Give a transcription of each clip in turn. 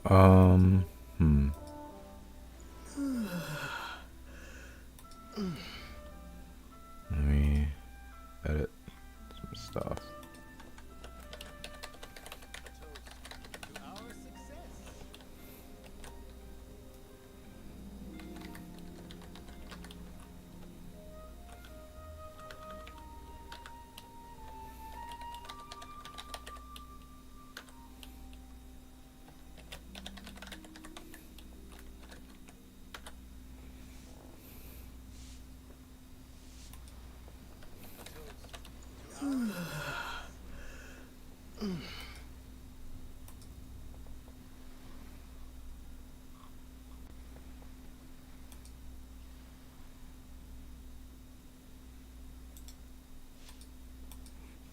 Um, hmm. Let me edit some stuff.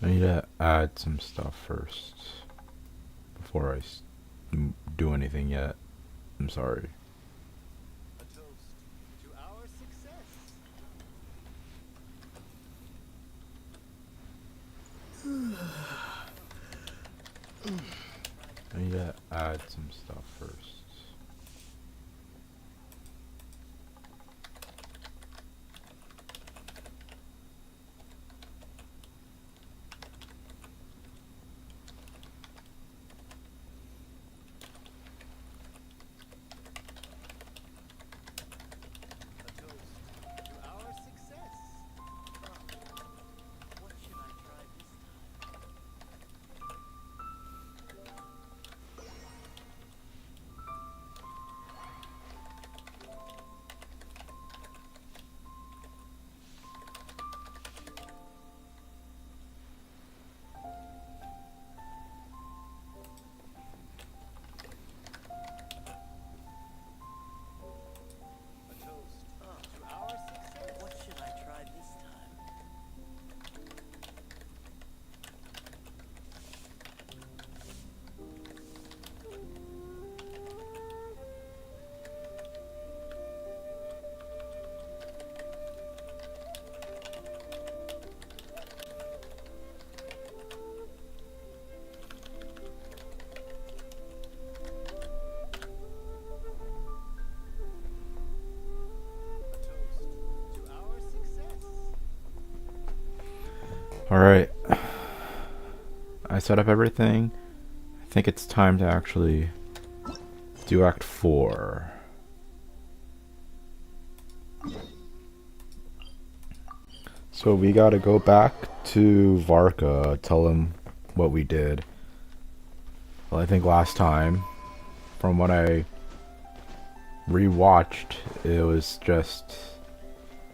I need to add some stuff first before I do anything yet. I'm sorry. I need to add some stuff first. Alright. I set up everything. I think it's time to actually do Act 4. So we gotta go back to Varka, tell him what we did. Well, I think last time, from what I rewatched, it was just...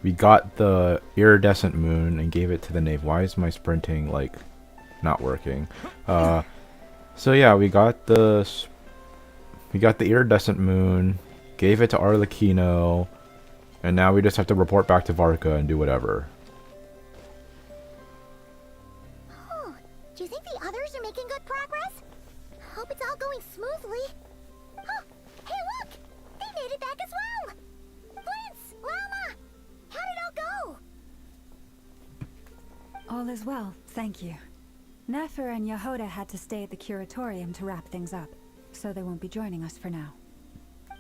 We got the iridescent moon and gave it to the knave. Why is my sprinting, like, not working? So yeah, we got the iridescent moon, gave it to Arlecchino, and now we just have to report back to Varka and do whatever. Oh, do you think the others are making good progress? Hope it's all going smoothly. Oh, hey look! They made it back as well! Flintz! Lama! How did it all go? All is well, thank you. Nefer and Yehoda had to stay at the curatorium to wrap things up, so they won't be joining us for now.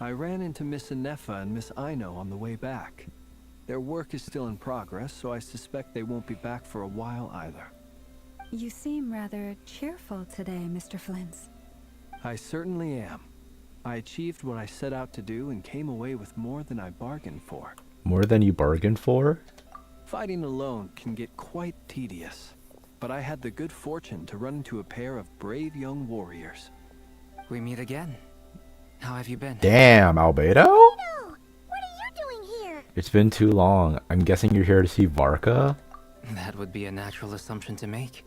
I ran into Miss Anefa and Miss Aino on the way back. Their work is still in progress, so I suspect they won't be back for a while either. You seem rather cheerful today, Mr. Flintz. I certainly am. I achieved what I set out to do and came away with more than I bargained for. More than you bargained for? Fighting alone can get quite tedious, but I had the good fortune to run into a pair of brave young warriors. We meet again. How have you been? Damn, Albedo? No! What are you doing here? It's been too long. I'm guessing you're here to see Varka? That would be a natural assumption to make.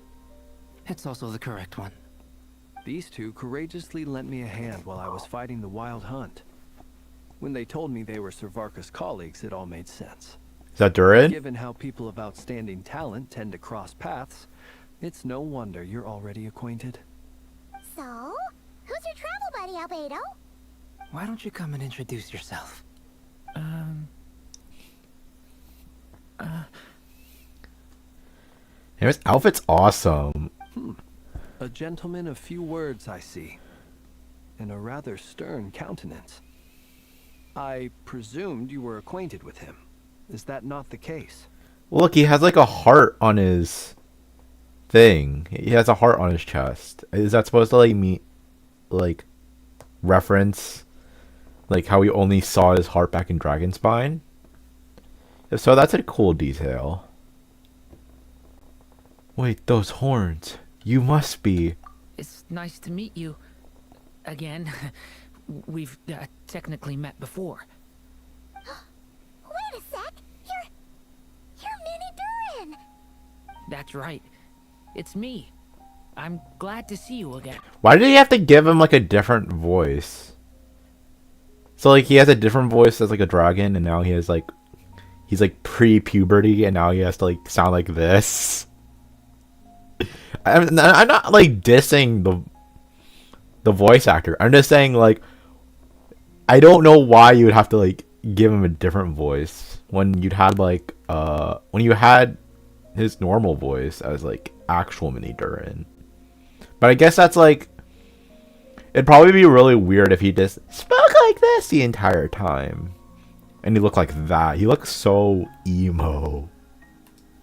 It's also the correct one. These two courageously lent me a hand while I was fighting the wild hunt. When they told me they were Sir Varka's colleagues, it all made sense. Is that Durin? Given how people of outstanding talent tend to cross paths, it's no wonder you're already acquainted. So, who's your travel buddy, Albedo? Why don't you come and introduce yourself? His outfit's awesome. A gentleman of few words, I see. and a rather stern countenance. I presumed you were acquainted with him. Is that not the case? Well, look, he has like a heart on his thing. He has a heart on his chest. Is that supposed to like like reference like how we only saw his heart back in Dragonspine? If so, that's a cool detail. Wait, those horns. You must be. It's nice to meet you. Again. We've technically met before. Wait a sec. You're Minnie Durin. That's right. It's me. I'm glad to see you again. Why did he have to give him like a different voice? So like he has a different voice as like a dragon, and now he has like he's like pre-puberty, and now he has to like sound like this. I'm not like dissing the voice actor. I'm just saying like I don't know why you would have to like give him a different voice when you'd had like when you had his normal voice as like actual Mini Durin. But I guess that's like it'd probably be really weird if he just spoke like this the entire time. And he looked like that. He looks so emo.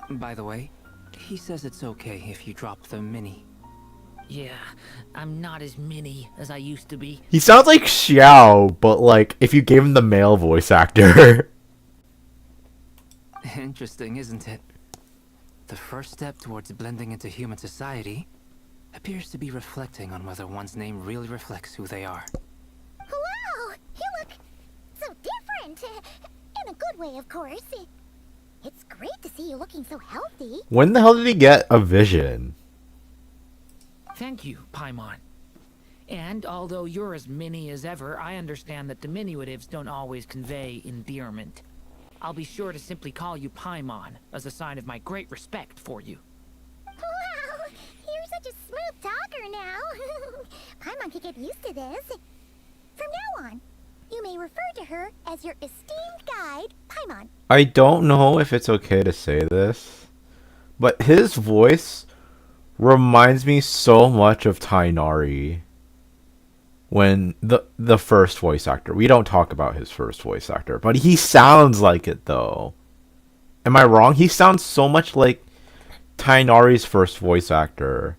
By the way, he says it's okay if you drop the mini. Yeah, I'm not as mini as I used to be. He sounds like Xiao, but like if you gave him the male voice actor. Interesting, isn't it? The first step towards blending into human society appears to be reflecting on whether one's name really reflects who they are. Wow, you look so different. In a good way, of course. It's great to see you looking so healthy. When the hell did he get a vision? Thank you, Paimon. And although you're as mini as ever, I understand that diminutives don't always convey endearment. I'll be sure to simply call you Paimon as a sign of my great respect for you. Wow, you're such a smooth talker now. Paimon could get used to this. From now on, you may refer to her as your esteemed guide, Paimon. I don't know if it's okay to say this, but his voice reminds me so much of Tainari. When the first voice actor, we don't talk about his first voice actor, but he sounds like it though. Am I wrong? He sounds so much like Tainari's first voice actor,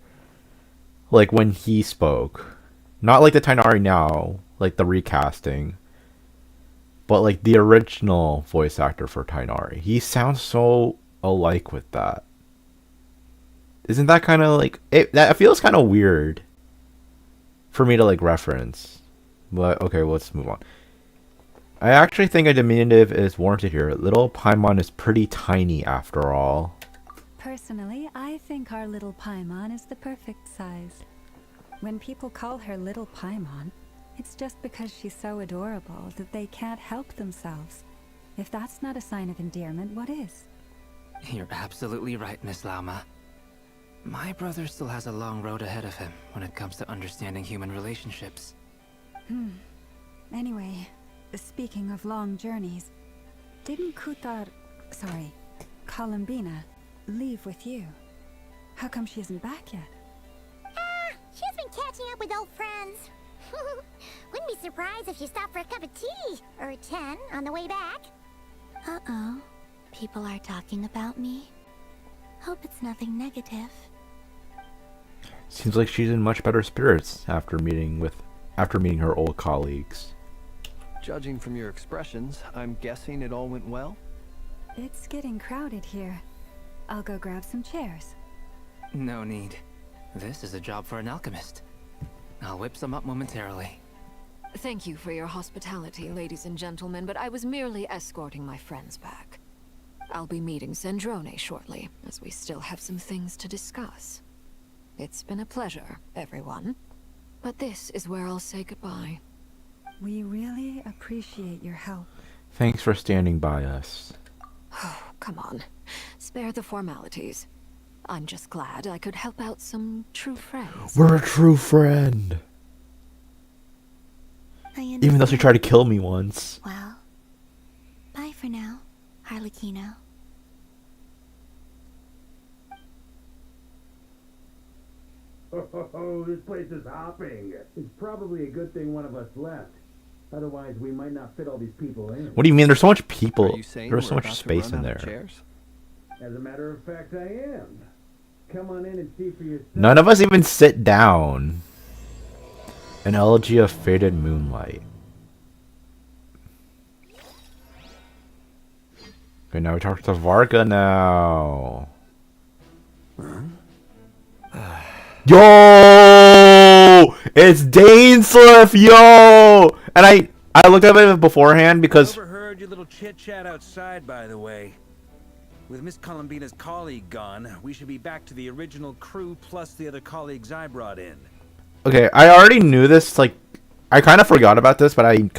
like when he spoke, not like the Tainari now, like the recasting, but like the original voice actor for Tainari. He sounds so alike with that. Isn't that kind of like it? That feels kind of weird for me to like reference, but okay, well, let's move on. I actually think a diminutive is warranted here. Little Paimon is pretty tiny after all. Personally, I think our little Paimon is the perfect size. When people call her Little Paimon, it's just because she's so adorable that they can't help themselves. If that's not a sign of endearment, what is? You're absolutely right, Miss Lauma. My brother still has a long road ahead of him when it comes to understanding human relationships. Anyway, speaking of long journeys, didn't Columbina, leave with you? How come she isn't back yet? She's been catching up with old friends. Wouldn't be surprised if she stopped for a cup of tea or 10 on the way back. Uh-oh. People are talking about me. Hope it's nothing negative. Seems like she's in much better spirits after meeting her old colleagues. Judging from your expressions, I'm guessing it all went well? It's getting crowded here. I'll go grab some chairs. No need. This is a job for an alchemist. I'll whip some up momentarily. Thank you for your hospitality, ladies and gentlemen, but I was merely escorting my friends back. I'll be meeting Zendrone shortly, as we still have some things to discuss. It's been a pleasure, everyone. But this is where I'll say goodbye. We really appreciate your help. Thanks for standing by us. Oh, come on. Spare the formalities. I'm just glad I could help out some true friends. We're a true friend. Even though she tried to kill me once. Well, bye for now, Harlequino. Oh, this place is hopping. It's probably a good thing one of us left. Otherwise, we might not fit all these people in. What do you mean? There's so much Are people. you saying There's we're so much about to space run in out of there. chairs? As a matter of fact, I am. Come on in and see for yourself. None of us even sit down. An elegy of faded moonlight. Okay, now we talk to Varga now. Yo! It's Dainsliff, yo! And I looked at it beforehand because Overheard your little chit-chat outside, by the way. With Miss Columbina's colleague gone, we should be back to the original crew plus the other colleagues I brought in. okay, I already knew this. Like, I kind of forgot about this, but I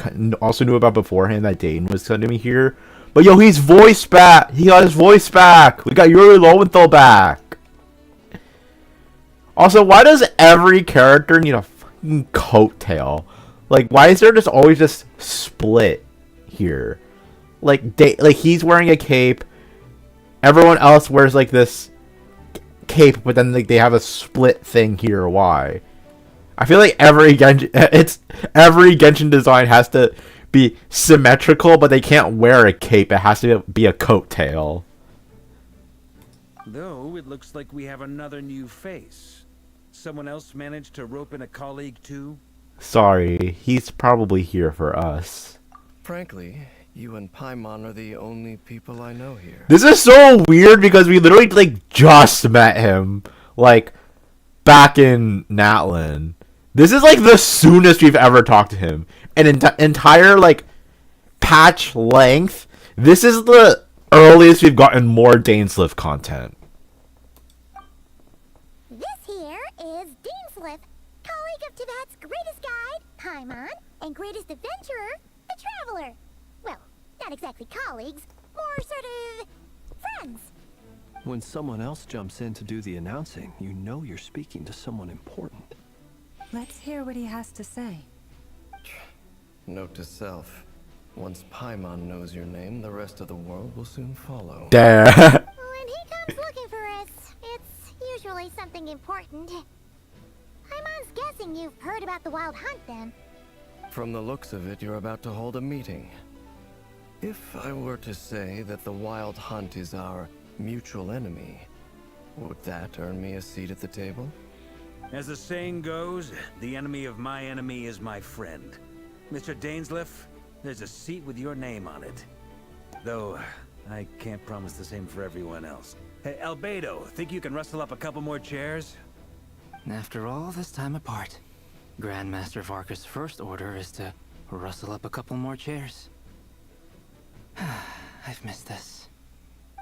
also knew about beforehand that Dane was going to be here. But yo, he's voice back. He got his voice back. We got Yuri Lowenthal back. Also, why does every character need a fucking coattail? Like, why is there just always just split here? Like he's wearing a cape. Everyone else wears like this cape, but then like they have a split thing here. Why? I feel like every Genshin design has to be symmetrical, but they can't wear a cape. It has to be a coattail. Though, it looks like we have another new face. Someone else managed to rope in a colleague too? Sorry, he's probably here for us. Frankly, you and Paimon are the only people I know here. This is so weird because we literally like just met him like back in Natlan. This is like the soonest we've ever talked to him. An entire like patch length. This is the earliest we've gotten more Dainsliff content. This here is Dainsliff, colleague of Tibet's greatest guide, Paimon, and greatest adventurer, the Traveler. Well, not exactly colleagues, more sort of friends. When someone else jumps in to do the announcing, you know you're speaking to someone important. Let's hear what he has to say. Note to self. Once Paimon knows your name, the rest of the world will soon follow. Damn. When he comes looking for us, it's usually something important. Paimon's guessing you've heard about the Wild Hunt then. From the looks of it, you're about to hold a meeting. If I were to say that the Wild Hunt is our mutual enemy, would that earn me a seat at the table? As the saying goes, the enemy of my enemy is my friend. Mr. Dainsliff, there's a seat with your name on it. Though, I can't promise the same for everyone else. Hey, Albedo, think you can rustle up a couple more chairs? After all this time apart, Grandmaster Varka's first order is to rustle up a couple more chairs. I've missed this.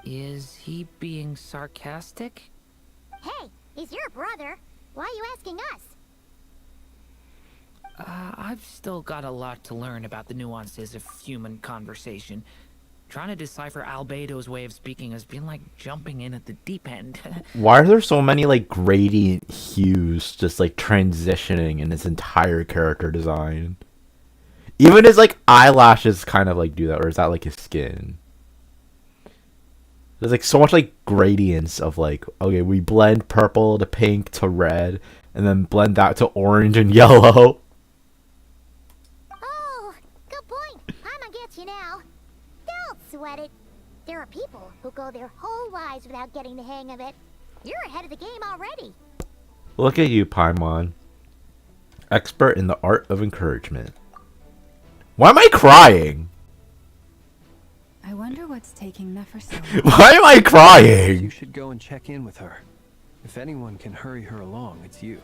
Is he being sarcastic? Hey, he's your brother. Why are you asking us? I've still got a lot to learn about the nuances of human conversation. Trying to decipher Albedo's way of speaking has been like jumping in at the deep end. Why are there so many like gradient hues just like transitioning in his entire character design? Even his like eyelashes kind of like do that, or is that like his skin? There's like so much like gradients of like, okay, we blend purple to pink to red, and then blend that to orange and yellow. Oh, good point. Paimon gets you now. Don't sweat it. There are people who go their whole lives without getting the hang of it. You're ahead of the game already. Look at you, Paimon. Expert in the art of encouragement. Why am I crying? I wonder what's taking Nefer so Why am I You crying? should go and check in with her. If anyone can hurry her along, it's you.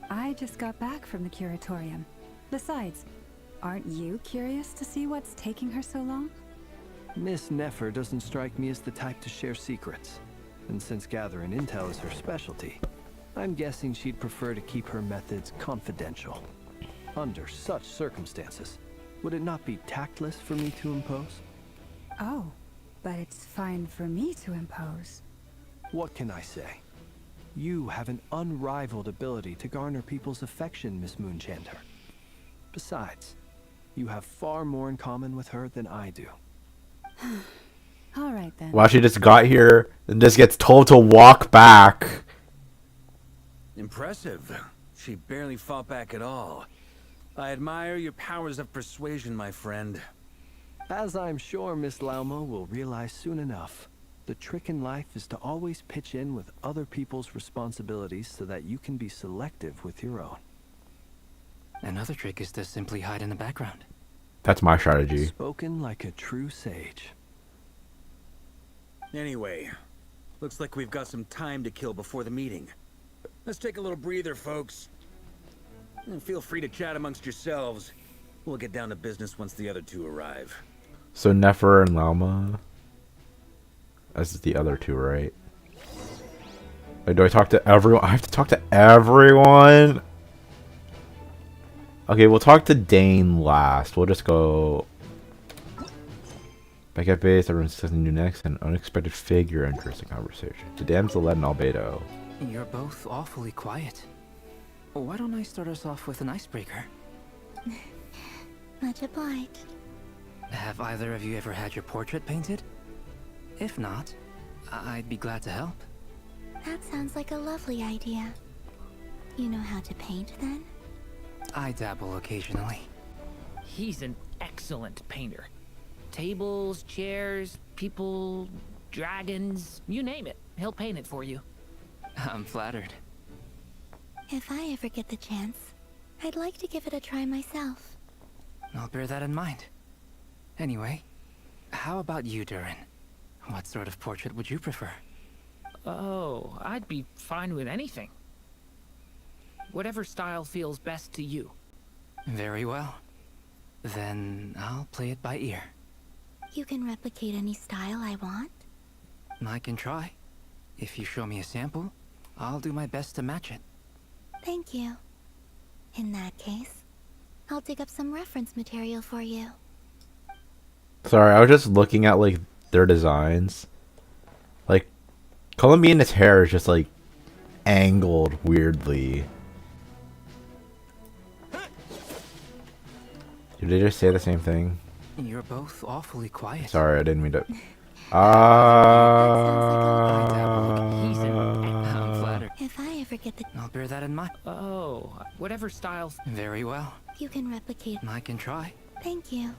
I just got back from the curatorium. Besides, aren't you curious to see what's taking her so long? Miss Nefer doesn't strike me as the type to share secrets. And since gathering intel is her specialty, I'm guessing she'd prefer to keep her methods confidential. Under such circumstances, would it not be tactless for me to impose? Oh, but it's fine for me to impose. What can I say? You have an unrivaled ability to garner people's affection, Miss Moonchanter. Besides, you have far more in common with her than I do. All right then. Wow, she just got here and just gets told to walk back. Impressive. She barely fought back at all. I admire your powers of persuasion, my friend. As I'm sure Miss Lauma will realize soon enough, the trick in life is to always pitch in with other people's responsibilities so that you can be selective with your own. Another trick is to simply hide in the background. That's my strategy. Spoken like a true sage. Anyway, looks like we've got some time to kill before the meeting. Let's take a little breather, folks. And feel free to chat amongst yourselves. We'll get down to business once the other two arrive. So Nefer and Lauma. As the other two, right? Like, do I talk to everyone? I have to talk to everyone? Okay, we'll talk to Dane last. We'll just go back at base. Everyone's discussing new next. An unexpected figure enters the conversation. The damsel led in Albedo. You're both awfully quiet. Why don't I start us off with an icebreaker? Much obliged. Have either of you ever had your portrait painted? If not, I'd be glad to help. That sounds like a lovely idea. You know how to paint, then? I dabble occasionally. He's an excellent painter. Tables, chairs, people, dragons, you name it. He'll paint it for you. I'm flattered. If I ever get the chance, I'd like to give it a try myself. I'll bear that in mind. Anyway, how about you, Durin? What sort of portrait would you prefer? Oh, I'd be fine with anything. Whatever style feels best to you. Very well. Then I'll play it by ear. You can replicate any style I want? I can try. If you show me a sample, I'll do my best to match it. Thank you. In that case, I'll dig up some reference material for you. Sorry, I was just looking at, like, their designs. Like, Columbiana's hair is just, like, angled weirdly. Did they just say the same thing? You're both awfully quiet. Sorry, I didn't mean to. I'm flattered. If I ever get the... I'll bear that in mind. Oh, whatever style... Very well. You can replicate... I can try. Thank you.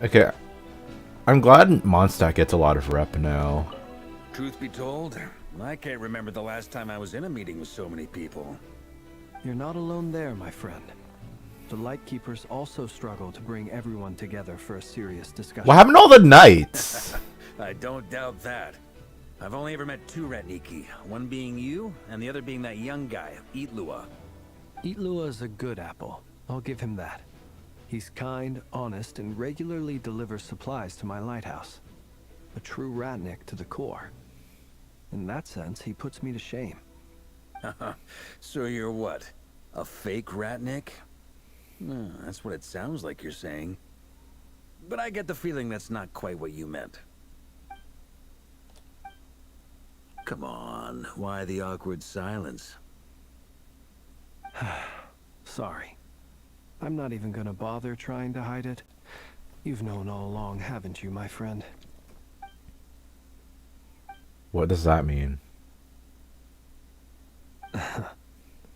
Okay. I'm glad Mondstadt gets a lot of rep now. Truth be told, I can't remember the last time I was in a meeting with so many people. You're not alone there, my friend. The Lightkeepers also struggle to bring everyone together for a serious discussion. What happened to all the knights? I don't doubt that. I've only ever met two Ratniki, one being you, and the other being that young guy, Itlua. Itlua is a good apple. I'll give him that. He's kind, honest, and regularly delivers supplies to my lighthouse. A true Ratnik to the core. In that sense, he puts me to shame. So you're what? A fake Ratnik? That's what it sounds like you're saying. But I get the feeling that's not quite what you meant. Come on, why the awkward silence? Sorry. I'm not even gonna bother trying to hide it. You've known all along, haven't you, my friend? What does that mean?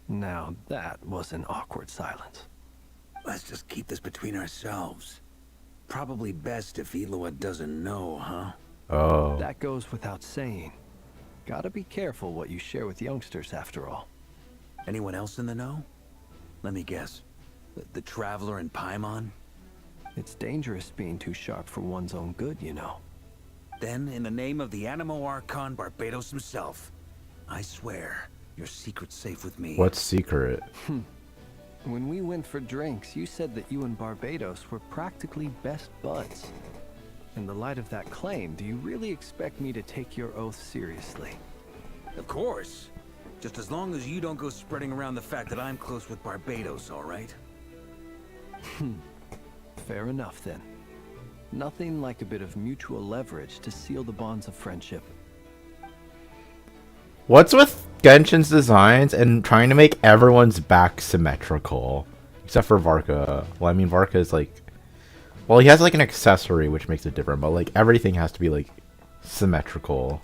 Now that was an awkward silence. Let's just keep this between ourselves. Probably best if Itlua doesn't know, huh? Oh. That goes without saying. Gotta be careful what you share with youngsters, after all. Anyone else in the know? Let me guess. The Traveler and Paimon? It's dangerous being too sharp for one's own good, you know. Then, in the name of the Animo Archon Barbados himself, I swear, your secret's safe with me. What's secret? When we went for drinks, you said that you and Barbados were practically best buds. In the light of that claim, do you really expect me to take your oath seriously? Of course. Just as long as you don't go spreading around the fact that I'm close with Barbados, all right? Fair enough, then. Nothing like a bit of mutual leverage to seal the bonds of friendship. What's with Genshin's designs and trying to make everyone's back symmetrical? Except for Varka. Well, I mean, Varka is like Well, he has like an accessory which makes it different, but like everything has to be like symmetrical.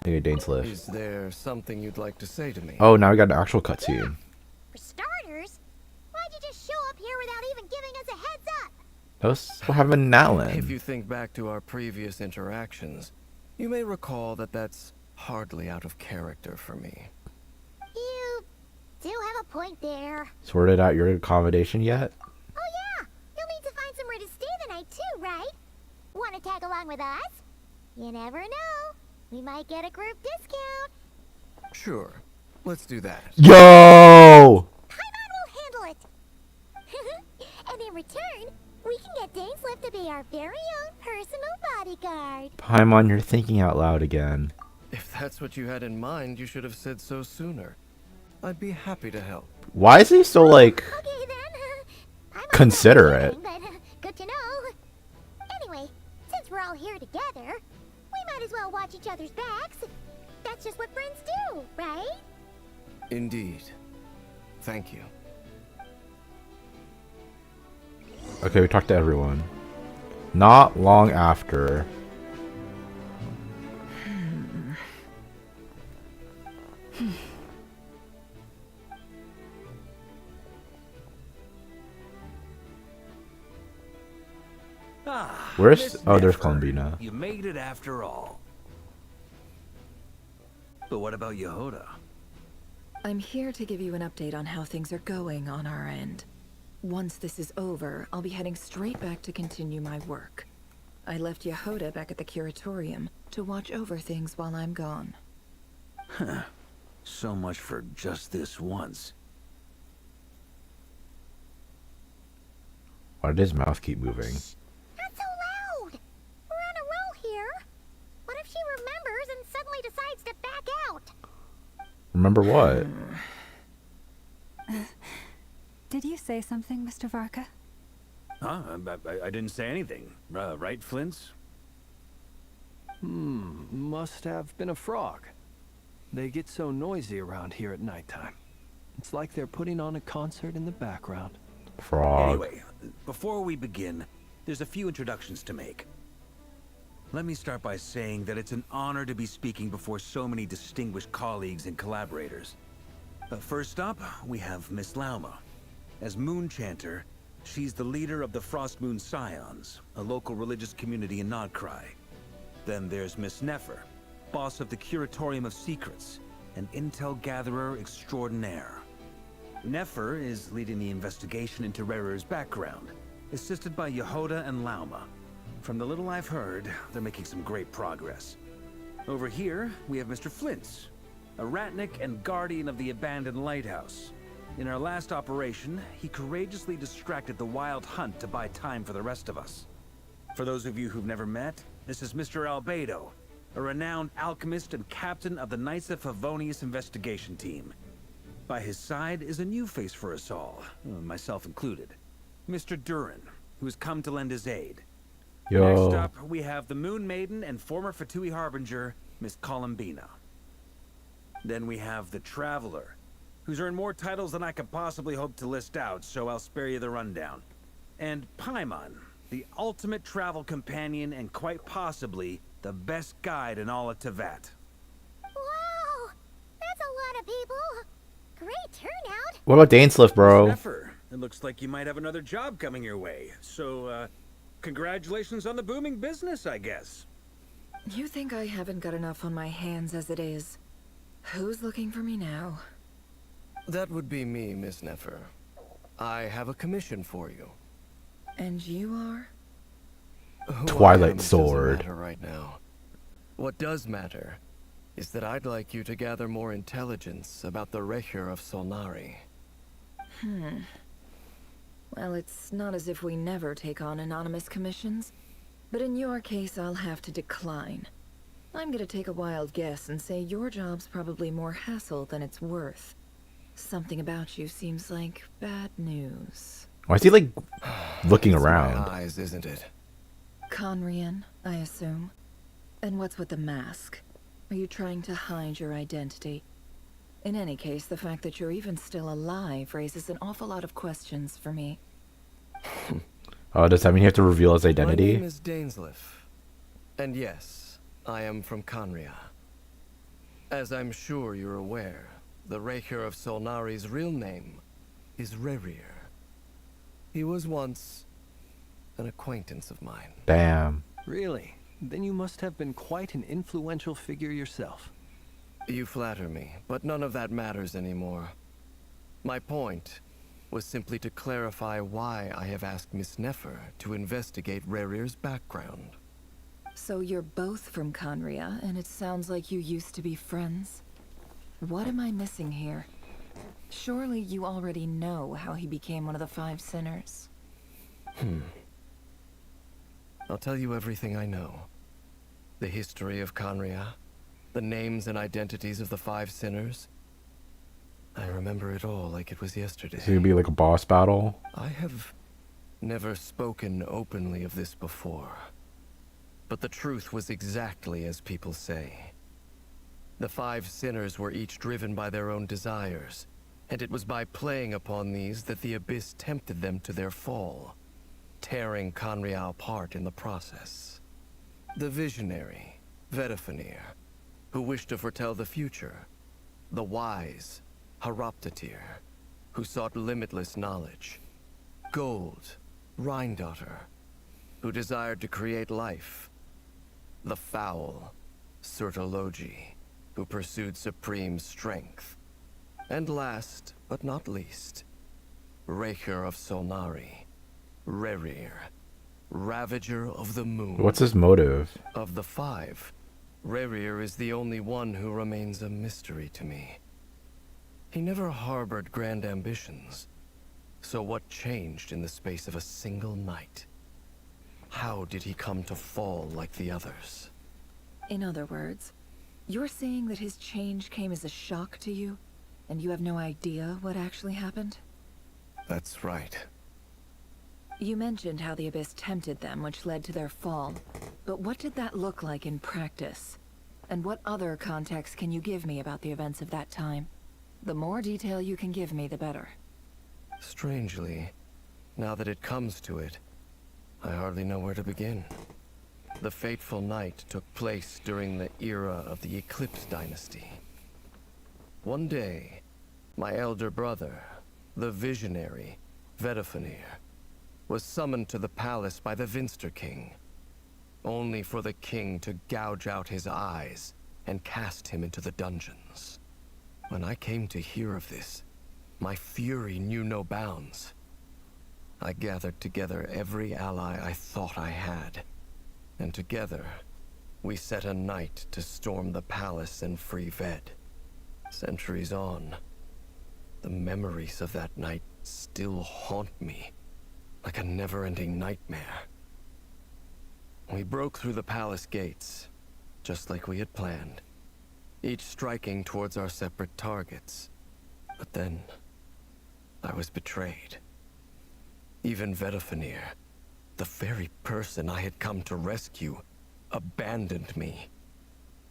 Hey, Dainsliff. Is there something you'd like to say to me? Oh, now we got an actual cutscene. For starters, why'd you just show up here without even giving us a heads up? Let's have a Nalin. If you think back to our previous interactions, you may recall that that's hardly out of character for me. You do have a point there. Sorted out your accommodation yet? Oh yeah, you'll need to find somewhere to stay the night too, right? Want to tag along with us? You never know. We might get a group discount. Sure, let's do that. Yo! Paimon will handle it. And in return, we can get Dainsliff to be our very own personal bodyguard. Paimon, you're thinking out loud again. If that's what you had in mind, you should have said so sooner. I'd be happy to help. Why is he so like Okay then. Paimon's considerate? not kidding, but good to know. Anyway, since we're all here together, we might as well watch each other's backs. That's just what friends do, right? Indeed. Thank you. Okay, we talked to everyone. Not long after. Ah, Where's... Miss Oh, there's Nefer, Columbina. You made it after all. But what about Yehoda? I'm here to give you an update on how things are going on our end. Once this is over, I'll be heading straight back to continue my work. I left Yehoda back at the curatorium to watch over things while I'm gone. Huh. So much for just this once. Why did his mouth keep moving? Not so loud. We're on a roll here. What if she remembers and suddenly decides to back out? Remember what? Did you say something, Mr. Varka? Huh? I didn't say anything. Right, Flints? Must have been a frog. They get so noisy around here at nighttime. It's like they're putting on a concert in the background. Frog. Anyway, before we begin, there's a few introductions to make. Let me start by saying that it's an honor to be speaking before so many distinguished colleagues and collaborators. First up, we have Miss Lauma. As Moon Chanter, she's the leader of the Frost Moon Scions, a local religious community in Nodcry. Then there's Miss Nefer, boss of the Curatorium of Secrets, an intel gatherer extraordinaire. Nefer is leading the investigation into Rerer's background, assisted by Yehoda and Lauma. From the little I've heard, they're making some great progress. Over here, we have Mr. Flintz, a Ratnik and guardian of the abandoned lighthouse. In our last operation, he courageously distracted the Wild Hunt to buy time for the rest of us. For those of you who've never met, this is Mr. Albedo, a renowned alchemist and captain of the Knights of Favonius investigation team. By his side is a new face for us all, myself included. Mr. Durin, who has come to lend his aid. Yo. Next up, we have the Moon Maiden and former Fatui Harbinger, Miss Columbina. Then we have the Traveler, who's earned more titles than I could possibly hope to list out, so I'll spare you the rundown. And Paimon, the ultimate travel companion and quite possibly the best guide in all of Tevat. Wow, that's a lot of people. Great turnout. What about Dainsliff, bro? Nefer, it looks like you might have another job coming your way, so, congratulations on the booming business, I guess. You think I haven't got enough on my hands as it is? Who's looking for me now? That would be me, Miss Nefer. I have a commission for you. And you are? Who Twilight I am Sword. doesn't matter right now. What does matter is that I'd like you to gather more intelligence about the Recher of Solnari. Well, it's not as if we never take on anonymous commissions. But in your case, I'll have to decline. I'm gonna take a wild guess and say your job's probably more hassle than it's worth. Something about you seems like bad news. Why is he like looking It's around? my eyes, isn't it? Khaenri'ah, I assume. And what's with the mask? Are you trying to hide your identity? In any case, the fact that you're even still alive raises an awful lot of questions for me. Does that mean you have to reveal his My identity? name is Dainsleif. And yes, I am from khaenri'ah. As I'm sure you're aware, the Raker of Solnari's real name is Rerir. He was once an acquaintance of mine. Damn. Really? Then you must have been quite an influential figure yourself. You flatter me, but none of that matters anymore. My point was simply to clarify why I have asked Miss Nefer to investigate Rerir's background. So you're both from khaenri'ah, and it sounds like you used to be friends? What am I missing here? Surely you already know how he became one of the Five Sinners. I'll tell you everything I know. The history of khaenri'ah, the names and identities of the Five Sinners. I remember it all like it was yesterday. Is it gonna be like a boss battle? I have never spoken openly of this before. But the truth was exactly as people say. The Five Sinners were each driven by their own desires, and it was by playing upon these that the Abyss tempted them to their fall, tearing khaenri'ah apart in the process. The visionary, Vedifenir, who wished to foretell the future. The wise, Haroptatir, who sought limitless knowledge. Gold, Rhindaughter, who desired to create life. The foul, Surtologi, who pursued supreme strength. And last, but not least, Raker of Solnari, Rerir, Ravager of the Moon. What's his motive? Of the five, Rerir is the only one who remains a mystery to me. He never harbored grand ambitions. So what changed in the space of a single night? How did he come to fall like the others? In other words, you're saying that his change came as a shock to you, and you have no idea what actually happened? That's right. You mentioned how the Abyss tempted them, which led to their fall. But what did that look like in practice? And what other context can you give me about the events of that time? The more detail you can give me, the better. Strangely, now that it comes to it, I hardly know where to begin. The fateful night took place during the era of the Eclipse Dynasty. One day, my elder brother, the visionary, Vedifenir, was summoned to the palace by the Vinster King, only for the king to gouge out his eyes and cast him into the dungeons. When I came to hear of this, my fury knew no bounds. I gathered together every ally I thought I had, and together, we set a night to storm the palace and free Ved. Centuries on, the memories of that night still haunt me, like a never-ending nightmare. We broke through the palace gates, just like we had planned, each striking towards our separate targets. But then, I was betrayed. Even Vedifenir, the very person I had come to rescue, abandoned me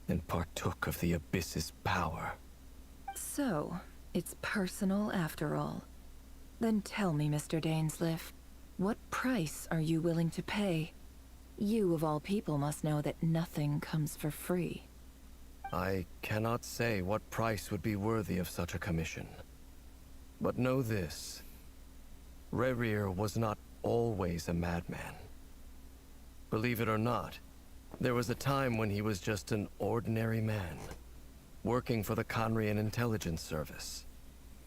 and partook of the Abyss's power. So, it's personal after all. Then tell me, Mr. Dainsleif, what price are you willing to pay? You, of all people, must know that nothing comes for free. I cannot say what price would be worthy of such a commission. But know this. Rerir was not always a madman. Believe it or not, there was a time when he was just an ordinary man, working for the khaenri'ah Intelligence Service.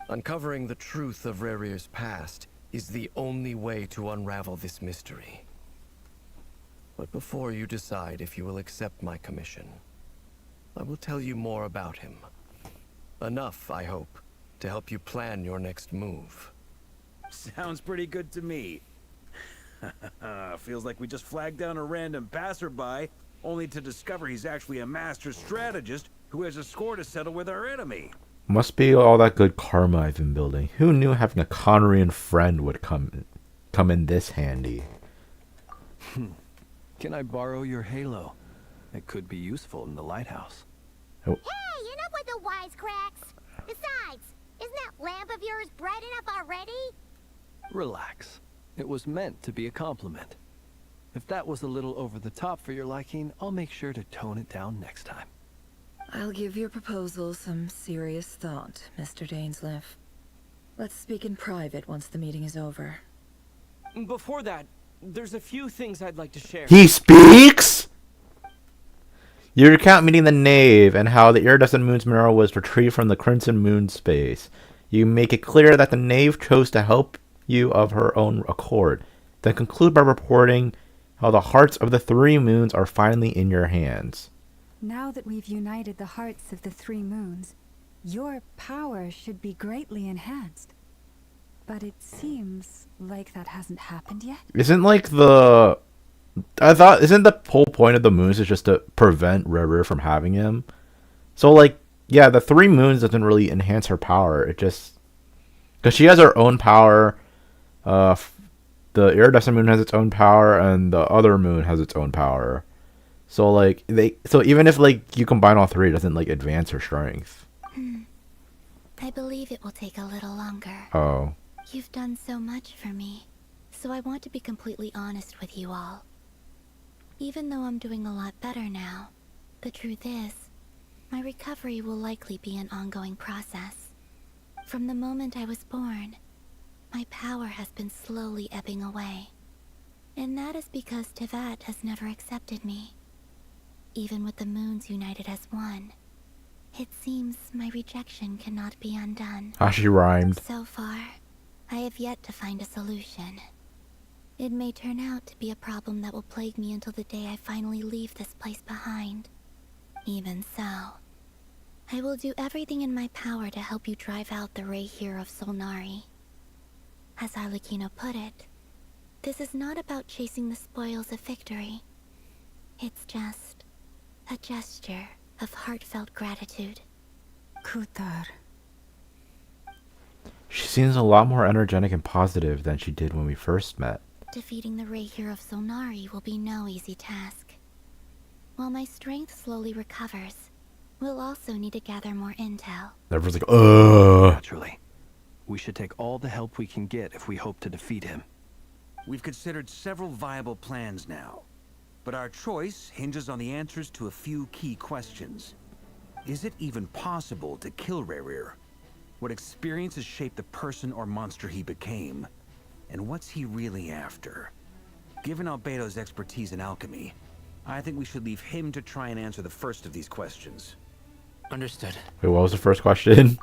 Uncovering the truth of Rerir's past is the only way to unravel this mystery. But before you decide if you will accept my commission, I will tell you more about him. Enough, I hope, to help you plan your next move. Sounds pretty good to me. Feels like we just flagged down a random passerby, only to discover he's actually a master strategist who has a score to settle with our enemy. Must be all that good karma I've been building. Who knew having a Khaenri'ah friend would come in this handy? Can I borrow your halo? It could be useful in the lighthouse. Oh. Hey, enough with the wisecracks! Besides, isn't that lamp of yours bright enough already? Relax. It was meant to be a compliment. If that was a little over the top for your liking, I'll make sure to tone it down next time. I'll give your proposal some serious thought, Mr. Dainsleif. Let's speak in private once the meeting is over. Before that, there's a few things I'd like to share. He speaks? You recount meeting the Knave and how the iridescent moon's mineral was retrieved from the Crimson Moon space. You make it clear that the Knave chose to help you of her own accord. Then conclude by reporting how the hearts of the 3 moons are finally in your hands. Now that we've united the hearts of the 3 moons, your power should be greatly enhanced. But it seems like that hasn't happened yet. Isn't the whole point of the moons is just to prevent Riri from having him? So yeah, the 3 moons doesn't really enhance her power. It just, because she has her own power. The iridescent moon has its own power, and the other moon has its own power. So even if you combine all 3, it doesn't advance her strength. I believe it will take a little longer. Oh. You've done so much for me, so I want to be completely honest with you all. Even though I'm doing a lot better now, the truth is, my recovery will likely be an ongoing process. From the moment I was born, my power has been slowly ebbing away. And that is because Tevat has never accepted me. Even with the moons united as one, it seems my rejection cannot be undone. Ah, she rhymed. So far, I have yet to find a solution. It may turn out to be a problem that will plague me until the day I finally leave this place behind. Even so, I will do everything in my power to help you drive out the Khaenri'ah of Solnari. As Arlecchino put it, this is not about chasing the spoils of victory. It's just a gesture of heartfelt gratitude. Kutar. She seems a lot more energetic and positive than she did when we first met. Defeating the Khaenri'ah of Solnari will be no easy task. While my strength slowly recovers, we'll also need to gather more intel. Everyone's like, ugh. Naturally. We should take all the help we can get if we hope to defeat him. We've considered several viable plans now, but our choice hinges on the answers to a few key questions. Is it even possible to kill Khaenri'ah? What experiences shaped the person or monster he became? And what's he really after? Given Albedo's expertise in alchemy, I think we should leave him to try and answer the first of these questions. Understood. Wait, what was the first question?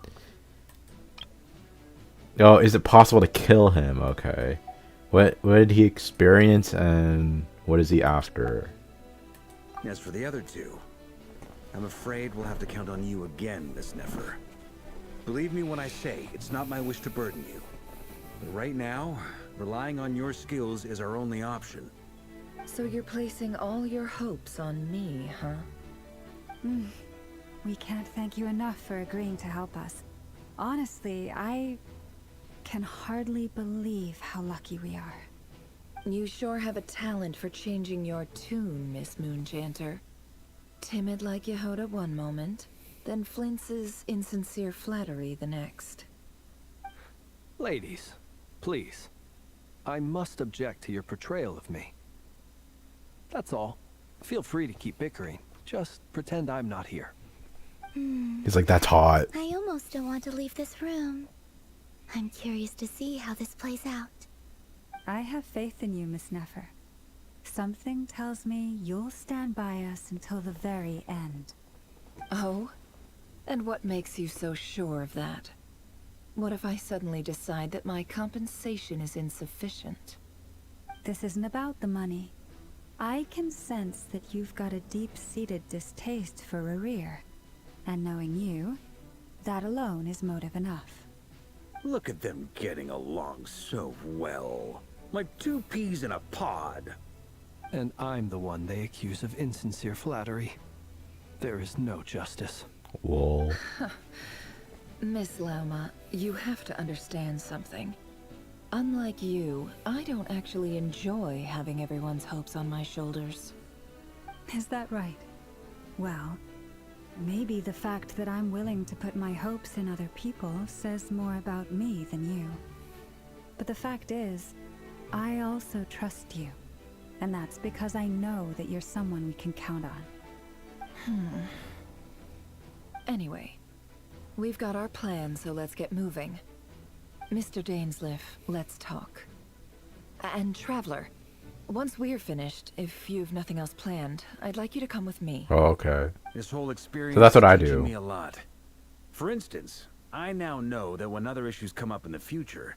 Oh, is it possible to kill him? Okay. What did he experience and what is he after? As for the other 2, I'm afraid we'll have to count on you again, Miss Nefer. Believe me when I say it's not my wish to burden you. But right now, relying on your skills is our only option. So you're placing all your hopes on me, huh? We can't thank you enough for agreeing to help us. Honestly, I can hardly believe how lucky we are. You sure have a talent for changing your tune, Miss Moonchanter. Timid like Yehoda one moment, then flinches insincere flattery the next. Ladies, please. I must object to your portrayal of me. That's all. Feel free to keep bickering. Just pretend I'm not here. He's like, that's hot. I almost don't want to leave this room. I'm curious to see how this plays out. I have faith in you, Miss Nefer. Something tells me you'll stand by us until the very end. Oh? And what makes you so sure of that? What if I suddenly decide that my compensation is insufficient? This isn't about the money. I can sense that you've got a deep-seated distaste for Khaenri'ah. And knowing you, that alone is motive enough. Look at them getting along so well. Like 2 peas in a pod. And I'm the one they accuse of insincere flattery. There is no justice. Whoa. Miss Lauma, you have to understand something. Unlike you, I don't actually enjoy having everyone's hopes on my shoulders. Is that right? Well, Maybe the fact that I'm willing to put my hopes in other people says more about me than you. But the fact is, I also trust you. And that's because I know that you're someone we can count on. Anyway, we've got our plan, so let's get moving. Mr. Dainsleif, let's talk. And Traveler, once we're finished, if you've nothing else planned, I'd like you to come with me. Oh, okay. This whole experience So that's what I is teaching do. me a lot. For instance, I now know that when other issues come up in the future,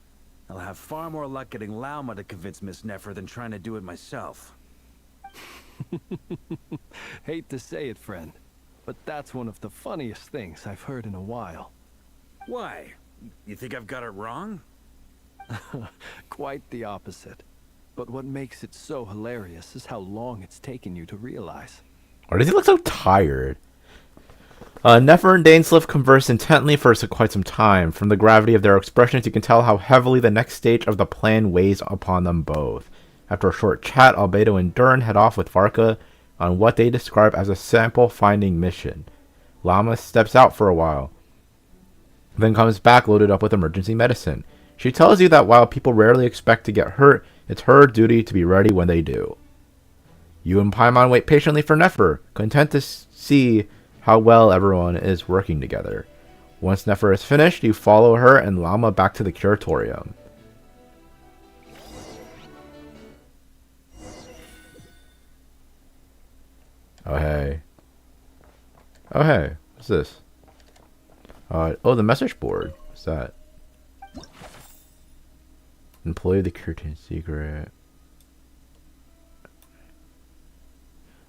I'll have far more luck getting Lauma to convince Miss Nefer than trying to do it myself. Hate to say it, friend, but that's one of the funniest things I've heard in a while. Why? You think I've got it wrong? Quite the opposite. But what makes it so hilarious is how long it's taken you to realize. Why does he look so tired? Nefer and Dainsleif converse intently for quite some time. From the gravity of their expressions, you can tell how heavily the next stage of the plan weighs upon them both. After a short chat, Albedo and Dern head off with Varka on what they describe as a sample-finding mission. Llama steps out for a while, then comes back loaded up with emergency medicine. She tells you that while people rarely expect to get hurt, it's her duty to be ready when they do. You and Paimon wait patiently for Nefer, content to see how well everyone is working together. Once Nefer is finished, you follow her and Llama back to the curatorium. Oh hey. Oh hey, what's this? Oh, the message board. What's that? Employee of the Curtain Secret.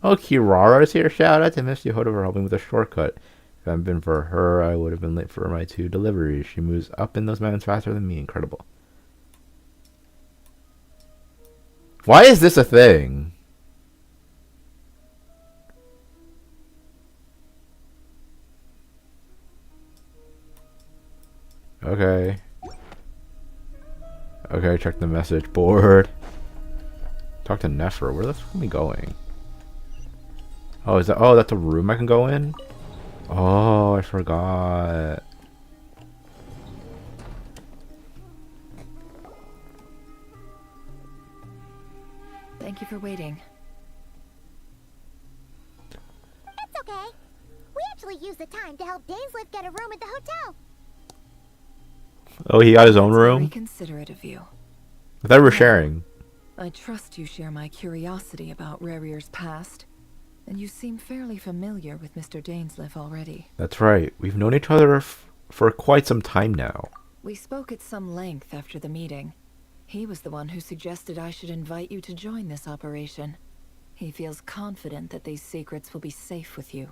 Oh, Kirara's here. Shout out to Miss Yehoda for helping with a shortcut. If it hadn't been for her, I would have been late for my 2 deliveries. She moves up in those mountains faster than me. Incredible. Why is this a thing? Okay. Okay, check the message board. Talk to Nefer. Where the fuck are we going? Oh, is that? Oh, that's a room I can go in? Oh, I forgot. Thank you for waiting. It's okay. We actually used the time to help Dainsleif get a room at the hotel. Oh, he got his own room? Very considerate of you. I thought we were sharing. I trust you share my curiosity about Rarier's past, and you seem fairly familiar with Mr. Dainsleif already. That's right. We've known each other for quite some time now. We spoke at some length after the meeting. He was the one who suggested I should invite you to join this operation. He feels confident that these secrets will be safe with you.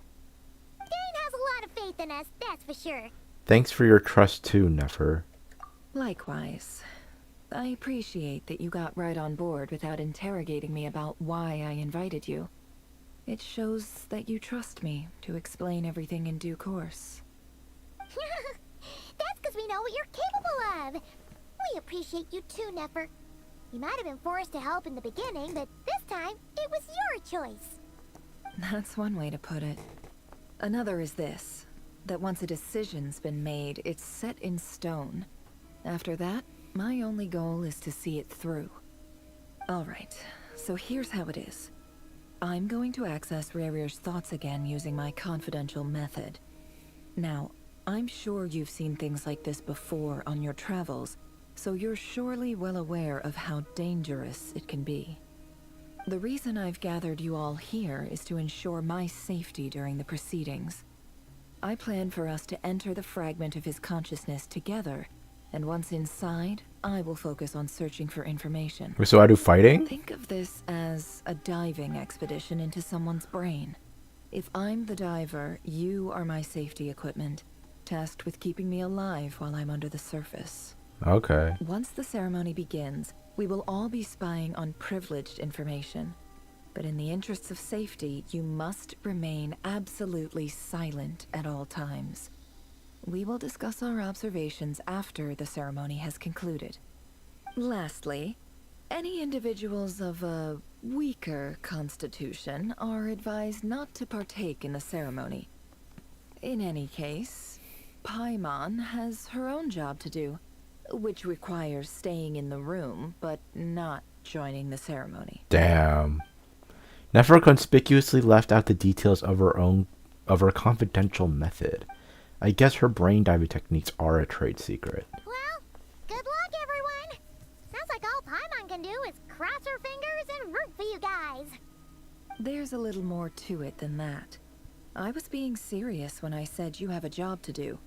Dane has a lot of faith in us, that's for sure. Thanks for your trust too, Nefer. Likewise. I appreciate that you got right on board without interrogating me about why I invited you. It shows that you trust me to explain everything in due course. That's because we know what you're capable of. We appreciate you too, Nefer. You might have been forced to help in the beginning, but this time, it was your choice. That's one way to put it. Another is this, that once a decision's been made, it's set in stone. After that, my only goal is to see it through. Alright, so here's how it is. I'm going to access Rarier's thoughts again using my confidential method. Now, I'm sure you've seen things like this before on your travels, so you're surely well aware of how dangerous it can be. The reason I've gathered you all here is to ensure my safety during the proceedings. I plan for us to enter the fragment of his consciousness together, and once inside, I will focus on searching for information. So I do fighting? Think of this as a diving expedition into someone's brain. If I'm the diver, you are my safety equipment, tasked with keeping me alive while I'm under the surface. Okay. Once the ceremony begins, we will all be spying on privileged information. But in the interests of safety, you must remain absolutely silent at all times. We will discuss our observations after the ceremony has concluded. Lastly, any individuals of a weaker constitution are advised not to partake in the ceremony. In any case, Paimon has her own job to do, which requires staying in the room, but not joining the ceremony. Damn. Nefer conspicuously left out the details of her confidential method. I guess her brain diving techniques are a trade secret. Well, good luck, everyone. Sounds like all Paimon can do is cross her fingers and root for you guys. There's a little more to it than that. I was being serious when I said you have a job to do.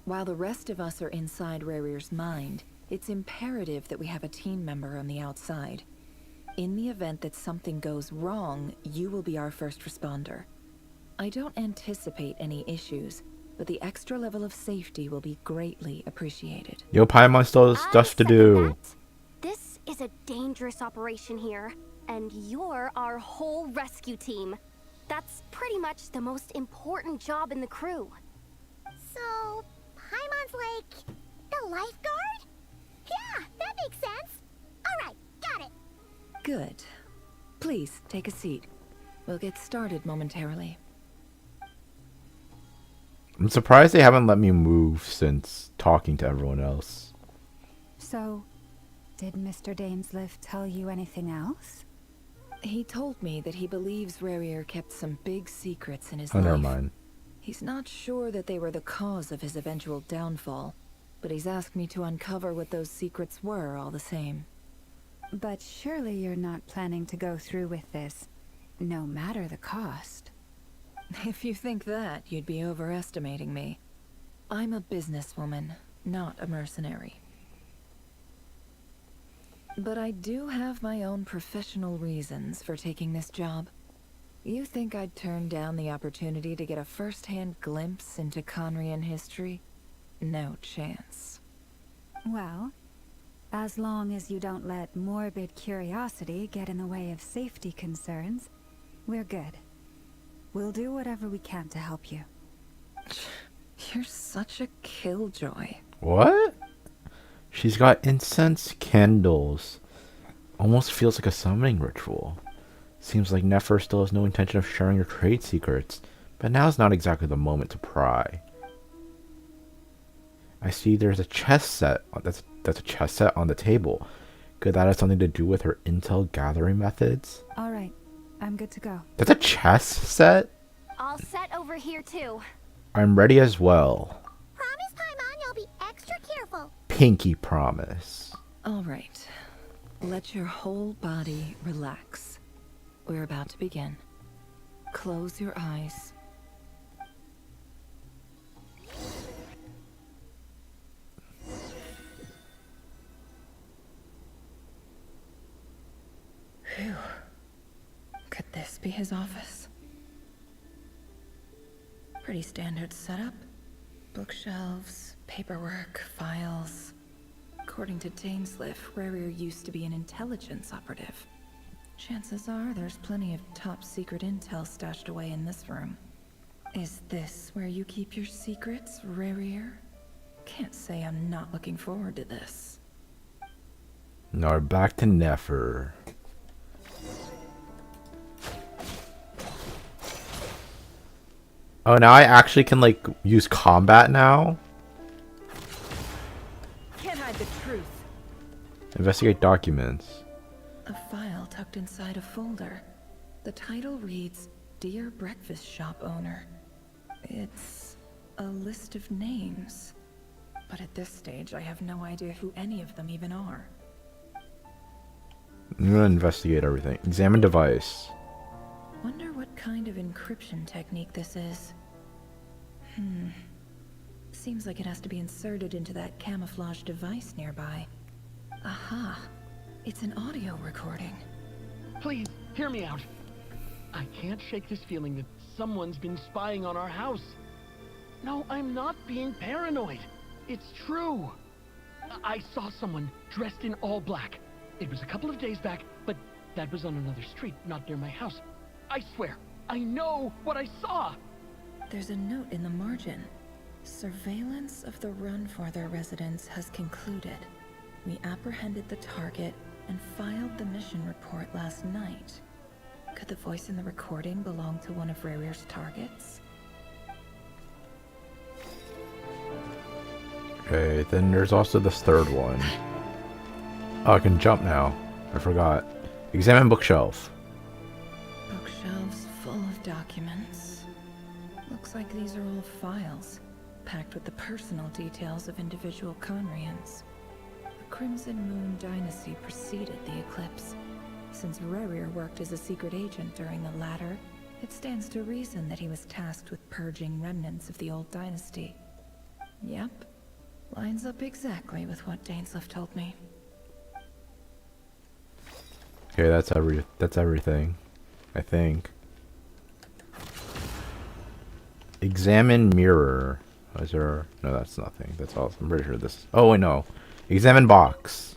While the rest of us are inside Rarir's mind, it's imperative that we have a team member on the outside. In the event that something goes wrong, you will be our first responder. I don't anticipate any issues, but the extra level of safety will be greatly appreciated. Yo, Paimon still has stuff to do. This is a dangerous operation here, and you're our whole rescue team. That's pretty much the most important job in the crew. So, Paimon's like the lifeguard? Yeah, that makes sense. All right, got it. Good. Please, take a seat. We'll get started momentarily. I'm surprised they haven't let me move since talking to everyone else. So, did Mr. Dainsliff tell you anything else? He told me that he believes Rarir kept some big secrets in his Oh, life. never mind. He's not sure that they were the cause of his eventual downfall, but he's asked me to uncover what those secrets were all the same. But surely you're not planning to go through with this, no matter the cost. If you think that, you'd be overestimating me. I'm a businesswoman, not a mercenary. But I do have my own professional reasons for taking this job. You think I'd turn down the opportunity to get a first-hand glimpse into khaenri'ah history? No chance. Well, as long as you don't let morbid curiosity get in the way of safety concerns, we're good. We'll do whatever we can to help you. You're such a killjoy. What? She's got incense candles. Almost feels like a summoning ritual. Seems like Nefer still has no intention of sharing her trade secrets, but now's not exactly the moment to pry. I see there's a chess set. That's a chess set on the table. Could that have something to do with her intel gathering methods? All right, I'm good to go. That's a chess set? All set over here too. I'm ready as well. Promise, Paimon, you'll be extra careful. Pinky promise. All right. Let your whole body relax. We're about to begin. Close your eyes. Phew. Could this be his office? Pretty standard setup. Bookshelves, paperwork, files. According to Dainsliff, Rarir used to be an intelligence operative. Chances are there's plenty of top-secret intel stashed away in this room. Is this where you keep your secrets, Rarir? Can't say I'm not looking forward to this. Now we're back to Nefer. Oh, now I actually can, like, use combat now? Can't hide the truth. Investigate documents. A file tucked inside a folder. The title reads, Dear Breakfast Shop Owner. It's a list of names. But at this stage, I have no idea who any of them even are. I'm gonna investigate everything. Examine device. Wonder what kind of encryption technique this is. Seems like it has to be inserted into that camouflage device nearby. Aha! It's an audio recording. Please, hear me out. I can't shake this feeling that someone's been spying on our house. No, I'm not being paranoid. It's true. I saw someone dressed in all black. It was a couple of days back, but that was on another street, not near my house. I swear, I know what I saw! There's a note in the margin. Surveillance of the Runforther residence has concluded. We apprehended the target and filed the mission report last night. Could the voice in the recording belong to one of Rarir's targets? Okay, then there's also this third one. Oh, I can jump now. I forgot. Examine bookshelf. Bookshelves full of documents. Looks like these are all files, packed with the personal details of individual khaenri'ahs. The Crimson Moon dynasty preceded the eclipse. Since Rerir worked as a secret agent during the latter, it stands to reason that he was tasked with purging remnants of the old dynasty. Yep. Lines up exactly with what Dainsleif told me. Okay, that's everything. I think. Examine mirror. Is there? No, that's nothing. That's all. I'm pretty sure this. Oh wait, no. Examine box.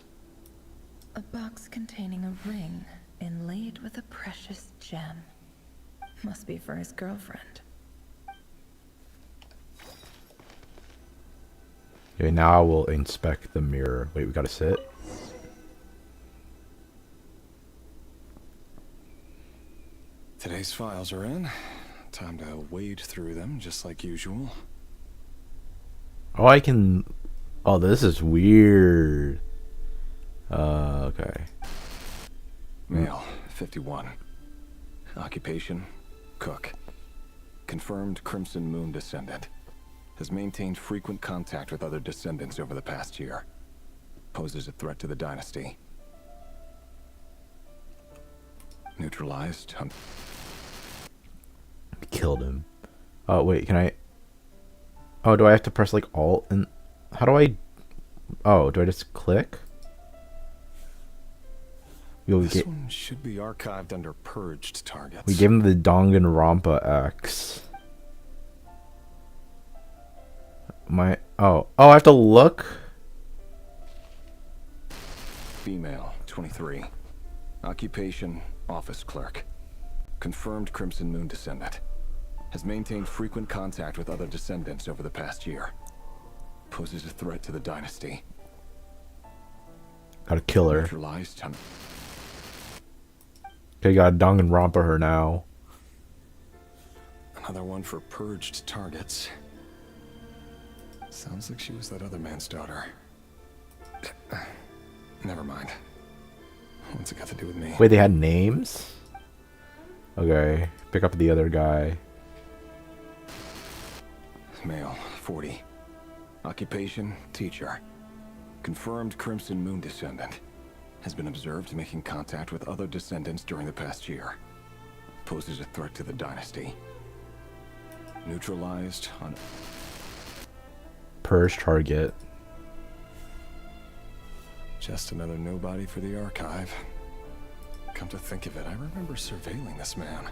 A box containing a ring inlaid with a precious gem. Must be for his girlfriend. Okay, now we'll inspect the mirror. Wait, we gotta sit. Today's files are in. Time to wade through them, just like usual. Oh, I can... Oh, this is weird. Okay. Male, 51. Occupation, cook. Confirmed Crimson Moon descendant. Has maintained frequent contact with other descendants over the past year. Poses a threat to the dynasty. Neutralized. Killed him. Oh, wait, can I... Oh, do I have to press, like, Alt? And how do I... Oh, do I just click? This one should be archived under purged targets. We gave him the Danganronpa X. Oh, I have to look? Female, 23. Occupation, office clerk. Confirmed Crimson Moon descendant. Has maintained frequent contact with other descendants over the past year. Poses a threat to the dynasty. Gotta kill her. Neutralized. Okay, gotta Danganronpa her now. Another one for purged targets. Sounds like she was that other man's daughter. Never mind. What's it got to do with me? Wait, they had names? Okay, pick up the other guy. Male, 40. Occupation, teacher. Confirmed Crimson Moon descendant. Has been observed making contact with other descendants during the past year. Poses a threat to the dynasty. Neutralized on... Purge target. Just another nobody for the archive. Come to think of it, I remember surveilling this man.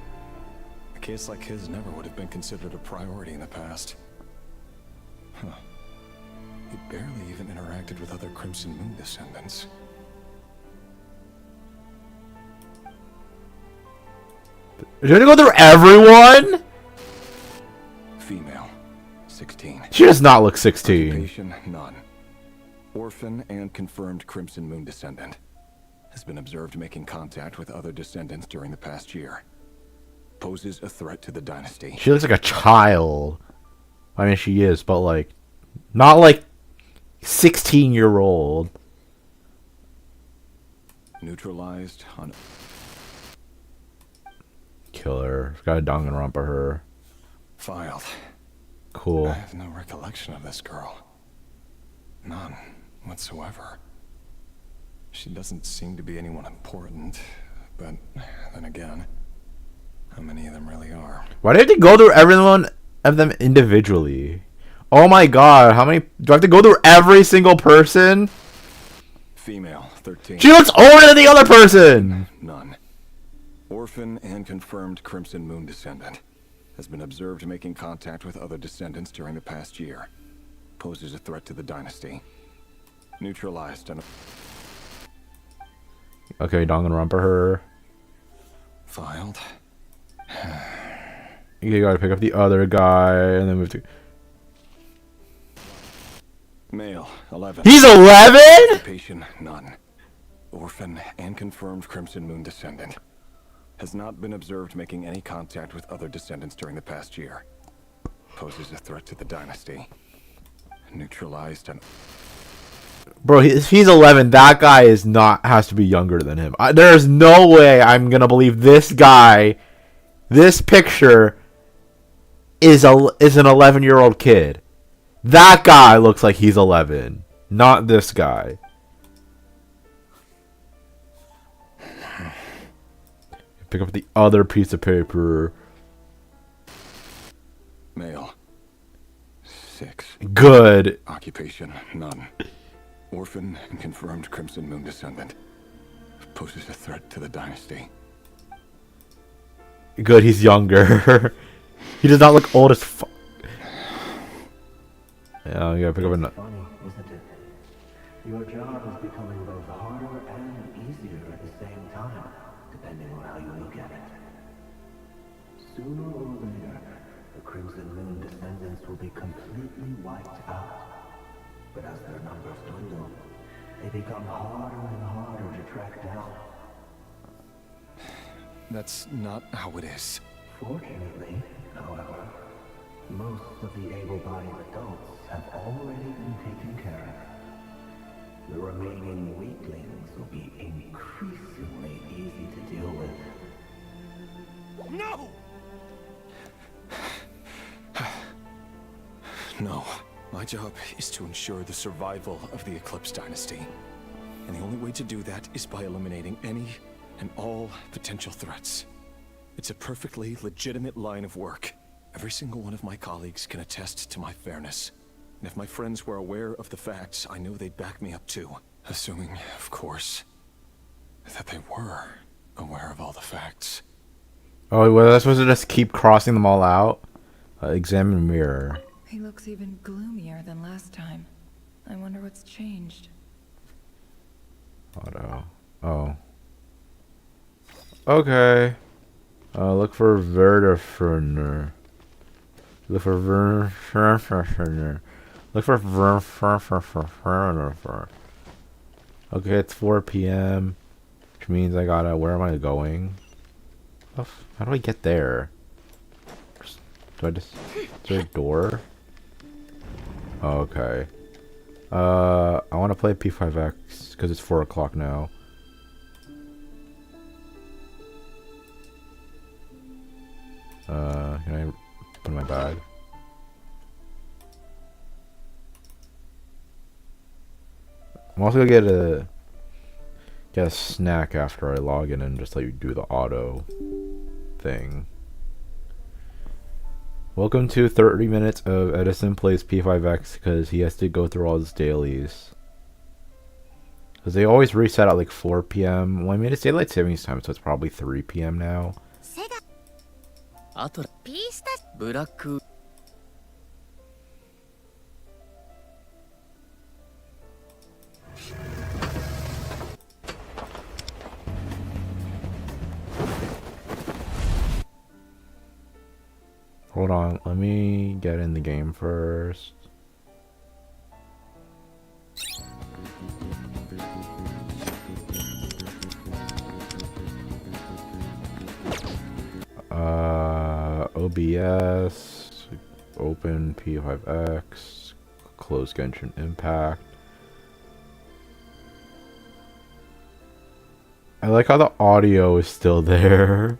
A case like his never would have been considered a priority in the past. Huh. He barely even interacted with other Crimson Moon descendants. You're gonna go through everyone? Female, 16. She does not look 16. Occupation, none. Orphan and confirmed Crimson Moon descendant. Has been observed making contact with other descendants during the past year. Poses a threat to the dynasty. She looks like a child. I mean, she is, but like, not like 16-year-old. Neutralized on... Kill her. Gotta Danganronpa her. Filed. Cool. I have no recollection of this girl. None whatsoever. She doesn't seem to be anyone important, but then again, how many of them really are? Why do I have to go through every one of them individually? Oh my god, how many... Do I have to go through every single person? Female, 13. She looks older than the other person! None. Orphan and confirmed Crimson Moon descendant. Has been observed making contact with other descendants during the past year. Poses a threat to the dynasty. Neutralized on... Okay, Danganronpa her. Filed. You gotta pick up the other guy, and then we have to... Male, 11. He's 11?! Occupation, none. Orphan and confirmed Crimson Moon descendant. Has not been observed making any contact with other descendants during the past year. Poses a threat to the dynasty. neutralized and... Bro, he's 11. That guy has to be younger than him. There's no way I'm gonna believe this guy, this picture, is an 11-year-old kid. That guy looks like he's 11, not this guy. Pick up the other piece of paper. Male. 6. Good. Occupation, none. Orphan and confirmed Crimson Moon descendant. Poses a threat to the dynasty. Good, he's younger. He does not look old as fuck. Yeah, you gotta pick up a... Funny, isn't it? Your job is becoming both harder and easier at the same time, depending on how you look at it. Sooner or later, the Crimson Moon descendants will be completely wiped out. But as their numbers dwindle, they become harder and harder to track down. That's not how it is. Fortunately, however, most of the able-bodied adults have already been taken care of. The remaining weaklings will be increasingly easy to deal with. No! No. My job is to ensure the survival of the Eclipse Dynasty. And the only way to do that is by eliminating any and all potential threats. It's a perfectly legitimate line of work. Every single one of my colleagues can attest to my fairness. And if my friends were aware of the facts, I know they'd back me up too. Assuming, of course, that they were aware of all the facts. Oh, well, that's supposed to just keep crossing them all out? Examine mirror. He looks even gloomier than last time. I wonder what's changed. Auto. Oh. Okay. Look for vertiferner. Look for vertiferner. Look for vertiferner. Okay, it's 4 p.m. Which means I gotta... Where am I going? How do I get there? Do I just... Is there a door? Oh, okay. I want to play P5X because it's 4 o'clock now. Can I put in my bag? I'm also gonna get a snack after I log in and just let you do the auto thing. Welcome to 30 minutes of Edison plays P5X because he has to go through all his dailies. Because they always reset at like 4 p.m. Well, I mean, it's daylight savings time, so it's probably 3 p.m. now. Hold on, let me get in the game first. OBS, open P5X, close Genshin Impact. I like how the audio is still there.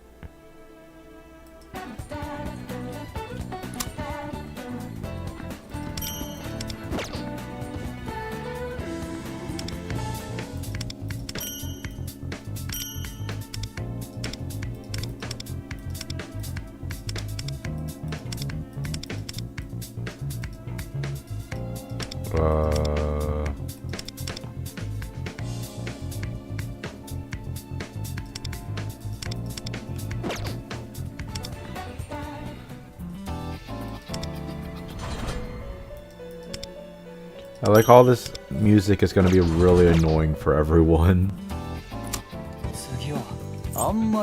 I like all this music is gonna be really annoying for everyone. I'm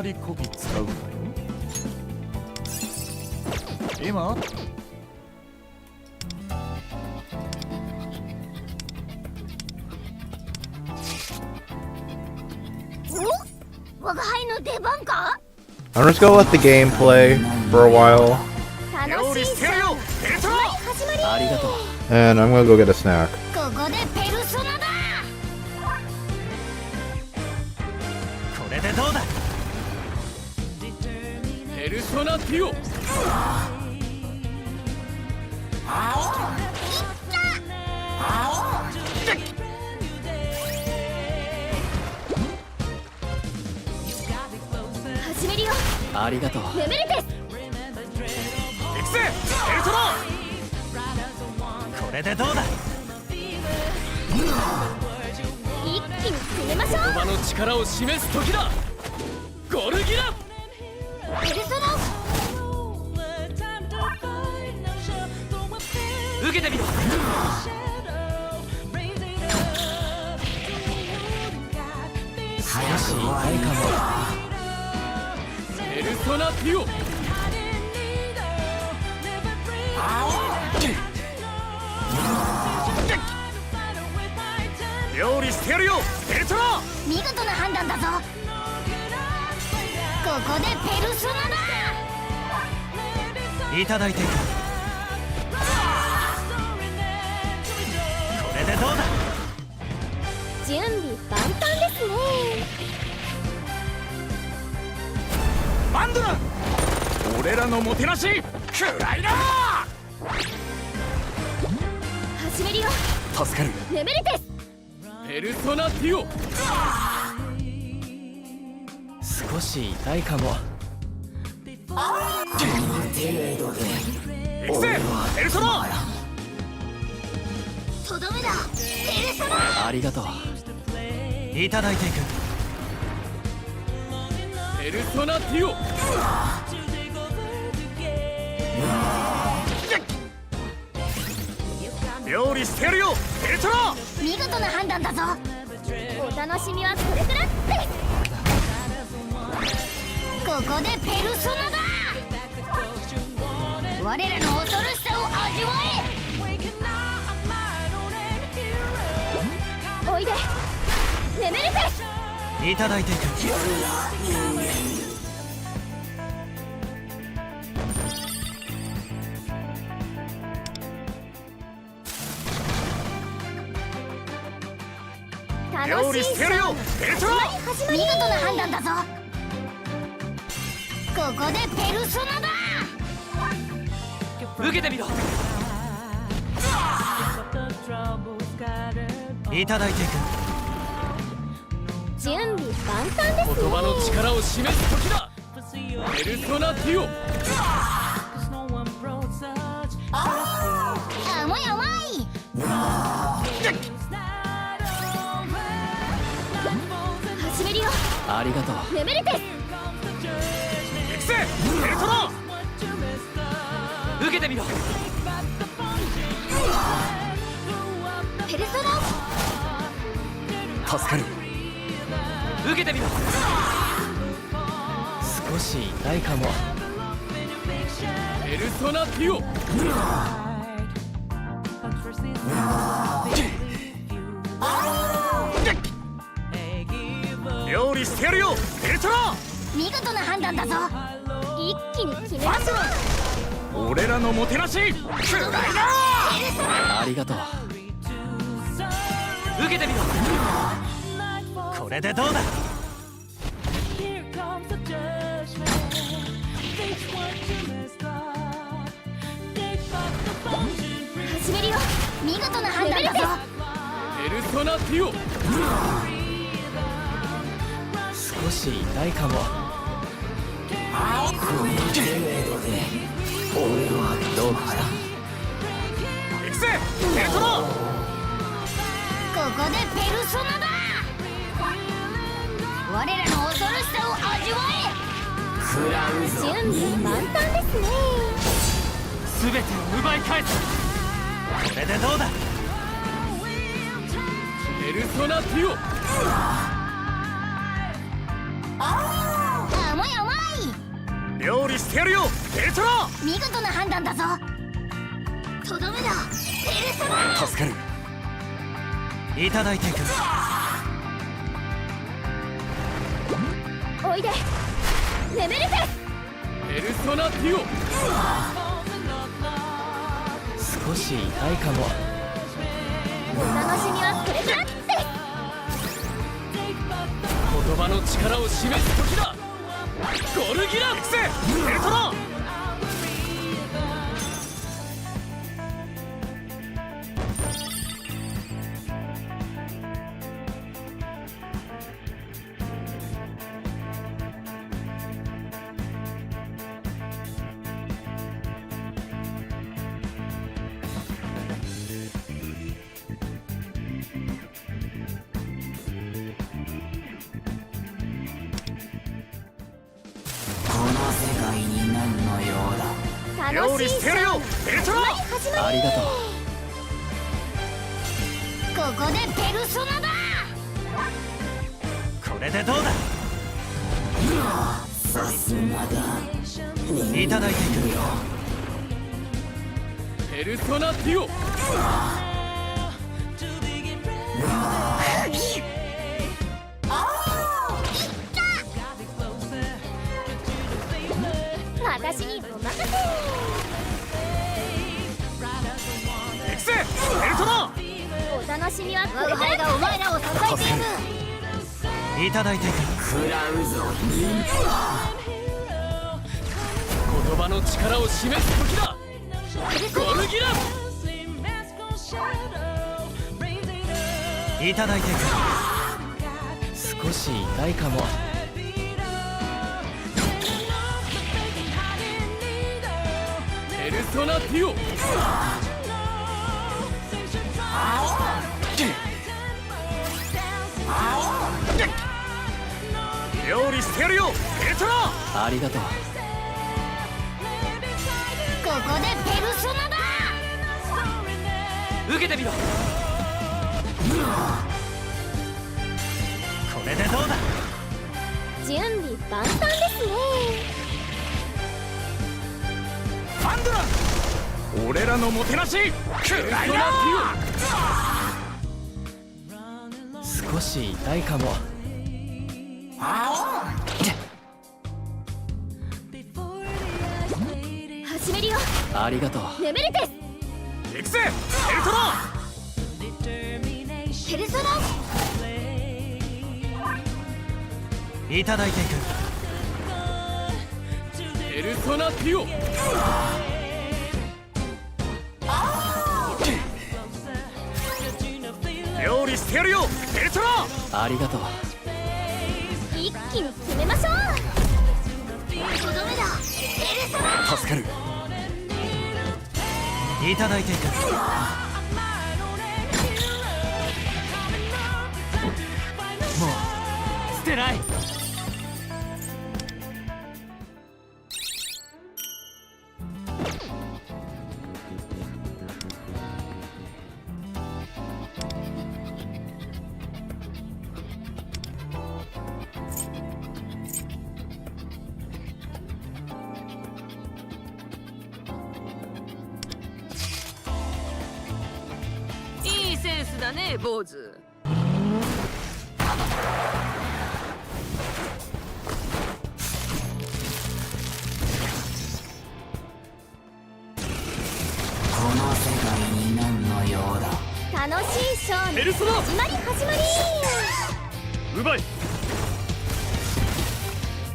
just gonna let the game play for a while. 楽しいさ。はい、始まり。And I'm gonna go get a snack. ここでペルソナだ。これでどうだ。ペルソナティオ。始めるよ。ありがとう。レベルテス。行くぜエルトロ。これでどうだ。一気に攻めましょう。言葉の力を示す時だ。ゴルギラ。ペルソナ。受けてみろ。少し痛いかも。ペルソナティオ。料理してやるよペルトラ。見事な判断だぞ。ここでペルソナだ。いただいていく。これでどうだ。準備万端ですね。マンドラ。俺らのもてなしくらいな。始めるよ。助かる。レベルテス。ペルソナティオ。少し痛いかも。行くぜペルソナ。とどめだペルソナ。ありがとう。いただいていく。ペルソナティオ。料理してやるよペルトラ。見事な判断だぞ。お楽しみはこれからです。ここでペルソナだ。我らの恐ろしさを味わえ。おいでレベルテス。いただいていく。楽しいしてやるよペルトラ。見事な判断だぞ。ここでペルソナだ。受けてみろ。いただいていく。準備万端ですね。言葉の力を示す時だ。ペルソナティオ。甘い甘い。始めるよ。ありがとう。レベルテス。行くぜペルトラ。受けてみろ。ペルソナ。助かる。受けてみろ。少し痛いかも。ペルソナティオ。料理してやるよペルトラ。見事な判断だぞ。一気に決めましょう。俺らのもてなしくらいだ。ありがとう。受けてみろ。これでどうだ。始めるよ。見事な判断だぞ。ペルソナティオ。少し痛いかも。この程度で俺はどうかな。行くぜペルトラ。ここでペルソナだ。我らの恐ろしさを味わえ。準備万端ですね。全てを奪い返す。これでどうだ。ペルソナティオ。甘い甘い。料理してやるよペルトラ。見事な判断だぞ。とどめだペルソナ。助かる。いただいていく。おいでレベルテス。ペルソナティオ。少しし痛いかも。お楽しみはこれからです。言葉の力を示す時だ。ゴルギラクセエルトロ。楽しいショーの始まり。ありがとう。ここでペルソナだ。これでどうだ。さすがだ。いただいていくよ。ペルソナティオ。私にお任せ。エクセエルトロ。お楽しみはこれからがお前らを支えていく。いただいていく。食らうぞ。言葉の力を示す時だ。ゴルギラ。いただいていく。少し痛いかも。ペルソナティオ。料理してやるよエルトロ。ありがとう。ここでペルソナだ。受けてみろ。これでどうだ。準備万端ですね。ファンドラ。俺らのもてなしクライナ少し痛いかも。始めるよ。ありがとう。ネメレテス。エクセエルトロ。ペルソナ。いただいていく。ペルソナティオ。料理してやるよエルトロ。ありがとう。一気に攻めましょう。とどめだペルソナ。助かる。いただいていく。もう捨てない。いいセンスだね、坊主。この世界に何の用だ。楽しいショーのペルソナ。始まり始まり。奪い。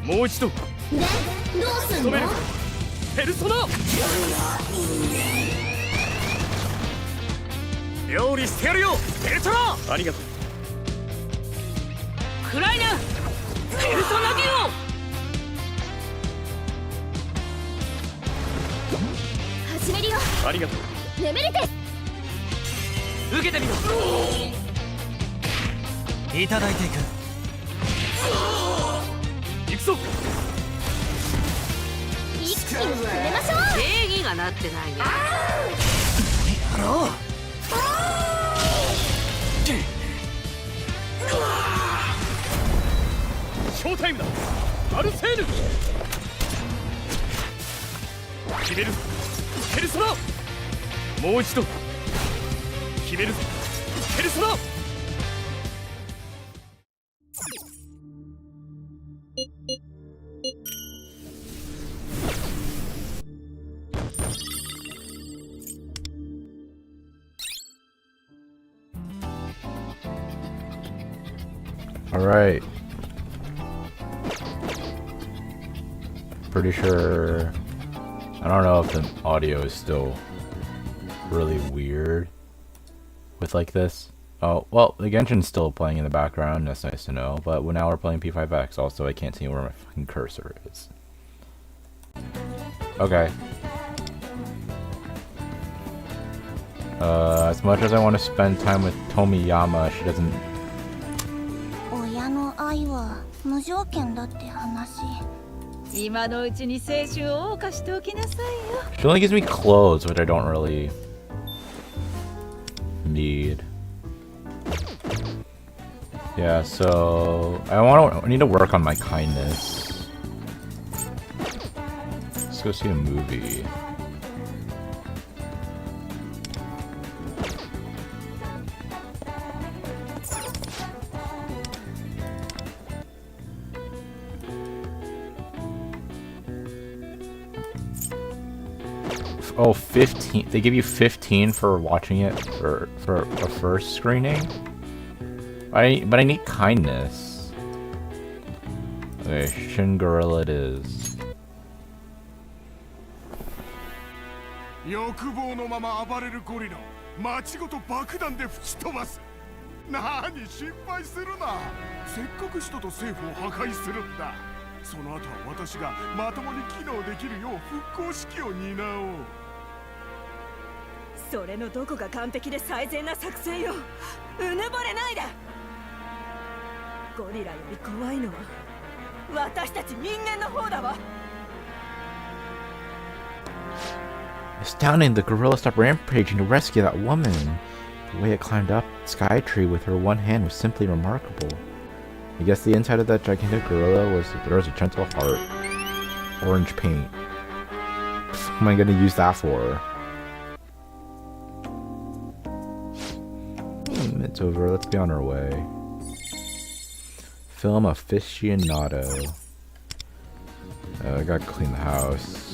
もう一度。でどうすんの。止める。ペルソナ。料理してやるよエルトロ。ありがとう。クライナペルソナデュオ。始めるよ。ありがとう。ネメレテ受けてみろ。いただいていく。行くぞ。一気に攻めましょう。定義がなってないね。やろう。ショータイムだ。アルセーヌ。決めるぞペルソナ。もう一度決めるぞペルソナ。Alright. Pretty sure... I don't know if the audio is still really weird with like this. Oh, well, the Genshin's still playing in the background, that's nice to know, but now we're playing P5X, also I can't see where my fucking cursor is. Okay. As much as I want to spend time with Tomiyama, she doesn't... 親の愛は無条件だって話。今のうちに青春を謳歌しておきなさいよ。 She only gives me clothes, which I don't really need. Yeah, so I need to work on my kindness. Let's go see a movie. Oh, 15. They give you 15 for watching it for a first screening? But I need kindness. Okay, Shin Gorilla it is. 欲望のまま暴れるゴリラを街ごと爆弾で吹き飛ばす。何心配するな。せっかく人と政府を破壊するんだ。その後は私がまともに機能できるよう復興指揮を担おう。それのどこが完璧で最善な作戦よ。うぬぼれないで。ゴリラより怖いのは私たち人間の方だわ。 Astounding, the gorilla stopped rampaging to rescue that woman. The way it climbed up the sky tree with her one hand was simply remarkable. I guess the inside of that gigantic gorilla was there was a gentle heart. Orange paint. What am I gonna use that for? It's over. Let's be on our way. Film aficionado. I gotta clean the house.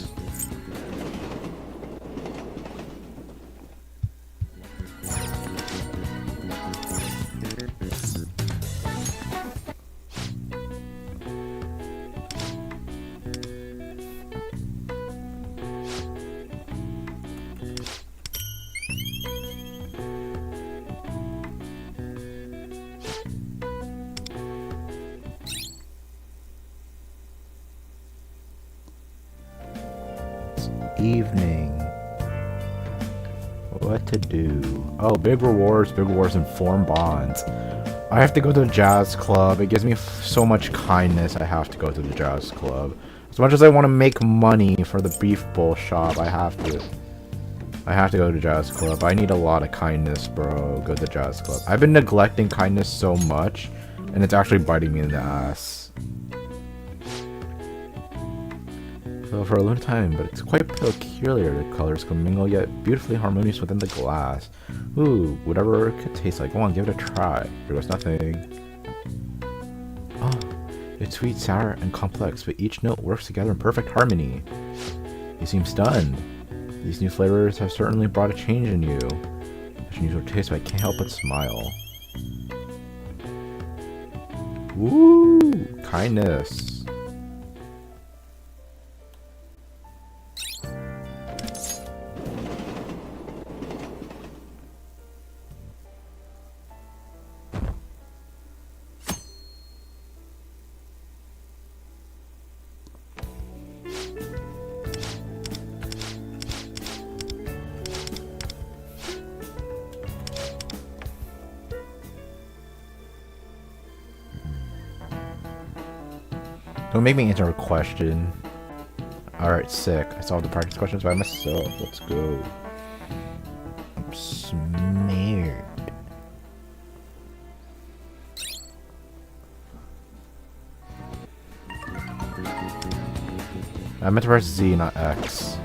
Evening. What to do? Oh, big rewards and form bonds. I have to go to the jazz club. It gives me so much kindness. I have to go to the jazz club. As much as I want to make money for the beef bowl shop, I have to go to the jazz club. I need a lot of kindness, bro. Go to the jazz club. I've been neglecting kindness so much, and it's actually biting me in the ass. So for a long time, but it's quite peculiar. The colors commingle yet beautifully harmonious within the glass. Ooh, whatever it could taste like. Go on, give it a try. There was nothing. Oh, it's sweet, sour, and complex, but each note works together in perfect harmony. You seem stunned. These new flavors have certainly brought a change in you. Such unusual taste, but I can't help but smile. Woo! Kindness. Don't make me answer a question. Alright, sick. I solved the practice questions by myself. Let's go. I'm smeared. I meant to press Z, not X.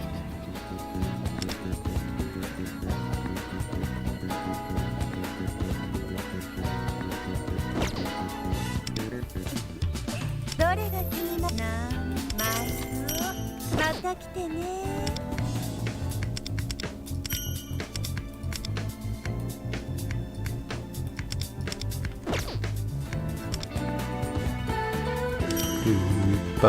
I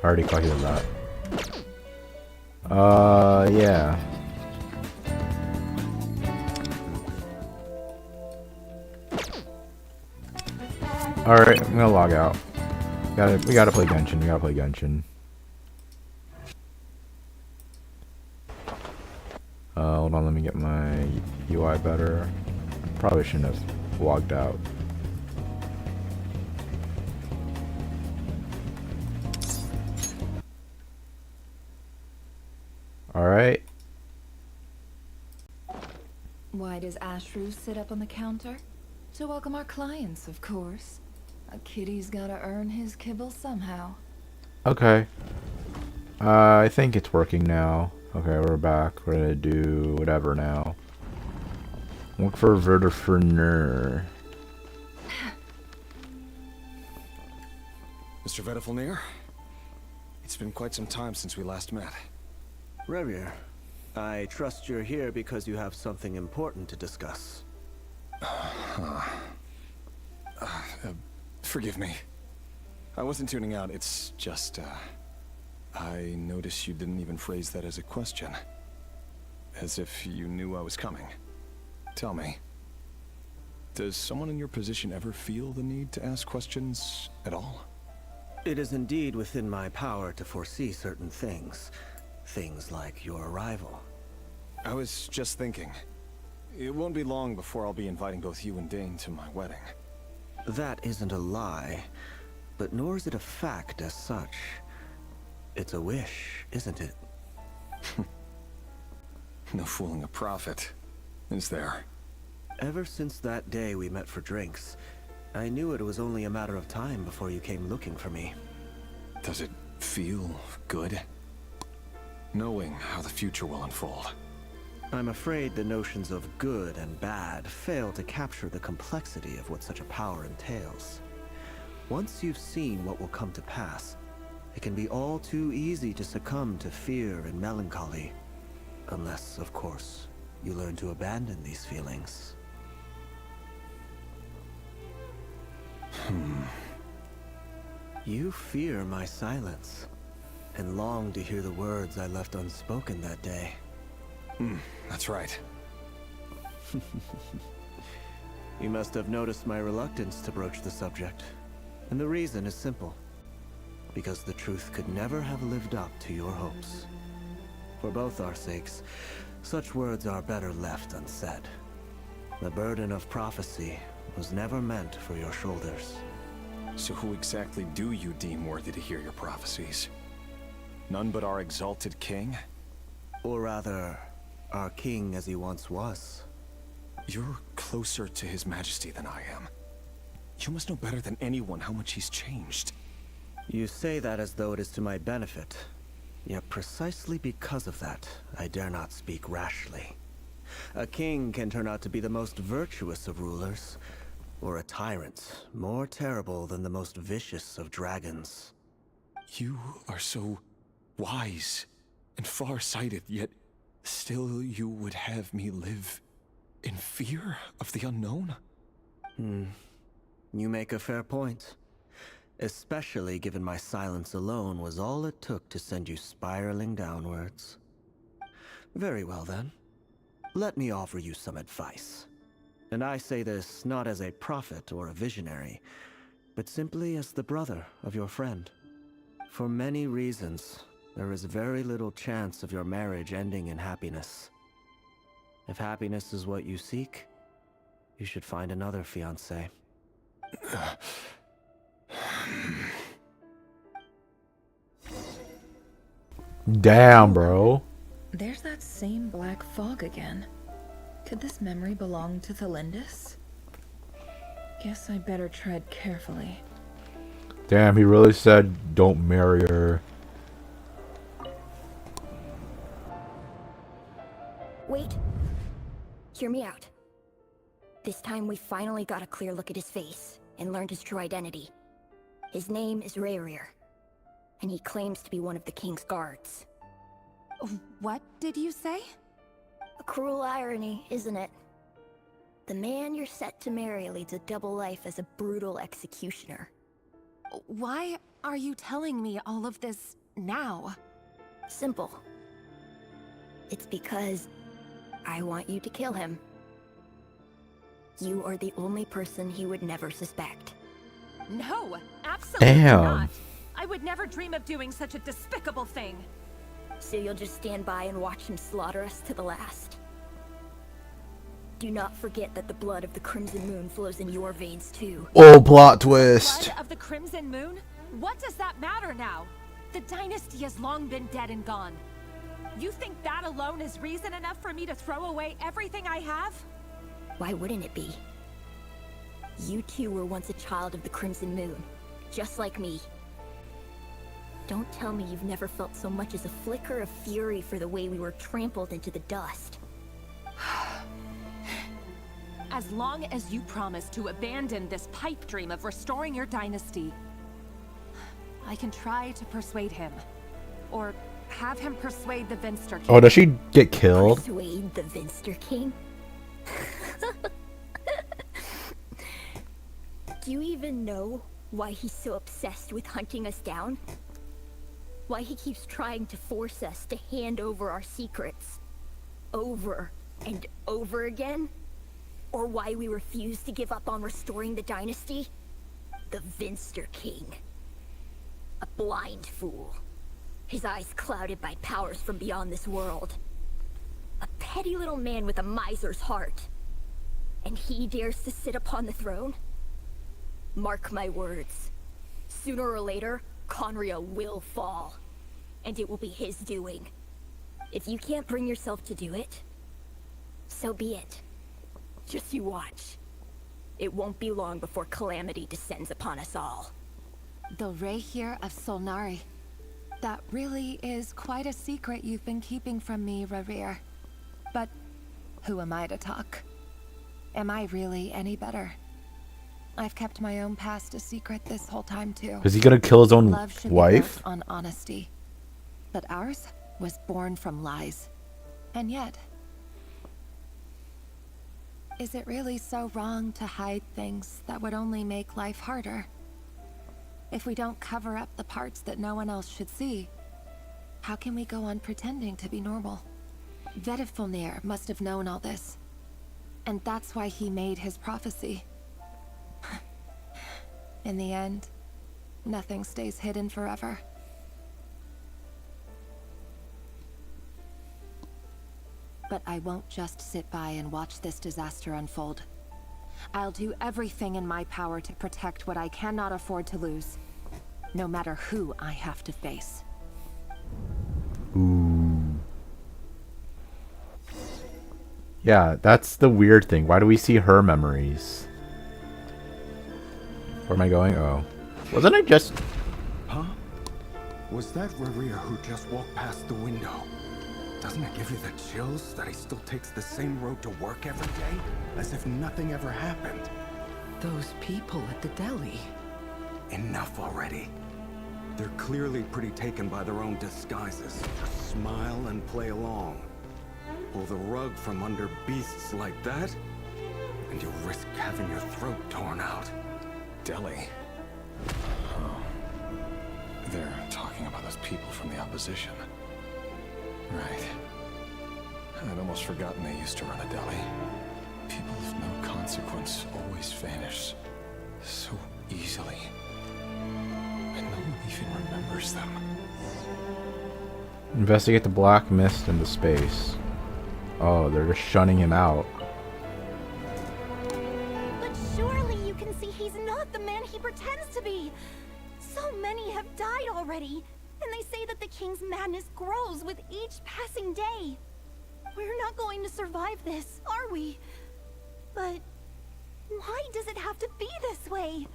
already caught you with that. Yeah. Alright, I'm gonna log out. We gotta play Genshin. Hold on, let me get my UI better. Probably shouldn't have logged out. Alright. Why does Ashru sit up on the counter? To welcome our clients, of course. A kitty's gotta earn his kibble somehow. Okay. I think it's working now. Okay, we're back. We're gonna do whatever now. Look for Vertiferner. Mr. Vedifalnir, it's been quite some time since we last met. Rerir, I trust you're here because you have something important to discuss. Forgive me. I wasn't tuning out, it's just, I noticed you didn't even phrase that as a question. As if you knew I was coming. Tell me, does someone in your position ever feel the need to ask questions at all? It is indeed within my power to foresee certain things. Things like your arrival. I was just thinking. It won't be long before I'll be inviting both you and Dane to my wedding. That isn't a lie, but nor is it a fact as such. It's a wish, isn't it? No fooling a prophet, is there? Ever since that day we met for drinks, I knew it was only a matter of time before you came looking for me. Does it feel good? Knowing how the future will unfold. I'm afraid the notions of good and bad fail to capture the complexity of what such a power entails. Once you've seen what will come to pass, it can be all too easy to succumb to fear and melancholy. Unless, of course, you learn to abandon these feelings. You fear my silence, and long to hear the words I left unspoken that day. That's right. You must have noticed my reluctance to broach the subject. And the reason is simple. Because the truth could never have lived up to your hopes. For both our sakes, such words are better left unsaid. The burden of prophecy was never meant for your shoulders. So who exactly do you deem worthy to hear your prophecies? None but our exalted king? Or rather, our king as he once was. You're closer to his majesty than I am. You must know better than anyone how much he's changed. You say that as though it is to my benefit. Yet precisely because of that, I dare not speak rashly. A king can turn out to be the most virtuous of rulers, or a tyrant more terrible than the most vicious of dragons. You are so wise and far-sighted, yet still you would have me live in fear of the unknown? You make a fair point. Especially given my silence alone was all it took to send you spiraling downwards. Very well then. Let me offer you some advice. And I say this not as a prophet or a visionary, but simply as the brother of your friend. For many reasons, there is very little chance of your marriage ending in happiness. If happiness is what you seek, you should find another fiancé. Damn, bro. There's that same black fog again. Could this memory belong to Thelindis? Guess I better tread carefully. Damn, he really said don't marry her. Wait. Hear me out. This time we finally got a clear look at his face and learned his true identity. His name is Rerir, and he claims to be one of the king's guards. What did you say? A cruel irony, isn't it? The man you're set to marry leads a double life as a brutal executioner. Why are you telling me all of this now? Simple. It's because I want you to kill him. You are the only person he would never suspect. No, absolutely Damn. not. I would never dream of doing such a despicable thing. So you'll just stand by and watch him slaughter us to the last? Do not forget that the blood of the Crimson Moon flows in your veins too. Oh, plot twist. Blood of the Crimson Moon? What does that matter now? The dynasty has long been dead and gone. You think that alone is reason enough for me to throw away everything I have? Why wouldn't it be? You two were once a child of the Crimson Moon, just like me. Don't tell me you've never felt so much as a flicker of fury for the way we were trampled into the dust. As long as you promise to abandon this pipe dream of restoring your dynasty, I can try to persuade him. Or have him persuade the Vinster King. Oh, does she get killed? Persuade the Vinster King? Do you even know why he's so obsessed with hunting us down? Why he keeps trying to force us to hand over our secrets over and over again? Or why we refuse to give up on restoring the dynasty? The Vinster King. A blind fool. His eyes clouded by powers from beyond this world. A petty little man with a miser's heart. And he dares to sit upon the throne? Mark my words. Sooner or later, khaenri'ah will fall. And it will be his doing. If you can't bring yourself to do it, so be it. Just you watch. It won't be long before calamity descends upon us all. The Rehir of Solnari. That really is quite a secret you've been keeping from me, Rerir. But who am I to talk? Am I really any better? I've kept my own past a secret this whole time too. Is he gonna kill his own Love should wife? Be built on honesty. But ours was born from lies. And yet, is it really so wrong to hide things that would only make life harder? If we don't cover up the parts that no one else should see, how can we go on pretending to be normal? Vedifulnir must have known all this. And that's why he made his prophecy. In the end, nothing stays hidden forever. But I won't just sit by and watch this disaster unfold. I'll do everything in my power to protect what I cannot afford to lose, no matter who I have to face. Ooh. Yeah, that's the weird thing. Why do we see her memories? Where am I going? Oh. Wasn't I just... Huh? Was that Rerir who just walked past the window? Doesn't it give you the chills that he still takes the same road to work every day? As if nothing ever happened. Those people at the deli. Enough already. They're clearly pretty taken by their own disguises. Just smile and play along. Pull the rug from under beasts like that, and you'll risk having your throat torn out. Deli? Oh. They're talking about those people from the opposition. Right. I'd almost forgotten they used to run a deli. People of no consequence always vanish so easily. And no one even remembers them. Investigate the black mist and the space. Oh, they're just shunning him out. But surely you can see he's not the man he pretends to be. So many have died already. And they say that the king's madness grows with each passing day. We're not going to survive this, are we? But why does it have to be this way?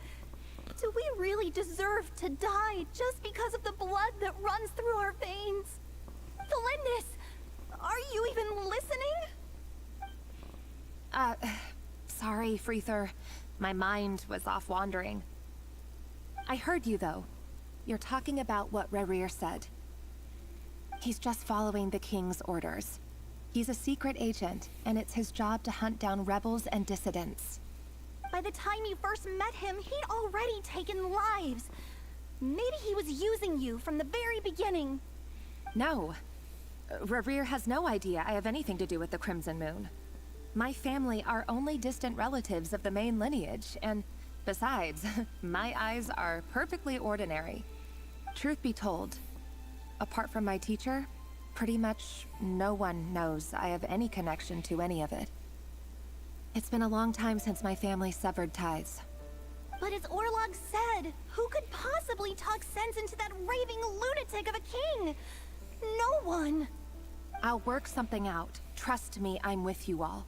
Do we really deserve to die just because of the blood that runs through our veins? Felindis, are you even listening? Sorry, Freether. My mind was off wandering. I heard you, though. You're talking about what Rerir said. He's just following the king's orders. He's a secret agent, and it's his job to hunt down rebels and dissidents. By the time you first met him, he'd already taken lives. Maybe he was using you from the very beginning. No. Rerir has no idea I have anything to do with the Crimson Moon. My family are only distant relatives of the main lineage, and besides, my eyes are perfectly ordinary. Truth be told, apart from my teacher, pretty much no one knows I have any connection to any of it. It's been a long time since my family severed ties. But as Orlog said, who could possibly talk sense into that raving lunatic of a king? No one. I'll work something out. Trust me, I'm with you all.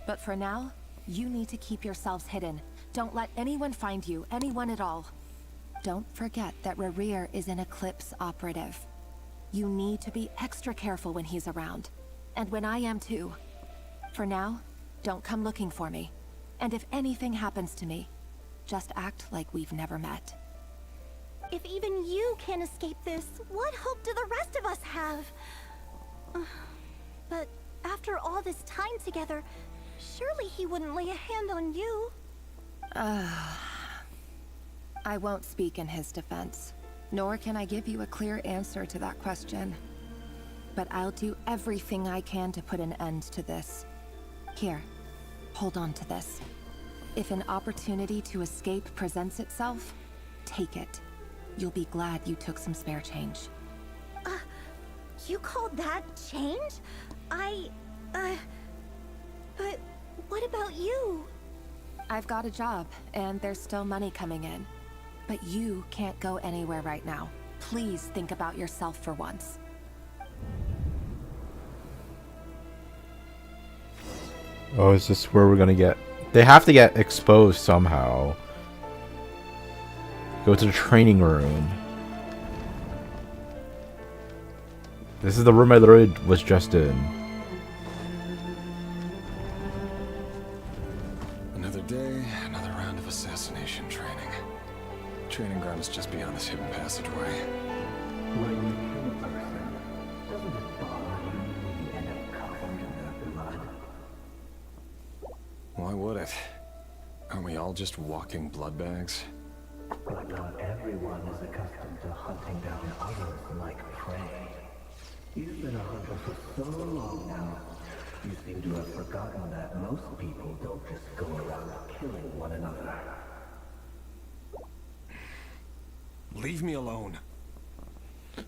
But for now, you need to keep yourselves hidden. Don't let anyone find you, anyone at all. Don't forget that Rerir is an Eclipse operative. You need to be extra careful when he's around. And when I am too. For now, don't come looking for me. And if anything happens to me, just act like we've never met. If even you can't escape this, what hope do the rest of us have? But after all this time together, surely he wouldn't lay a hand on you. I won't speak in his defense, nor can I give you a clear answer to that question. But I'll do everything I can to put an end to this. Here, hold on to this. If an opportunity to escape presents itself, take it. You'll be glad you took some spare change. You called that change? But what about you? I've got a job, and there's still money coming in. But you can't go anywhere right now. Please think about yourself for once. Oh, is this where we're gonna get... They have to get exposed somehow. Go to the training room. This is the room I literally was just in. Another day, another round of assassination training. Training ground is just beyond this hidden passageway. When you kill a person, doesn't it bother you when you end up covered in their blood? Why would it? Aren't we all just walking blood bags? But not everyone is accustomed to hunting down others like prey. You've been a hunter for so long now, you seem to have forgotten that most people don't just go around killing one another. Leave me alone. I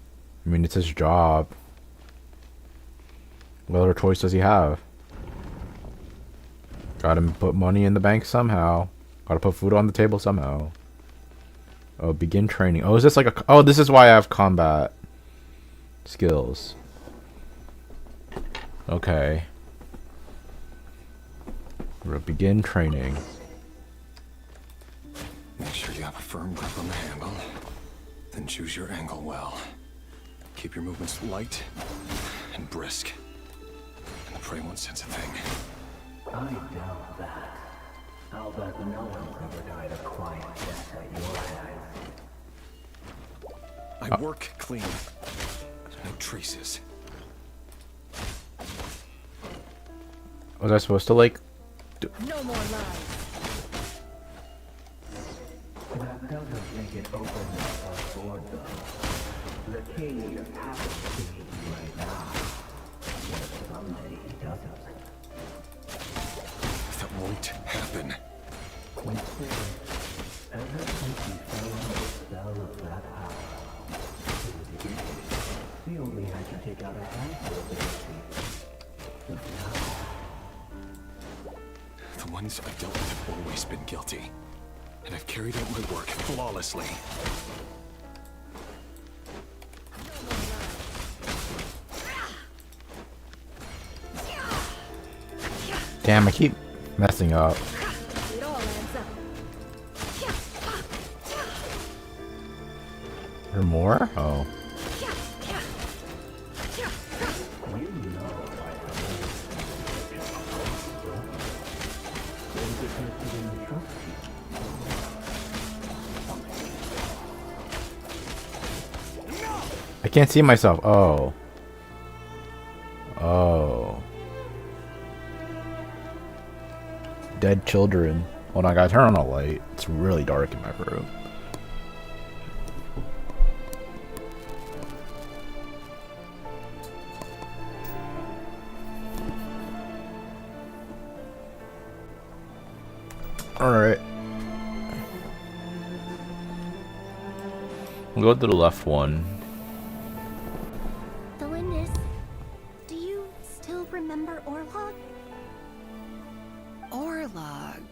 mean, it's his job. What other choice does he have? Gotta put money in the bank somehow. Gotta put food on the table somehow. Oh, begin training. Oh, is this like a... Oh, this is why I have combat skills. Okay. We'll begin training. Make sure you have a firm grip on the handle. Then choose your angle well. Keep your movements light and brisk. And the prey won't sense a thing. I doubt that. I'll bet no one's ever died a quiet death at your hands. I work clean. No traces. Was I supposed to, like... No more lies. That doesn't make it open or board, though. The king just happens to be right now. What if someday he doesn't? That won't happen. Ever since you fell under the spell of that house, in the beginning, we only had to take out a handful of the but now... The ones I've dealt with have always been guilty. And I've carried out my work flawlessly. Damn, I keep messing up. It all adds up. Or more? Oh. I can't see myself. Oh. Oh. Dead children. Hold on, I gotta turn on a light. It's really dark in my room. Alright. We'll go to the left one. Delindis, do you still remember Orlog? Orlog.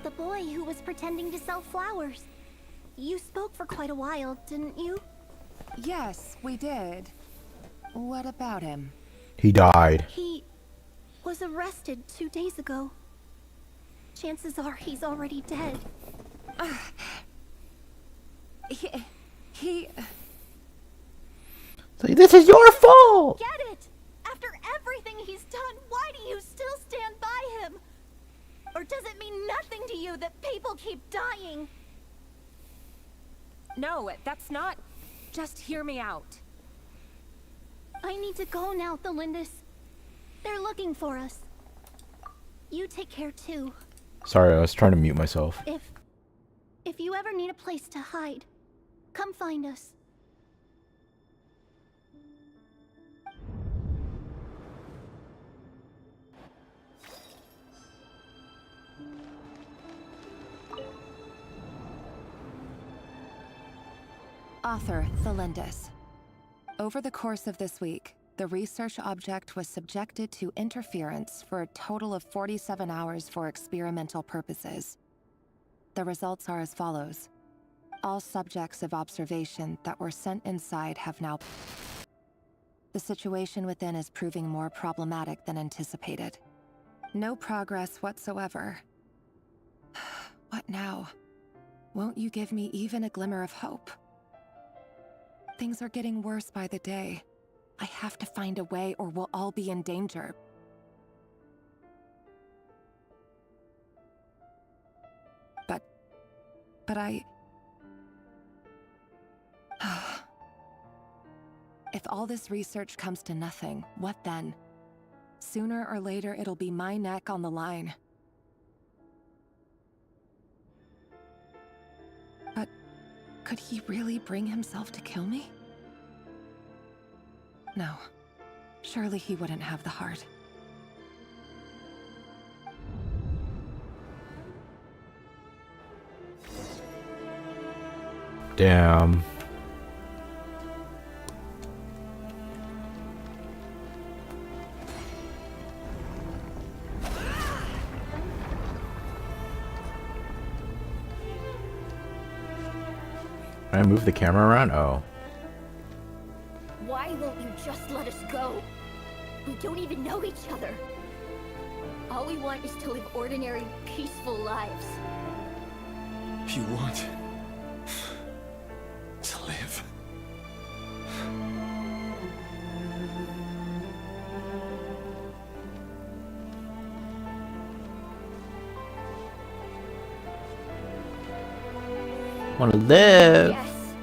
The boy who was pretending to sell flowers. You spoke for quite a while, didn't you? Yes, we did. What about him? He died. He was arrested 2 days ago. Chances are he's already dead. He... So this is your fault! Get it! After everything he's done, why do you still stand by him? Or does it mean nothing to you that people keep dying? No, that's not... Just hear me out. I need to go now, Delindis. They're looking for us. You take care too. Sorry, I was trying to mute myself. If you ever need a place to hide, come find us. Author Thelindis. Over the course of this week, the research object was subjected to interference for a total of 47 hours for experimental purposes. The results are as follows. All subjects of observation that were sent inside have now... The situation within is proving more problematic than anticipated. No progress whatsoever. What now? Won't you give me even a glimmer of hope? Things are getting worse by the day. I have to find a way or we'll all be in danger. But I... If all this research comes to nothing, what then? Sooner or later, it'll be my neck on the line. But could he really bring himself to kill me? No. Surely he wouldn't have the heart. Damn. Can I move the camera around? Oh. Why won't you just let us go? We don't even know each other. All we want is to live ordinary, peaceful lives. You want to live? Want to live? Yes.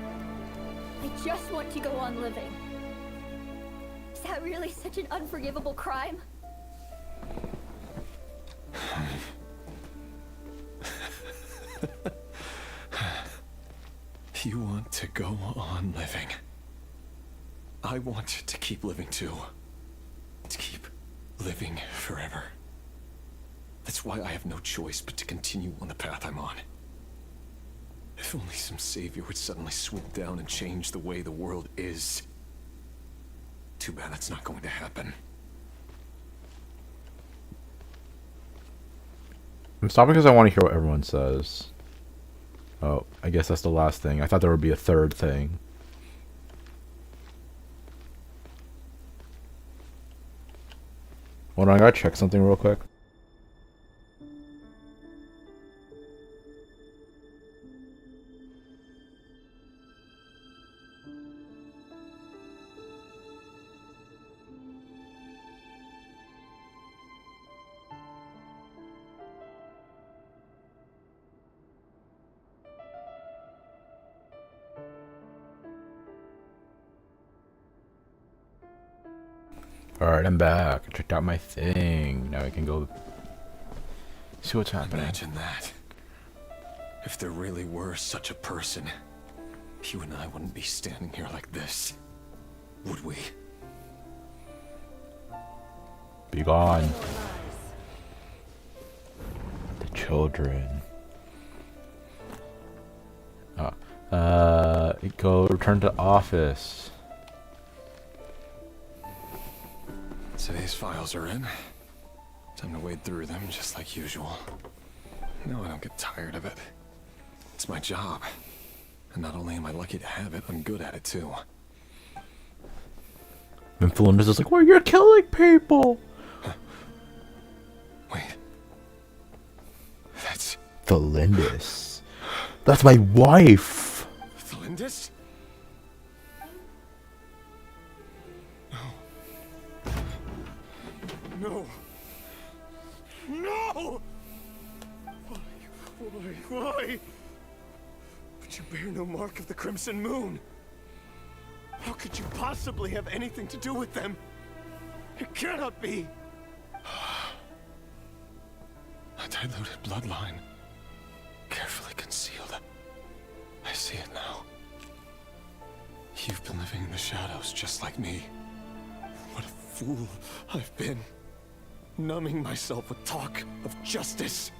I just want to go on living. Is that really such an unforgivable crime? You want to go on living. I want to keep living too. To keep living forever. That's why I have no choice but to continue on the path I'm on. If only some savior would suddenly swoop down and change the way the world is. Too bad that's not going to happen. I'm stopping because I want to hear what everyone says. Oh, I guess that's the last thing. I thought there would be a third thing. Hold on, I gotta check something real quick. Alright, I'm back. I checked out my thing. Now I can go see what's happening. Imagine that. If there really were such a person, you and I wouldn't be standing here like this, would we? Be gone. The children. Go return to office. Today's files are in. Time to wade through them just like usual. No, I don't get tired of it. It's my job. And not only am I lucky to have it, I'm good at it too. And Philinda's just like, well, you're killing people. Wait. That's Philinda's. That's my wife. Philinda's? No. No! Why? But you bear no mark of the Crimson Moon. How could you possibly have anything to do with them? It cannot be. A diluted bloodline. Carefully concealed. I see it now. You've been living in the shadows just like me. What a fool I've been. Numbing myself with talk of justice.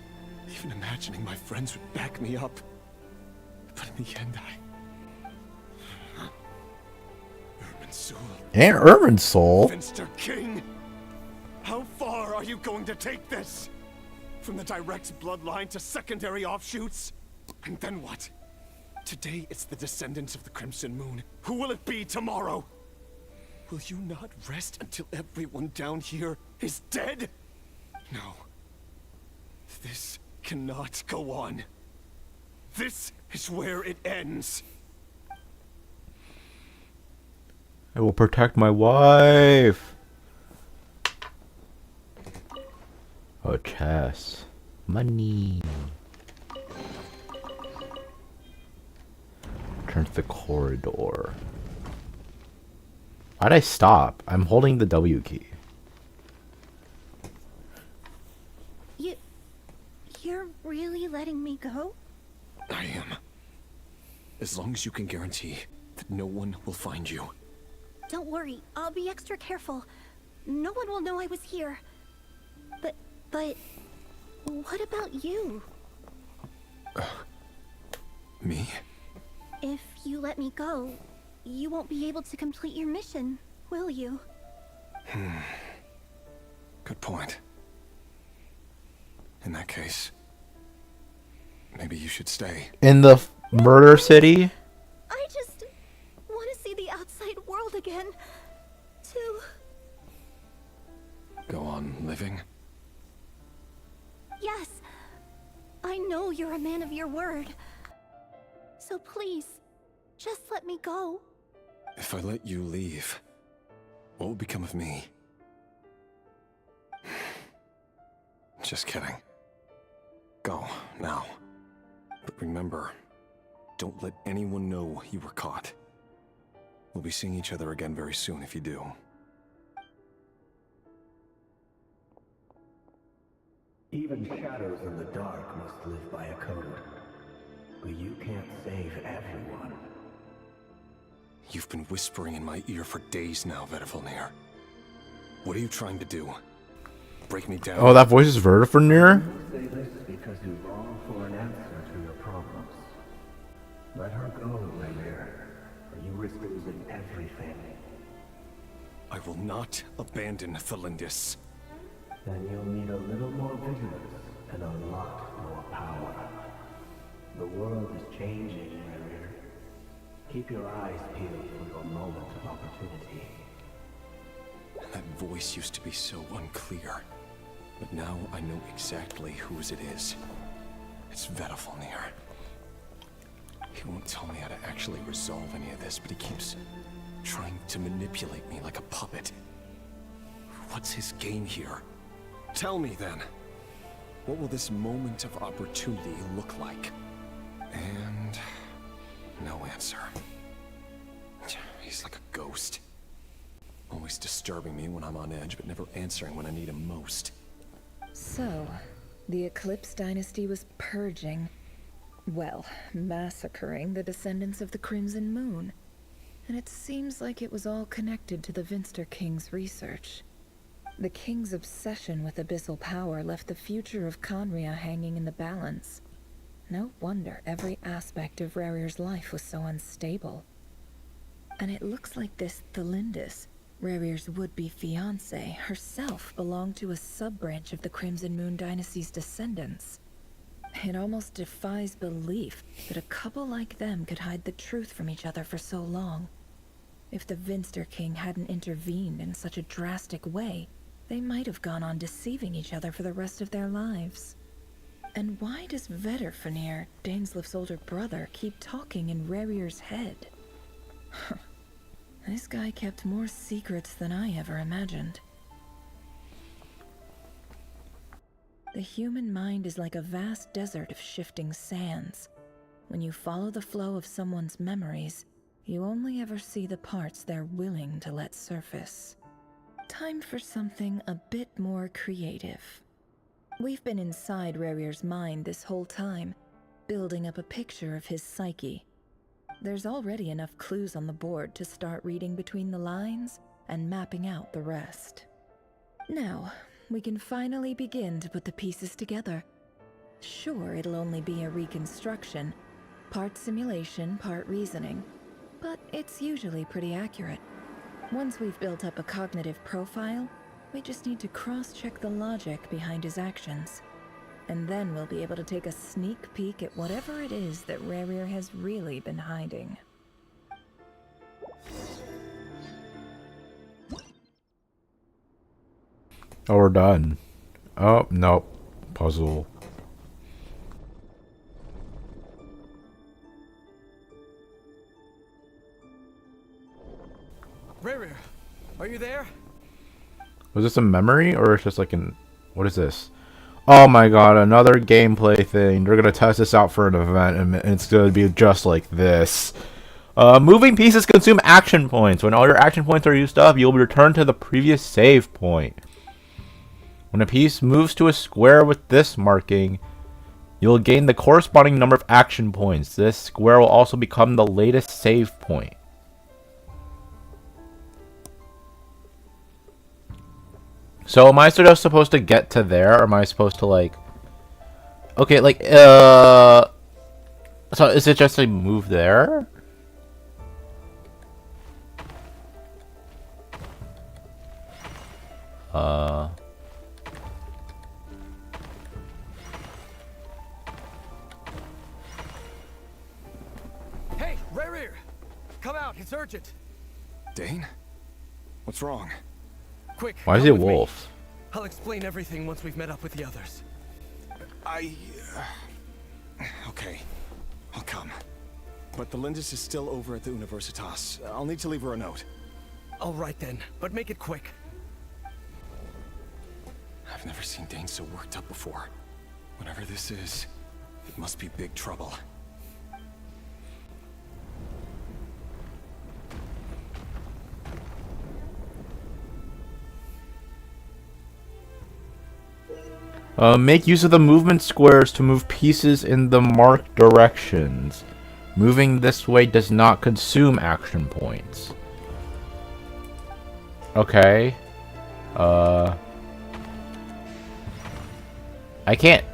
Even imagining my friends would back me up. But in the end, And Irminsul. Finster King! How far are you going to take this? From the direct bloodline to secondary offshoots? And then what? Today it's the descendants of the Crimson Moon. Who will it be tomorrow? Will you not rest until everyone down here is dead? No. This cannot go on. This is where it ends. I will protect my wife. Oh, chess. Money. Turn to the corridor. Why'd I stop? I'm holding the W key. You're really letting me go? I am. As long as you can guarantee that no one will find you. Don't worry, I'll be extra careful. No one will know I was here. But what about you? Me? If you let me go, you won't be able to complete your mission, will you? Good point. In that case, maybe you should stay. In the murder city? I just want to see the outside world again. To Go on living? yes, I know you're a man of your word. So please, just let me go. If I let you leave, what will become of me? Just kidding. Go, now. But remember, don't let anyone know you were caught. We'll be seeing each other again very soon if you do. Even shadows in the dark must live by a code. But you can't save everyone. You've been whispering in my ear for days now, Vedifilnir. What are you trying to do? Break me down? Oh, that voice is Vertifinir? Say this because you long for an answer to your problems. Let her go, Rainier, or you risk losing everything. I will not abandon Thelindis. Then you'll need a little more vigilance and a lot more power. The world is changing, Rainier. Keep your eyes peeled for your moment of opportunity. That voice used to be so unclear. But now I know exactly whose it is. It's Vedifilnir. He won't tell me how to actually resolve any of this, but he keeps trying to manipulate me like a puppet. What's his game here? Tell me then. What will this moment of opportunity look like? And no answer. He's like a ghost. Always disturbing me when I'm on edge, but never answering when I need him most. So, the Eclipse Dynasty was purging, well, massacring the descendants of the Crimson Moon. And it seems like it was all connected to the Vinster King's research. The King's obsession with abyssal power left the future of khaenri'ah hanging in the balance. No wonder every aspect of Rarir's life was so unstable. And it looks like this Thelindis, Rarir's would-be fiancé, herself belonged to a sub-branch of the Crimson Moon Dynasty's descendants. It almost defies belief that a couple like them could hide the truth from each other for so long. If the Vinster King hadn't intervened in such a drastic way, they might have gone on deceiving each other for the rest of their lives. And why does Vedderfanir, Daneslif's older brother, keep talking in Rarir's head? This guy kept more secrets than I ever imagined. The human mind is like a vast desert of shifting sands. When you follow the flow of someone's memories, you only ever see the parts they're willing to let surface. Time for something a bit more creative. We've been inside Rarir's mind this whole time, building up a picture of his psyche. There's already enough clues on the board to start reading between the lines and mapping out the rest. Now, we can finally begin to put the pieces together. Sure, it'll only be a reconstruction, part simulation, part reasoning, but it's usually pretty accurate. Once we've built up a cognitive profile, we just need to cross-check the logic behind his actions. And then we'll be able to take a sneak peek at whatever it is that Rarir has really been hiding. Oh, we're done. Oh, nope. Puzzle. Rarir, are you there? Was this a memory or it's just like an... What is this? Oh my god, another gameplay thing. They're gonna test this out for an event and it's gonna be just like this. Moving pieces consume action points. When all your action points are used up, you'll be returned to the previous save point. When a piece moves to a square with this marking, you'll gain the corresponding number of action points. This square will also become the latest save point. So am I just supposed to get to there, or am I supposed to like... Okay, like, so is it just a move there? Hey, Rarir! Come out, it's urgent! Dane? What's wrong? Quick, Why is he a wolf? I'll explain everything once we've met up with the others. Okay. I'll come. But the Lindis is still over at the Universitas. I'll need to leave her a note. All right then, but make it quick. I've never seen Dane so worked up before. Whatever this is, it must be big trouble. Make use of the movement squares to move pieces in the marked directions. Moving this way does not consume action points. Okay. I can't.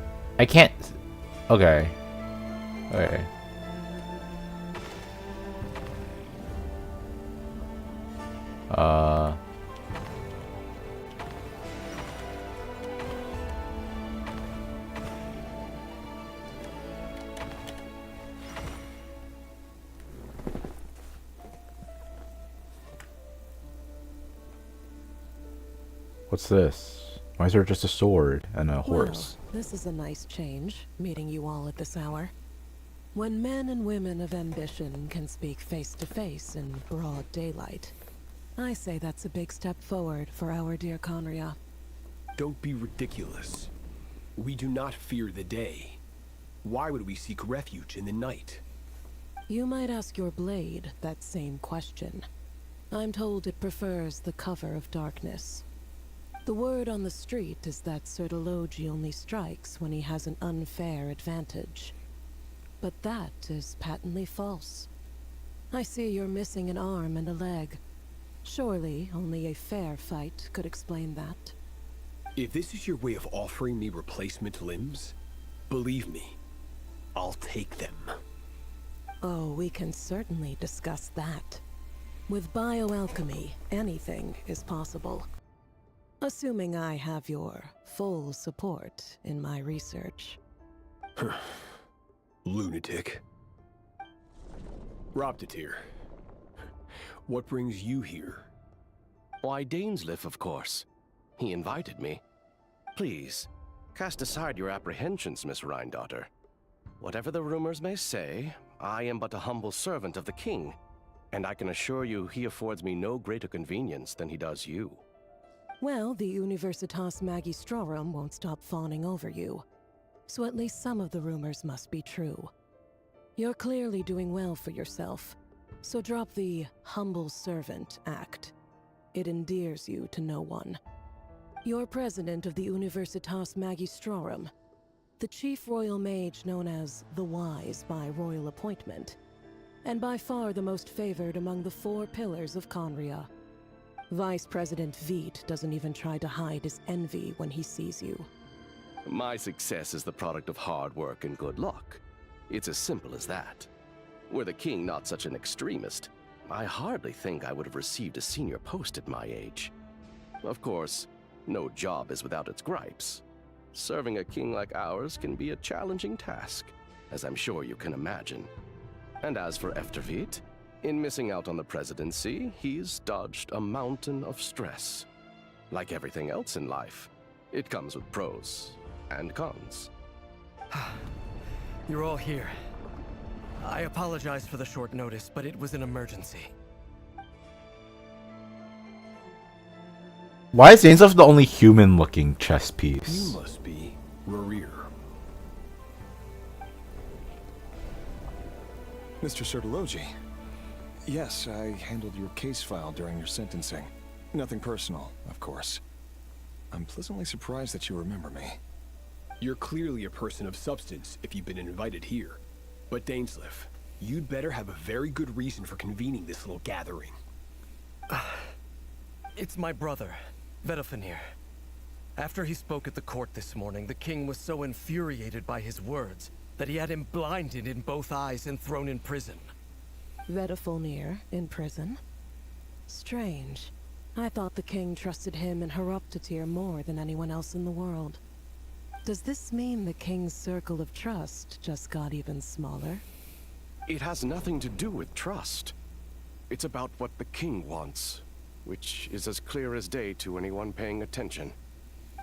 Okay. Okay. What's this? Why is there just a sword and a horse? Well, this is a nice change, meeting you all at this hour. When men and women of ambition can speak face to face in broad daylight, I say that's a big step forward for our dear khaenri'ah. Don't be ridiculous. We do not fear the day. Why would we seek refuge in the night? You might ask your blade that same question. I'm told it prefers the cover of darkness. The word on the street is that Sertologi only strikes when he has an unfair advantage. But that is patently false. I see you're missing an arm and a leg. Surely only a fair fight could explain that. If this is your way of offering me replacement limbs, believe me, I'll take them. Oh, we can certainly discuss that. With bioalchemy, anything is possible. Assuming I have your full support in my research. Lunatic. Robtatir, what brings you here? Why, Dainsleif, of course. He invited me. Please, cast aside your apprehensions, Miss Rhine-daughter. Whatever the rumors may say, I am but a humble servant of the king, and I can assure you he affords me no greater convenience than he does you. Well, the Universitas Magistrorum won't stop fawning over you. So at least some of the rumors must be true. You're clearly doing well for yourself, so drop the humble servant act. It endears you to no one. You're president of the Universitas Magistrorum, the chief royal mage known as the Wise by royal appointment, and by far the most favored among the 4 pillars of khaenri'ah. Vice President Veit doesn't even try to hide his envy when he sees you. My success is the product of hard work and good luck. It's as simple as that. Were the king not such an extremist, I hardly think I would have received a senior post at my age. Of course, no job is without its gripes. Serving a king like ours can be a challenging task, as I'm sure you can imagine. And as for Efterveit, in missing out on the presidency, he's dodged a mountain of stress. Like everything else in life, it comes with pros and cons. You're all here. I apologize for the short notice, but it was an emergency. Why is Dainsleif the only human-looking chess piece? You must be Rerir. Mr. Sertologi. Yes, I handled your case file during your sentencing. Nothing personal, of course. I'm pleasantly surprised that you remember me. You're clearly a person of substance if you've been invited here. But Dainsleif, you'd better have a very good reason for convening this little gathering. It's my brother, Vedofenir. After he spoke at the court this morning, the king was so infuriated by his words that he had him blinded in both eyes and thrown in prison. Vedofenir in prison? Strange. I thought the king trusted him and Horoptatir more than anyone else in the world. Does this mean the king's circle of trust just got even smaller? It has nothing to do with trust. It's about what the king wants, which is as clear as day to anyone paying attention.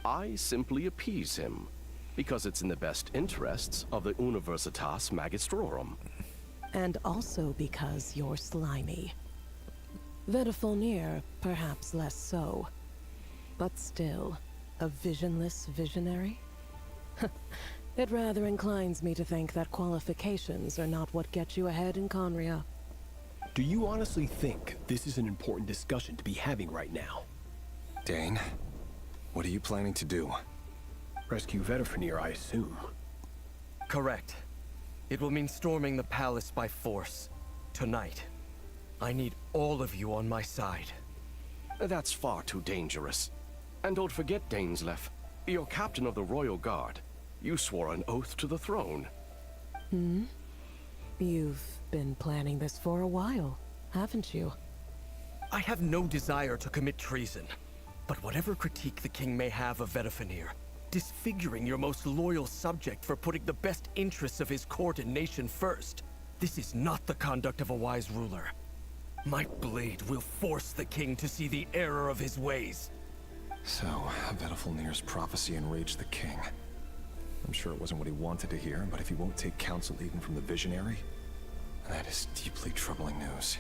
I simply appease him, because it's in the best interests of the Universitas Magistrorum. And also because you're slimy. Vedofenir, perhaps less so. But still, a visionless visionary? It rather inclines me to think that qualifications are not what get you ahead in khaenri'ah. Do you honestly think this is an important discussion to be having right now? Dane, what are you planning to do? Rescue Vedofenir, I assume. Correct. It will mean storming the palace by force. Tonight. I need all of you on my side. That's far too dangerous. And don't forget, Dainsleif, you're captain of the Royal Guard. You swore an oath to the throne. You've been planning this for a while, haven't you? I have no desire to commit treason. But whatever critique the king may have of Vedofenir, disfiguring your most loyal subject for putting the best interests of his court and nation first, this is not the conduct of a wise ruler. My blade will force the king to see the error of his ways. So, Vedofenir's prophecy enraged the king. I'm sure it wasn't what he wanted to hear, but if he won't take counsel even from the visionary, that is deeply troubling news.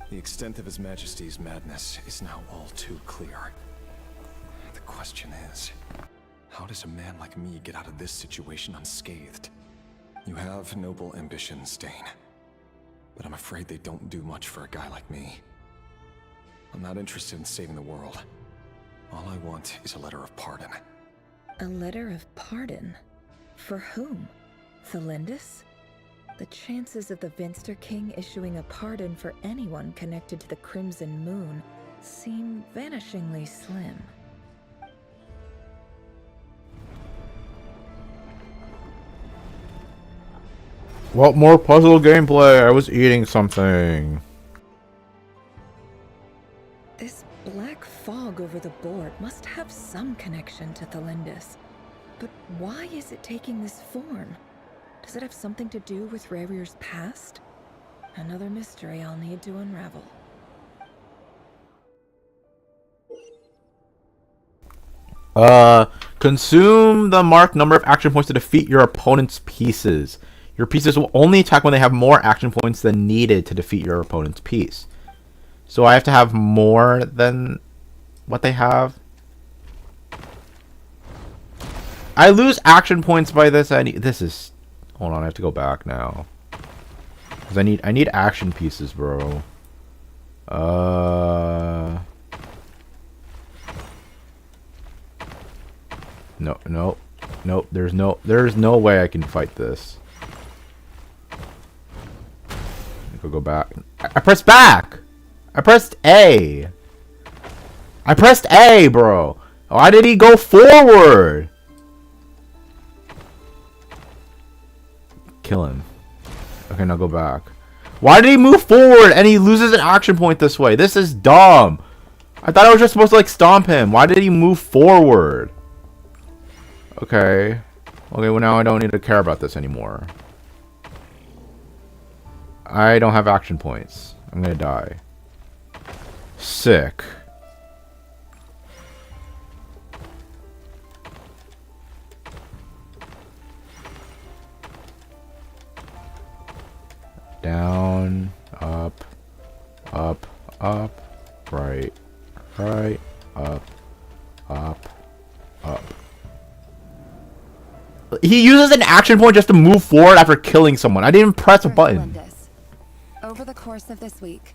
The extent of His Majesty's madness is now all too clear. The question is, how does a man like me get out of this situation unscathed? You have noble ambitions, Dane, but I'm afraid they don't do much for a guy like me. I'm not interested in saving the world. All I want is a letter of pardon. A letter of pardon? For whom? Thelindis? The chances of the Vinster King issuing a pardon for anyone connected to the Crimson Moon seem vanishingly slim. What more puzzle gameplay? I was eating something. This black fog over the board must have some connection to Thelindis. But why is it taking this form? Does it have something to do with Rarir's past? Another mystery I'll need to unravel. Consume the marked number of action points to defeat your opponent's pieces. Your pieces will only attack when they have more action points than needed to defeat your opponent's piece. So I have to have more than what they have. I lose action points by this. This is... Hold on, I have to go back now. Because I need action pieces, bro. No, there's no way I can fight this. Go back. I pressed back. I pressed A. I pressed A, bro. Why did he go forward? Kill him. Okay, now go back. Why did he move forward and he loses an action point this way? This is dumb. I thought I was just supposed to like stomp him. Why did he move forward? Okay. Okay, well now I don't need to care about this anymore. I don't have action points. I'm gonna die. Sick. Down, up, up, up, right, right, up, up, up. He uses an action point just to move forward after killing someone. I didn't press a button. Over the course of this week,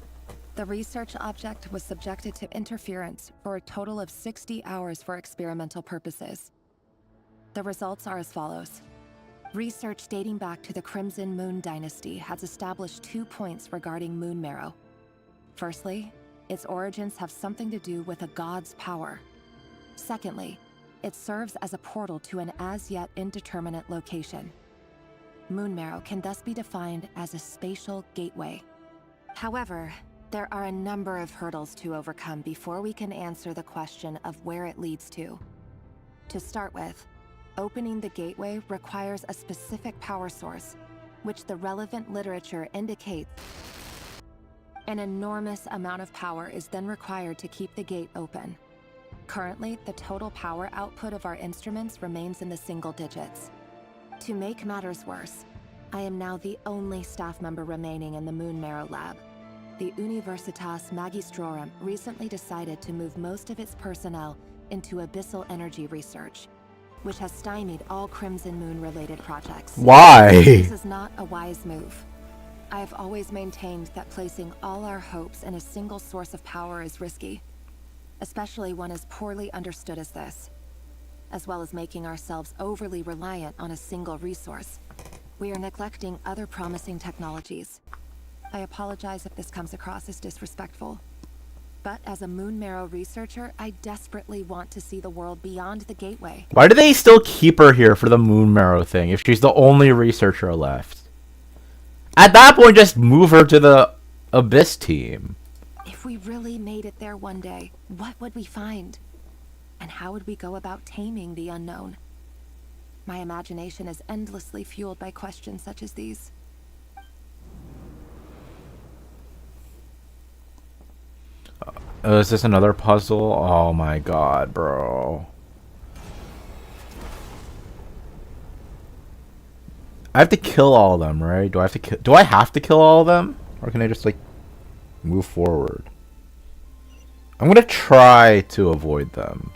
the research object was subjected to interference for a total of 60 hours for experimental purposes. The results are as follows. Research dating back to the Crimson Moon Dynasty has established 2 points regarding moon marrow. Firstly, its origins have something to do with a god's power. Secondly, it serves as a portal to an as-yet indeterminate location. Moon marrow can thus be defined as a spatial gateway. However, there are a number of hurdles to overcome before we can answer the question of where it leads to. To start with, opening the gateway requires a specific power source, which the relevant literature indicates. An enormous amount of power is then required to keep the gate open. Currently, the total power output of our instruments remains in the single digits. To make matters worse, I am now the only staff member remaining in the Moon Marrow lab. The Universitas Magistrorum recently decided to move most of its personnel into abyssal energy research, which has stymied all Crimson Moon-related projects. Why? This is not a wise move. I have always maintained that placing all our hopes in a single source of power is risky, especially one as poorly understood as this. As well as making ourselves overly reliant on a single resource, we are neglecting other promising technologies. I apologize if this comes across as disrespectful. But as a Moon Marrow researcher, I desperately want to see the world beyond the gateway. Why do they still keep her here for the Moon Marrow thing if she's the only researcher left? At that point, just move her to the Abyss team. If we really made it there one day, what would we find? And how would we go about taming the unknown? My imagination is endlessly fueled by questions such as these. Is this another puzzle? Oh my god, bro. I have to kill all of them, right? Do I have to kill all of them? Or can I just like move forward? I'm gonna try to avoid them.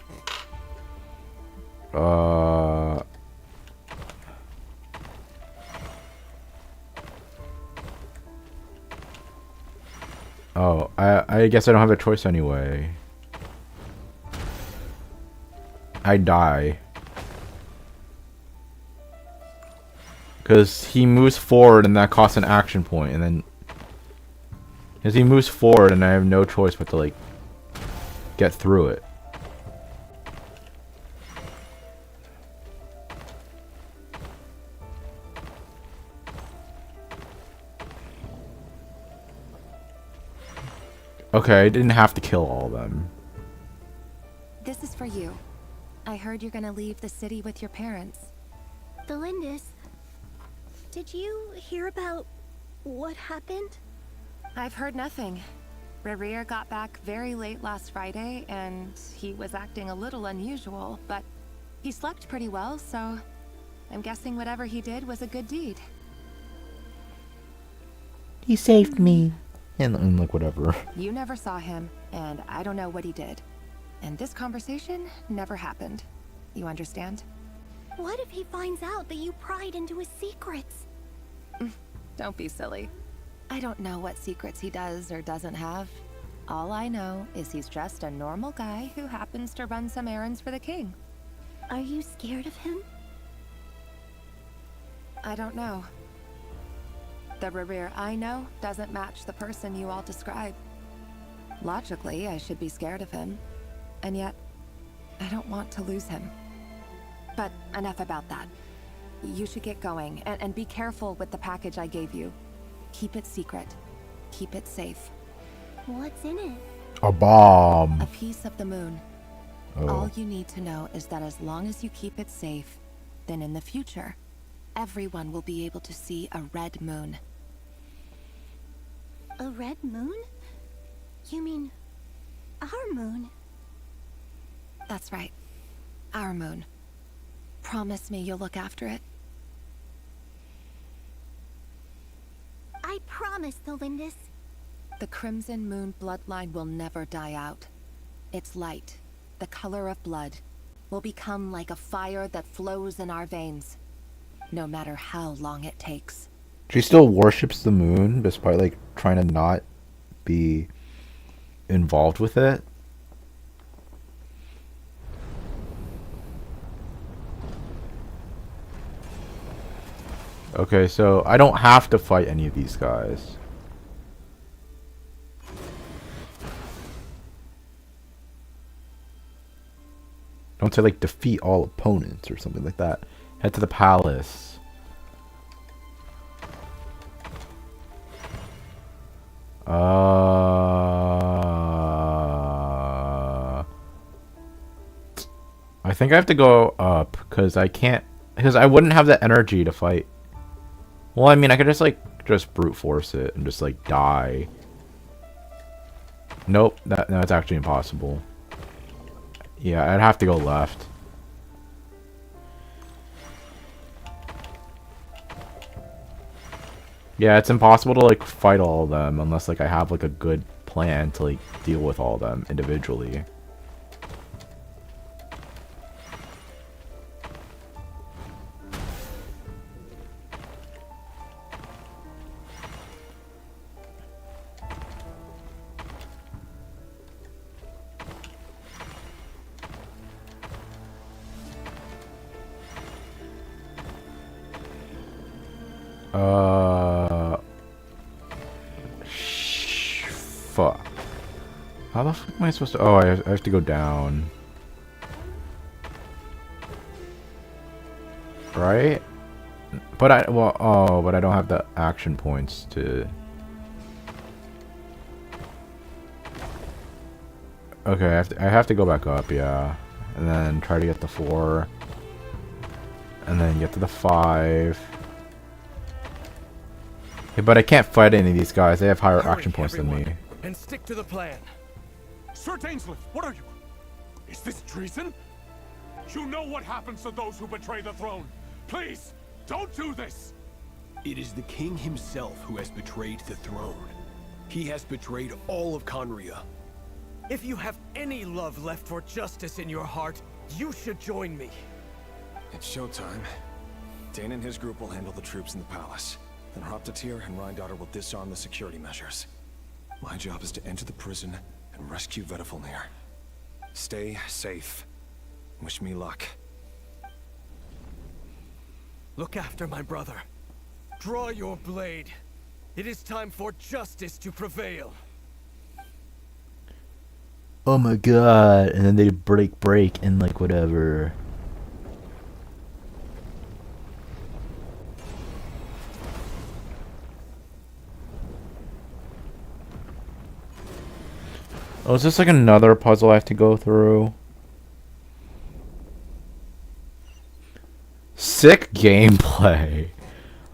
Oh, I guess I don't have a choice anyway. I die. Because he moves forward and that costs an action point, and then... Because he moves forward and I have no choice but to, like, get through it. Okay, I didn't have to kill all of them. This is for you. I heard you're gonna leave the city with your parents. The Lindis. Did you hear about what happened? I've heard nothing. Rerir got back very late last Friday, and he was acting a little unusual, but he slept pretty well, so I'm guessing whatever he did was a good deed. He saved me. And like, whatever. You never saw him, and I don't know what he did. And this conversation never happened. You understand? What if he finds out that you pried into his secrets? Don't be silly. I don't know what secrets he does or doesn't have. All I know is he's just a normal guy who happens to run some errands for the king. Are you scared of him? I don't know. The Rerir I know doesn't match the person you all describe. Logically, I should be scared of him. And yet, I don't want to lose him. But enough about that. You should get going, and be careful with the package I gave you. Keep it secret. Keep it safe. What's in it? A bomb. A piece of the moon. Oh. All you need to know is that as long as you keep it safe, then in the future, everyone will be able to see a red moon. A red moon? You mean our moon? That's right. Our moon. Promise me you'll look after it. I promise, the Lindis. The Crimson Moon bloodline will never die out. Its light, the color of blood, will become like a fire that flows in our veins, no matter how long it takes. She still worships the moon, despite, like, trying to not be involved with it. Okay, so I don't have to fight any of these guys. Don't say, like, defeat all opponents or something like that. Head to the palace. I think I have to go up because I can't, because I wouldn't have the energy to fight. Well, I mean, I could just brute force it and just like die. Nope, that's actually impossible. Yeah, I'd have to go left. Yeah, it's impossible to like fight all of them unless like I have like a good plan to like deal with all of them individually. Fuck. How the fuck am I supposed to? Oh, I have to go down. Right? But I don't have the action points to. Okay, I have to go back up, yeah, and then try to get the 4, and then get to the 5. Hey, but I can't fight any of these guys. They have higher action points than me. And stick to the plan. Sir Dainsleif, what are you? Is this treason? You know what happens to those who betray the throne. Please, don't do this. It is the king himself who has betrayed the throne. He has betrayed all of khaenri'ah. If you have any love left for justice in your heart, you should join me. It's showtime. Dane and his group will handle the troops in the palace. Then Hoptatir and Rhine Daughter will disarm the security measures. My job is to enter the prison and rescue Vedifalnir. Stay safe. Wish me luck. Look after my brother. Draw your blade. It is time for justice to prevail. Oh my god, and then they break and like whatever. Oh, is this like another puzzle I have to go through? Sick gameplay.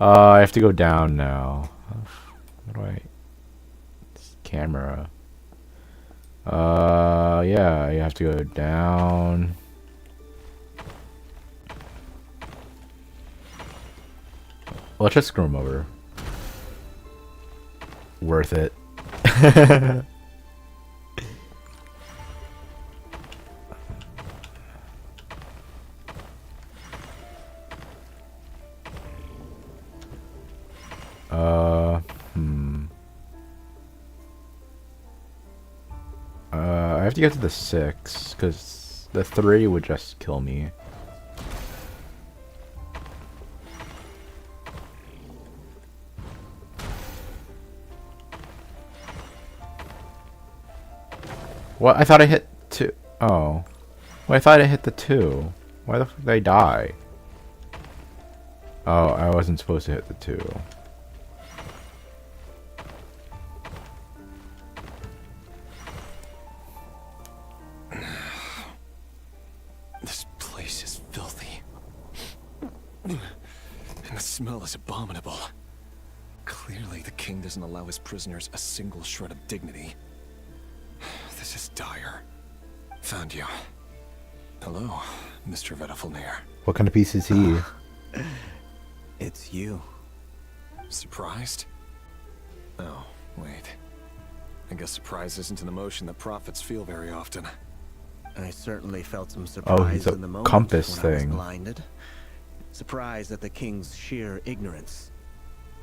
I have to go down now. How do I... Camera. Yeah, you have to go down. Let's just screw him over. Worth it. I have to get to the 6, because the 3 would just kill me. What? I thought I hit 2. Oh. Well, I thought I hit the 2. Why the fuck did I die? Oh, I wasn't supposed to hit the 2. This place is filthy. And the smell is abominable. Clearly, the king doesn't allow his prisoners a single shred of dignity. This is dire. Found you. Hello, Mr. Vedifalnir. What kind of piece is he? It's you. Surprised? Oh, wait. I guess surprise isn't an emotion that prophets feel very often. I certainly felt some Oh, surprise he's a in the moment compass when I was thing. blinded. Surprise at the king's sheer ignorance.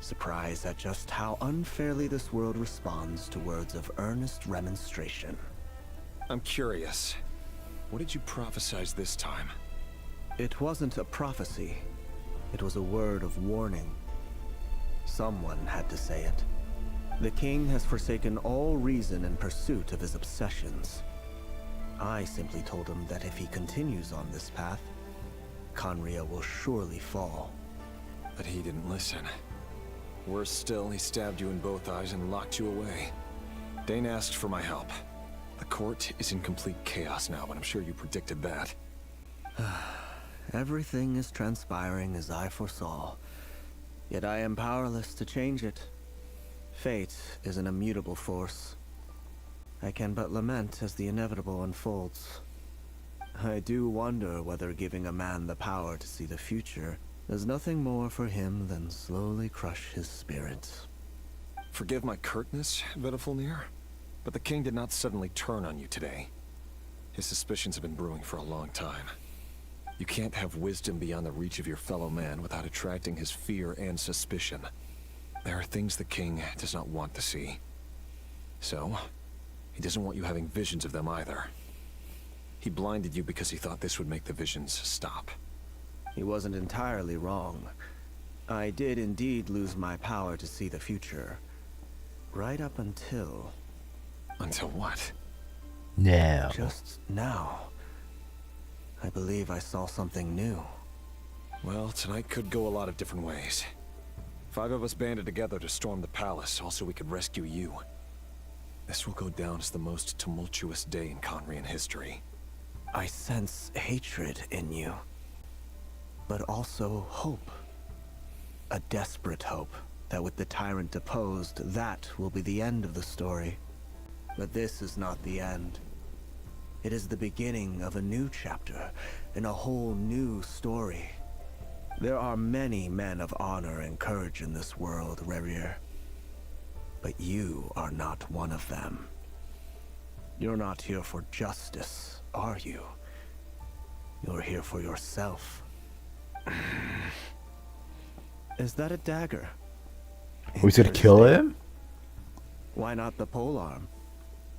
Surprise at just how unfairly this world responds to words of earnest remonstration. I'm curious. What did you prophesize this time? It wasn't a prophecy. It was a word of warning. Someone had to say it. The king has forsaken all reason in pursuit of his obsessions. I simply told him that if he continues on this path, khaenri'ah will surely fall. But he didn't listen. Worse still, he stabbed you in both eyes and locked you away. Dane asked for my help. The court is in complete chaos now, but I'm sure you predicted that. Everything is transpiring as I foresaw, yet I am powerless to change it. Fate is an immutable force. I can but lament as the inevitable unfolds. I do wonder whether giving a man the power to see the future does nothing more for him than slowly crush his spirit. Forgive my curtness, Vedifalnir, but the king did not suddenly turn on you today. His suspicions have been brewing for a long time. You can't have wisdom beyond the reach of your fellow man without attracting his fear and suspicion. There are things the king does not want to see. So, he doesn't want you having visions of them either. He blinded you because he thought this would make the visions stop. He wasn't entirely wrong. I did indeed lose my power to see the future. Right up until... Until what? No. Just now. I believe I saw something new. Well, tonight could go a lot of different ways. 5 of us banded together to storm the palace, also we could rescue you. This will go down as the most tumultuous day in khaenri'ah history. I sense hatred in you. But also hope. A desperate hope that with the tyrant deposed, that will be the end of the story. But this is not the end. It is the beginning of a new chapter, in a whole new story. There are many men of honor and courage in this world, Rerir. But you are not one of them. You're not here for justice, are you? You're here for yourself. Is that a dagger? Who's gonna kill him? Why not the polearm?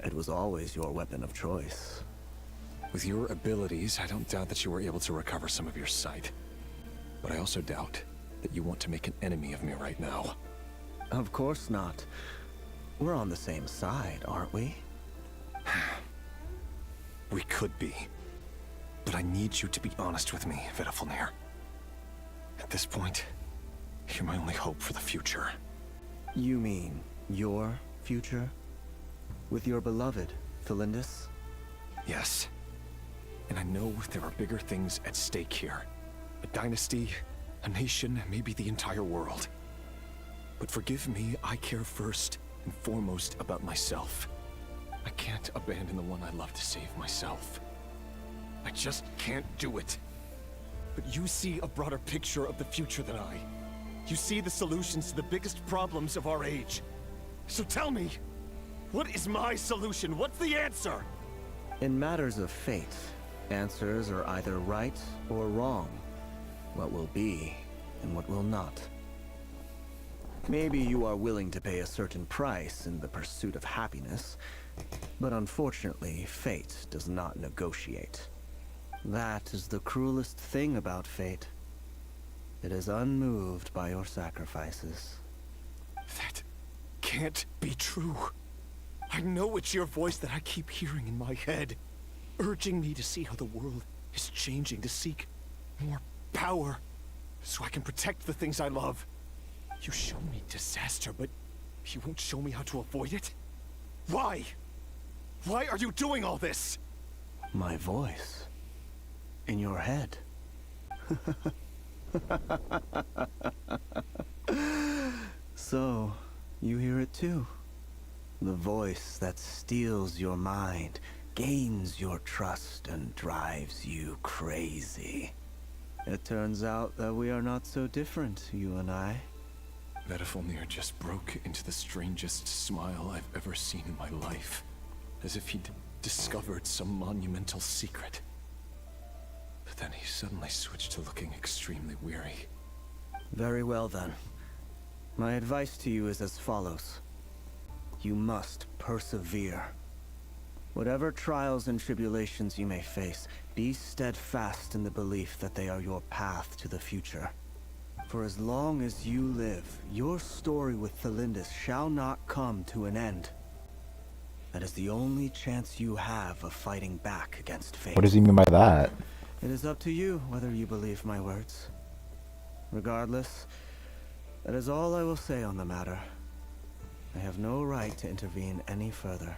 It was always your weapon of choice. With your abilities, I don't doubt that you were able to recover some of your sight. But I also doubt that you want to make an enemy of me right now. Of course not. We're on the same side, aren't we? We could be. But I need you to be honest with me, Vedafilnir. At this point, you're my only hope for the future. You mean your future? With your beloved, Thalindis? Yes. And I know there are bigger things at stake here. A dynasty, a nation, maybe the entire world. But forgive me, I care first and foremost about myself. I can't abandon the one I love to save myself. I just can't do it. But you see a broader picture of the future than I. You see the solutions to the biggest problems of our age. So tell me, what is my solution? What's the answer? In matters of fate, answers are either right or wrong. What will be and what will not. Maybe you are willing to pay a certain price in the pursuit of happiness, but unfortunately, fate does not negotiate. That is the cruelest thing about fate. It is unmoved by your sacrifices. That can't be true. I know it's your voice that I keep hearing in my head, urging me to see how the world is changing, to seek more power, so I can protect the things I love. You show me disaster, but you won't show me how to avoid it? Why? Why are you doing all this? My voice. In your head. So, you hear it too. The voice that steals your mind, gains your trust, and drives you crazy. It turns out that we are not so different, you and I. Vedafilnir just broke into the strangest smile I've ever seen in my life. As if he'd discovered some monumental secret. But then he suddenly switched to looking extremely weary. Very well then. My advice to you is as follows. You must persevere. Whatever trials and tribulations you may face, be steadfast in the belief that they are your path to the future. For as long as you live, your story with Thalindis shall not come to an end. That is the only chance you have of fighting back against fate. What does he mean by that? It is up to you whether you believe my words. Regardless, that is all I will say on the matter. I have no right to intervene any further.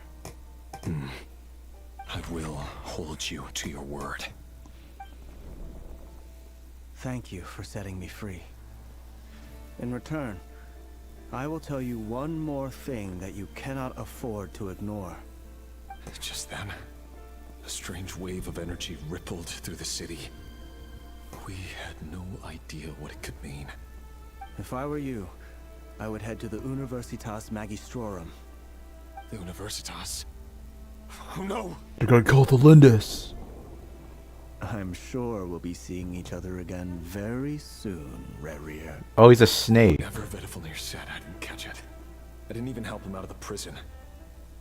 I will hold you to your word. Thank you for setting me free. In return, I will tell you one more thing that you cannot afford to ignore. Just then, a strange wave of energy rippled through the city. We had no idea what it could mean. If I were you, I would head to the Universitas Magistrorum. The Universitas? Oh no! You're gonna call the Lindis. I'm sure we'll be seeing each other again very soon, Khaenri'ah. Oh, he's a snake. Never Vedafilnir said I didn't catch it. I didn't even help him out of the prison.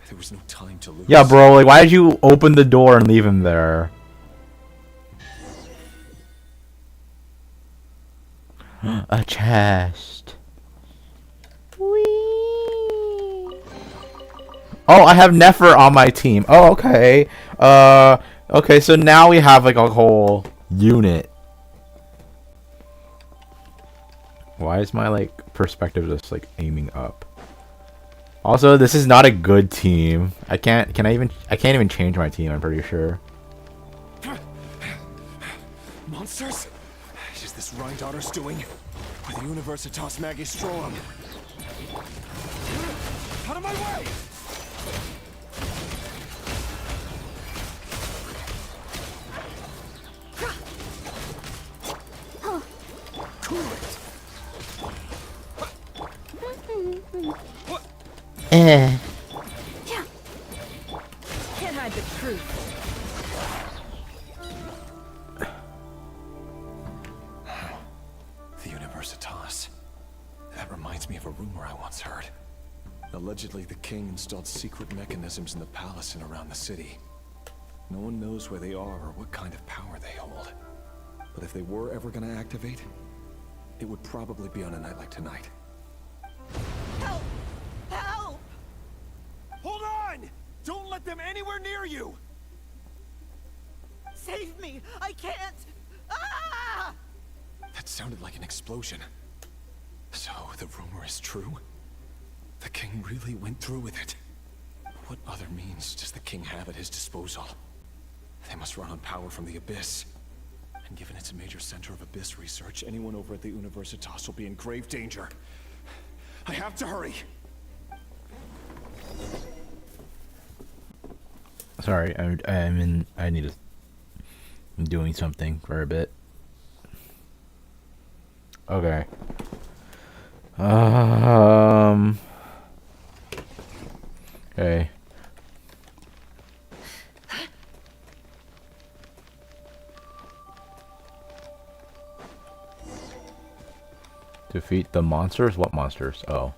There was no time to lose. Yeah, bro, like, why did you open the door and leave him there? A chest. Whee! Oh, I have Nefer on my team. Oh, okay. Okay, so now we have, like, a whole unit. Why is my, like, perspective just, like, aiming up? Also, this is not a good team. I can't even change my team, I'm pretty sure. Monsters? Is this Rhindaughter's doing? With the Universitas Magistrorum? Out of my way! Cool it! Yeah. Can't hide the truth. The Universitas. That reminds me of a rumor I once heard. Allegedly, the king installed secret mechanisms in the palace and around the city. No one knows where they are or what kind of power they hold. But if they were ever gonna activate, it would probably be on a night like tonight. Help! Help! Hold on! Don't let them anywhere near you! Save me! I can't! Ah! That sounded like an explosion. So, the rumor is true? The king really went through with it. What other means does the king have at his disposal? They must run on power from the Abyss. And given it's a major center of Abyss research, anyone over at the Universitas will be in grave danger. I have to hurry! Sorry, I need to... I'm doing something for a bit. Okay. Okay. Defeat the monsters? What monsters? Oh.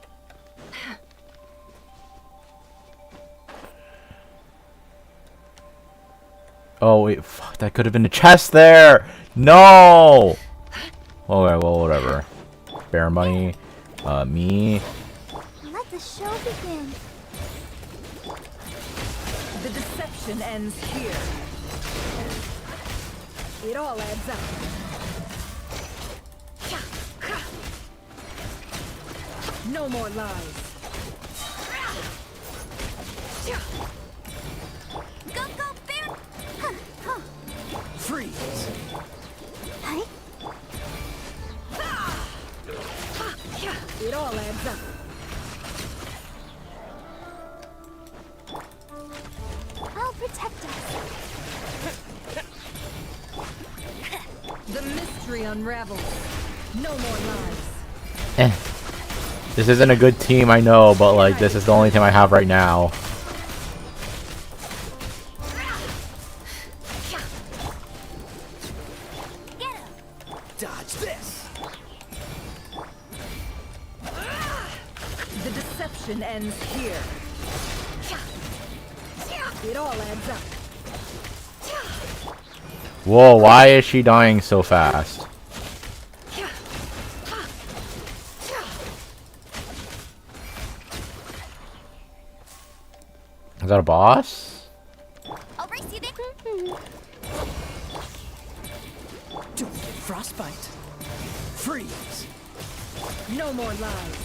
Oh wait, fuck, that could have been a chest there! No! Okay, well, whatever. Bear money. Me. Let the show begin. The deception ends here. It all adds up. No more lies. Go, go, bear! Freeze! Hey? It all adds up. I'll protect us. The mystery unravels. No more lies. Eh. This isn't a good team, I know, but like, this is the only team I have right now. Dodge this! The deception ends here. It all adds up. Whoa, why is she dying so fast? Is that a boss? I'll race you there. Don't get frostbite. Freeze! No more lies.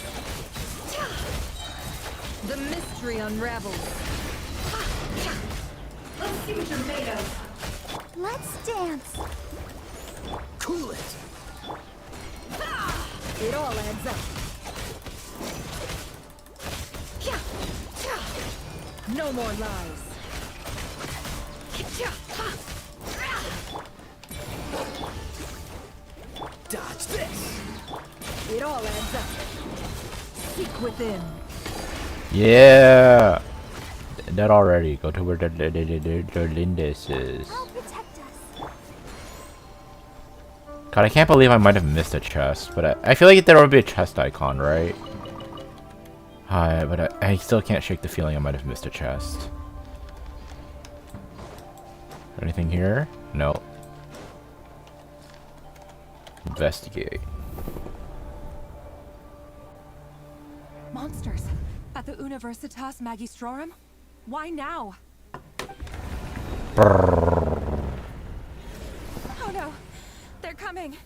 The mystery unravels. Let's see what you're made of. Let's dance. Cool it! It all adds up. No more lies. Dodge this! It all adds up. Seek within. Yeah! Dead already. Go to where the Lindis is. I'll protect us. God, I can't believe I might have missed a chest, but I feel like there would be a chest icon, right? Hi, but I still can't shake the feeling I might have missed a chest. Anything here? No. Investigate. Monsters at the Universitas Magistrorum? Why now? Brrr. Oh no, they're coming.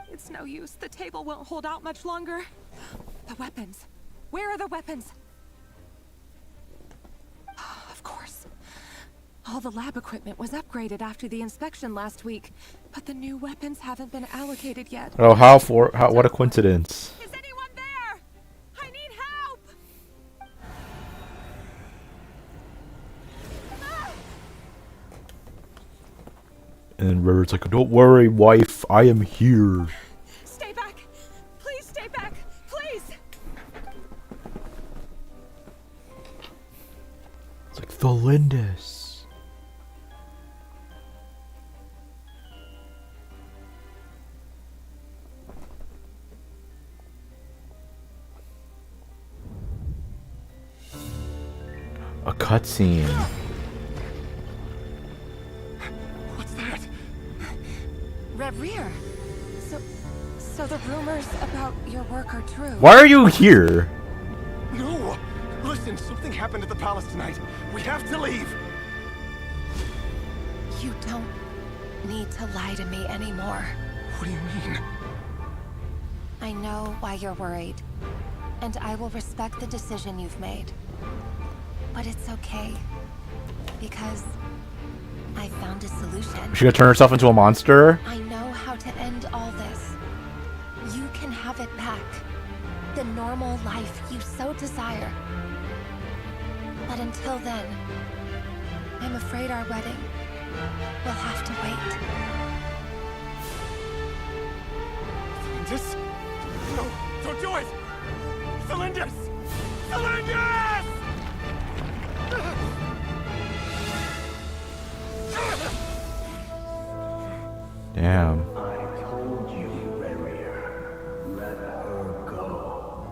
It's no use. The table won't hold out much longer. The weapons. Where are the weapons? Of course. All the lab equipment was upgraded after the inspection last week, but the new weapons haven't been allocated yet. Oh, what a coincidence. Is anyone there? I need help! And River's like, don't worry, wife, I am here. Stay back! Please stay back! Please! It's like, the Lindis. cutscene. What's that? Rear. So the rumors about your work are true. Why are you here? No! Listen, something happened at the palace tonight. We have to leave. You don't need to lie to me anymore. What do you mean? I know why you're worried, and I will respect the decision you've made. But it's okay, because I found a solution. She gonna turn herself into a monster? I know how to end all this. You can have it back. The normal life you so desire. But until then, I'm afraid our wedding will have to wait. Cylindus? No, don't do it! Cylindus! Cylindus! Damn. I told you, Khaenri'ah. Let her go.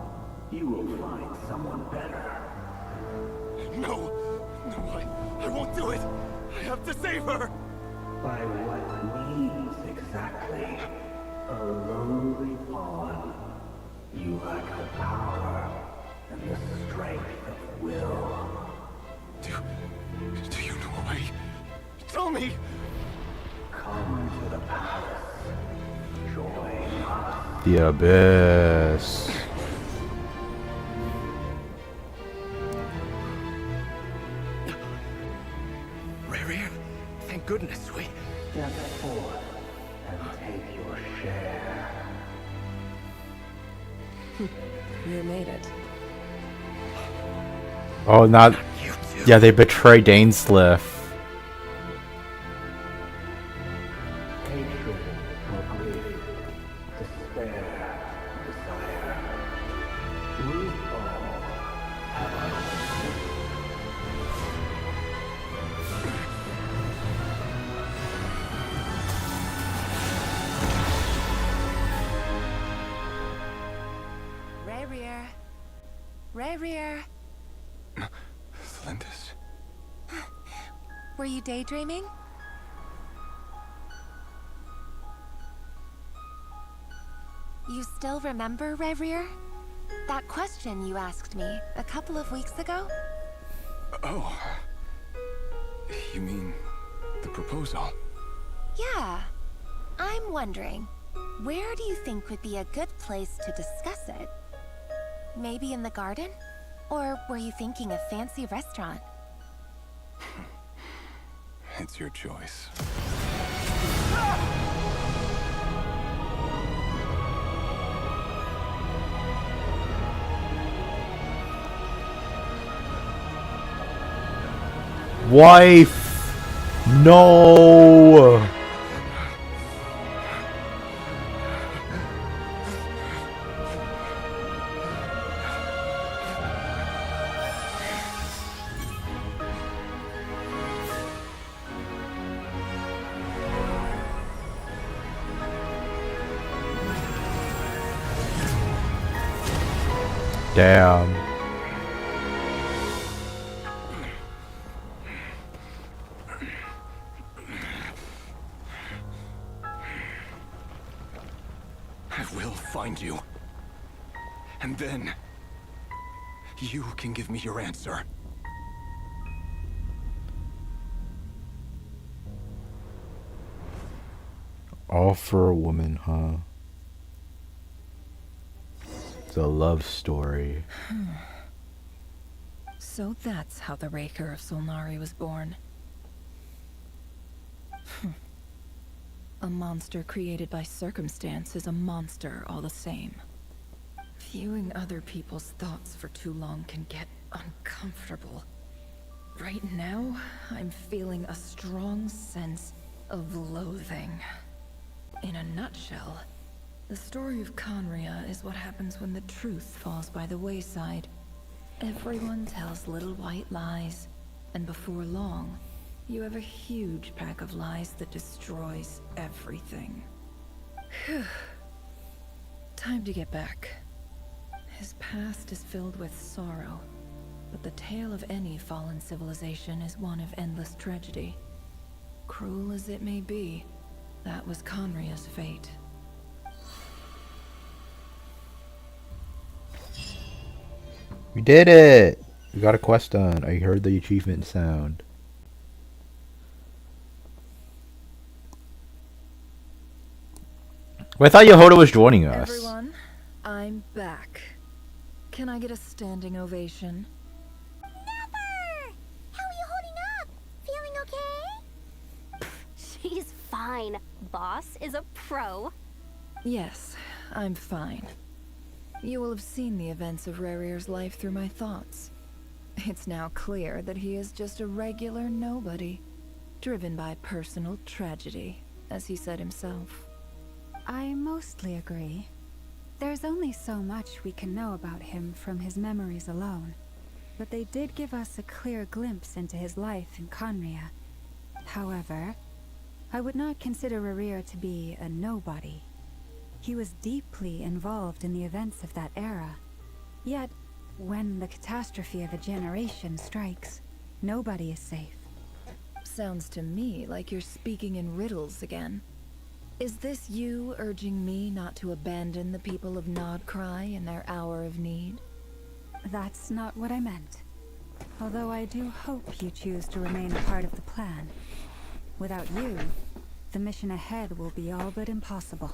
You will find someone better. No! No, I won't do it! I have to save her! By what means exactly? A lowly pawn. You lack the power and the strength of will. Do you know a way? Tell me! Come to the palace. Join us. The Abyss. Khaenri'ah, thank goodness we... Step forth and take your share. You made it. Oh, not. Yeah, they betray Dainsleif. Hatred or grief, despair, desire. We all have our Khaenri'ah. Cylindus. Were you daydreaming? You still remember, Khaenri'ah? That question you asked me a couple of weeks ago? Oh. You mean the proposal? Yeah. I'm wondering, where do you think would be a good place to discuss it? Maybe in the garden? Or were you thinking a fancy restaurant? It's your choice. Wife! No! Damn. I will find you. And then... you can give me your answer. All for a woman, huh? It's a love story. So that's how the Raker of Solnari was born. A monster created by circumstance is a monster all the same. Viewing other people's thoughts for too long can get uncomfortable. Right now, I'm feeling a strong sense of loathing. In a nutshell, the story of Khaenri'ah is what happens when the truth falls by the wayside. Everyone tells little white lies, and before long, you have a huge pack of lies that destroys everything. Whew. Time to get back. His past is filled with sorrow, but the tale of any fallen civilization is one of endless tragedy. Cruel as it may be, that was khaenri'ah's fate. We did it! We got a quest done. I heard the achievement sound. Well, I thought Yehoda was joining us. Everyone, I'm back. Can I get a standing ovation? Never! How are you holding up? Feeling okay? She's fine. Boss is a pro. Yes, I'm fine. You will have seen the events of Rerir's life through my thoughts. It's now clear that he is just a regular nobody, driven by personal tragedy, as he said himself. I mostly agree. There's only so much we can know about him from his memories alone, but they did give us a clear glimpse into his life in khaenri'ah. However, I would not consider Rerir to be a nobody. He was deeply involved in the events of that era. Yet, when the catastrophe of a generation strikes, nobody is safe. Sounds to me like you're speaking in riddles again. Is this you urging me not to abandon the people of Nodcry in their hour of need? That's not what I meant. Although I do hope you choose to remain a part of the plan. Without you, the mission ahead will be all but impossible.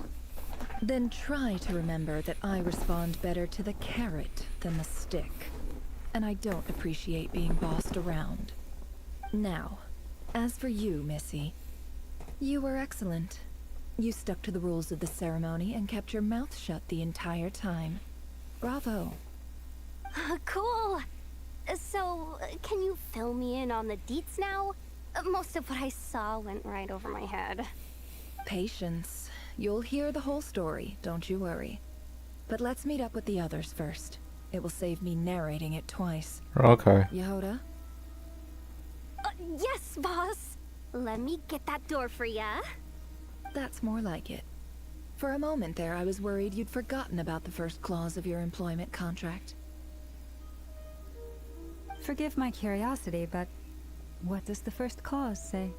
Then try to remember that I respond better to the carrot than the stick. And I don't appreciate being bossed around. Now, as for you, Missy, you were excellent. You stuck to the rules of the ceremony and kept your mouth shut the entire time. Bravo. Cool. So, can you fill me in on the deets now? Most of what I saw went right over my head. Patience. You'll hear the whole story, don't you worry. But let's meet up with the others first. It will save me narrating it twice. Okay. Yehoda? Yes, boss. Let me get that door for ya. That's more like it. For a moment there, I was worried you'd forgotten about the first clause of your employment contract. Forgive my curiosity, but what does the first clause say?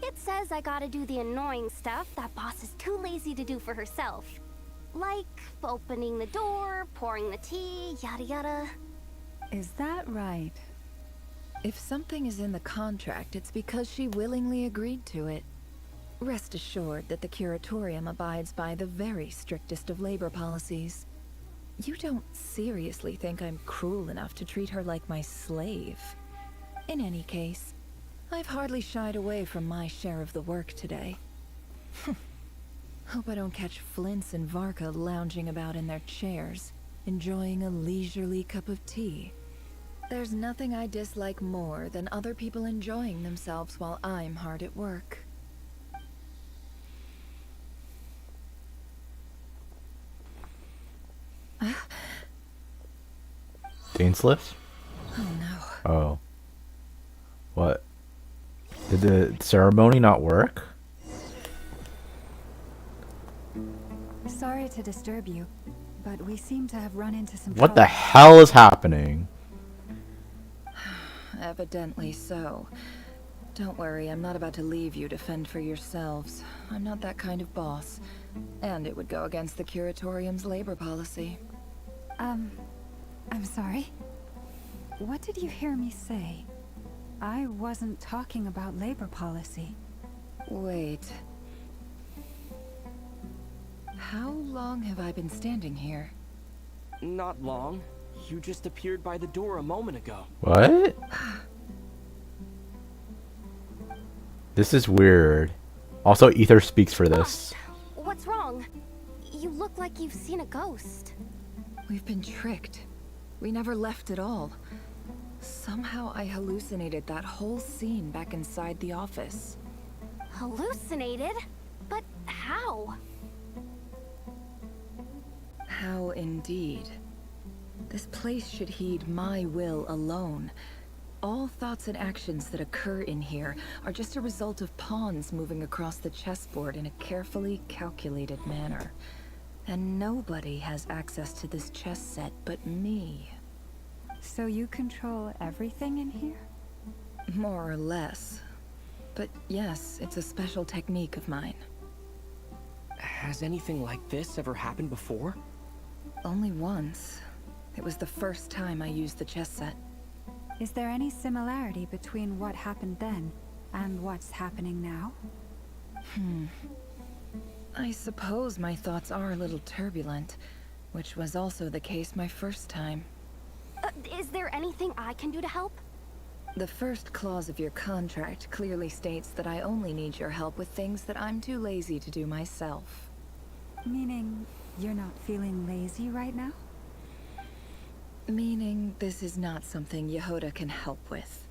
It says I gotta do the annoying stuff that boss is too lazy to do for herself. Like opening the door, pouring the tea, yada yada. Is that right? If something is in the contract, it's because she willingly agreed to it. Rest assured that the Curatorium abides by the very strictest of labor policies. You don't seriously think I'm cruel enough to treat her like my slave? In any case, I've hardly shied away from my share of the work today. Hope I don't catch Flintz and Varka lounging about in their chairs, enjoying a leisurely cup of tea. There's nothing I dislike more than other people enjoying themselves while I'm hard at work. Dainsliff? Oh no. Oh. What? Did the ceremony not work? Sorry to disturb you, but we seem to have run into some What the trouble. hell is happening? Evidently so. Don't worry, I'm not about to leave you to fend for yourselves. I'm not that kind of boss. And it would go against the Curatorium's labor policy. I'm sorry. What did you hear me say? I wasn't talking about labor policy. Wait. How long have I been standing here? Not long. You just appeared by the door a moment ago. What? This is weird. Also, Ether speaks for this. What's wrong? You look like you've seen a ghost. We've been tricked. We never left at all. Somehow I hallucinated that whole scene back inside the office. Hallucinated? But how? How indeed. This place should heed my will alone. All thoughts and actions that occur in here are just a result of pawns moving across the chessboard in a carefully calculated manner. And nobody has access to this chess set but me. So you control everything in here? More or less. But yes, it's a special technique of mine. Has anything like this ever happened before? Only once. It was the first time I used the chess set. Is there any similarity between what happened then and what's happening now? I suppose my thoughts are a little turbulent, which was also the case my first time. Is there anything I can do to help? The first clause of your contract clearly states that I only need your help with things that I'm too lazy to do myself. Meaning, you're not feeling lazy right now? Meaning, this is not something Yehoda can help with.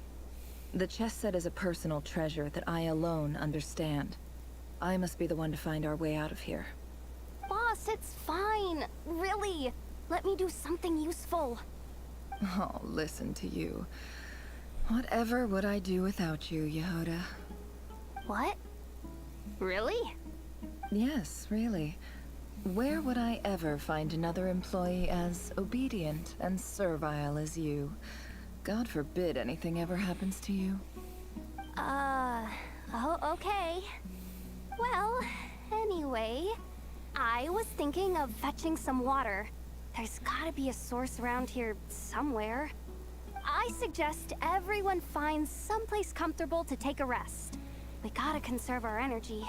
The chess set is a personal treasure that I alone understand. I must be the one to find our way out of here. Boss, it's fine. Really. Let me do something useful. Oh, listen to you. Whatever would I do without you, Yehoda? What? Really? Yes, really. Where would I ever find another employee as obedient and servile as you? God forbid anything ever happens to you. Oh, okay. Well, anyway, I was thinking of fetching some water. There's gotta be a source around here somewhere. I suggest everyone finds someplace comfortable to take a rest. We gotta conserve our energy.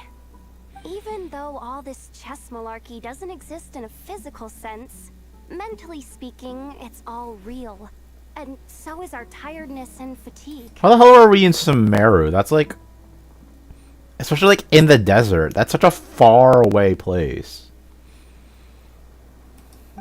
Even though all this chess malarkey doesn't exist in a physical sense, mentally speaking, it's all real. And so is our tiredness and fatigue. How the hell are we in Sumeru? That's like... Especially like in the desert. That's such a far away place.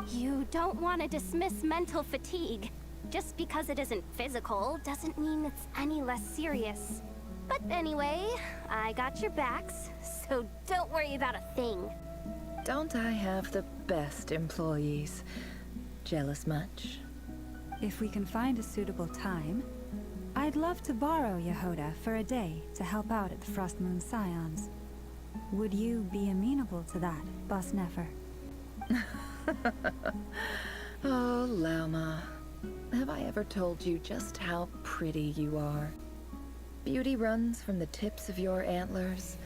You don't want to dismiss mental fatigue. Just because it isn't physical doesn't mean it's any less serious. But anyway, I got your backs, so don't worry about a thing. Don't I have the best employees? Jealous much? If we can find a suitable time, I'd love to borrow Yehoda for a day to help out at the Frost Moon Scions. Would you be amenable to that, Boss Nefer? Oh, Lauma. Have I ever told you just how pretty you are? Beauty runs from the tips of your antlers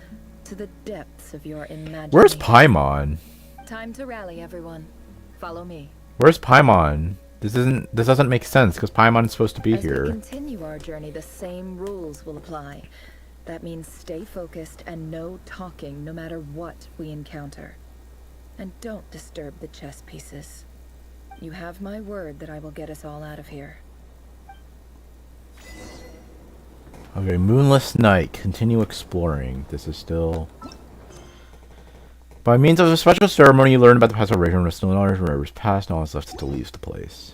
to the depths of your imagination. Where's Paimon? Time to rally, everyone. Follow me. Where's Paimon? This doesn't make sense because Paimon's supposed to be As here. we continue our journey, the same rules will apply. That means stay focused and no talking no matter what we encounter. And don't disturb the chess pieces. You have my word that I will get us all out of here. Okay, Moonless Night. Continue exploring. This is still... By means of a special ceremony, you learn about the past of Rachel and still knowledge from River's past. No one's left to leave the place.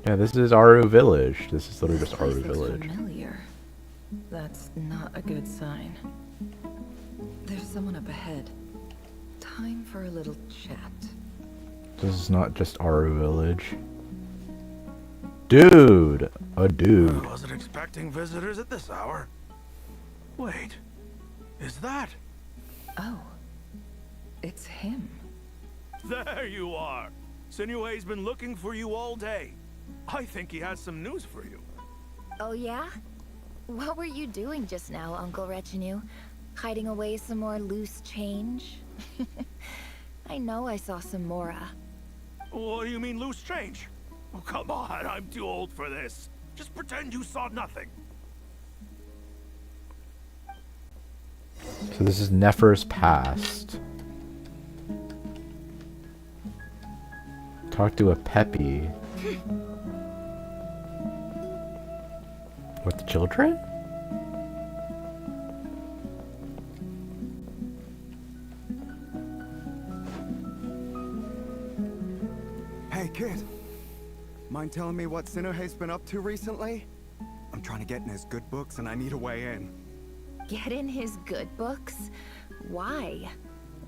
Yeah, this is Aru Village. This is literally just Aru Village. Familiar. That's not a good sign. There's someone up ahead. Time for a little chat. This is not just Aru Village. Dude! A dude. I wasn't expecting visitors at this hour. Wait, is that? Oh, it's him. There you are. Sinue's been looking for you all day. I think he has some news for you. Oh yeah? What were you doing just now, Uncle Retinue? Hiding away some more loose change? I know I saw some Mora. What do you mean loose change? Oh, come on, I'm too old for this. Just pretend you saw nothing. So this is Nefer's past. Talk to a Peppy. With the children? Hey, kid. Mind telling me what Sinuhe's been up to recently? I'm trying to get in his good books and I need a way in. Get in his good books? Why?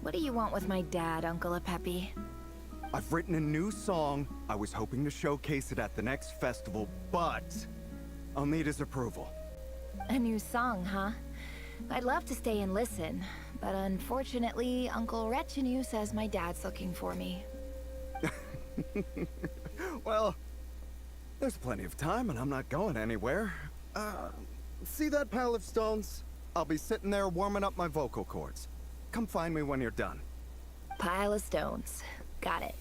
What do you want with my dad, Uncle Apepi? I've written a new song. I was hoping to showcase it at the next festival, but I'll need his approval. A new song, huh? I'd love to stay and listen, but unfortunately, Uncle Retinue says my dad's looking for me. Well, there's plenty of time and I'm not going anywhere. See that pile of stones? I'll be sitting there warming up my vocal cords. Come find me when you're done. Pile of stones. Got it.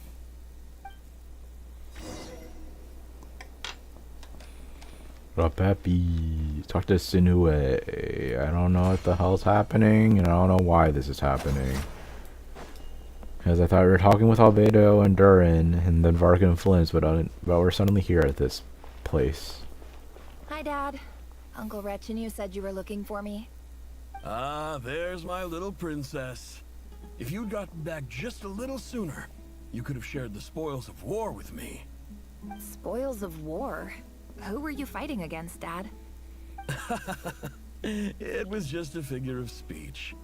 Rapepi, talk to Sinue. I don't know what the hell's happening, and I don't know why this is happening. Because I thought we were talking with Albedo and Durin, and then Vark and Flint, but we're suddenly here at this place. Hi, Dad. Uncle Retinue said you were looking for me. Ah, there's my little princess. If you'd gotten back just a little sooner, you could have shared the spoils of war with me. Spoils of war? Who were you fighting against, Dad? It was just a figure of speech.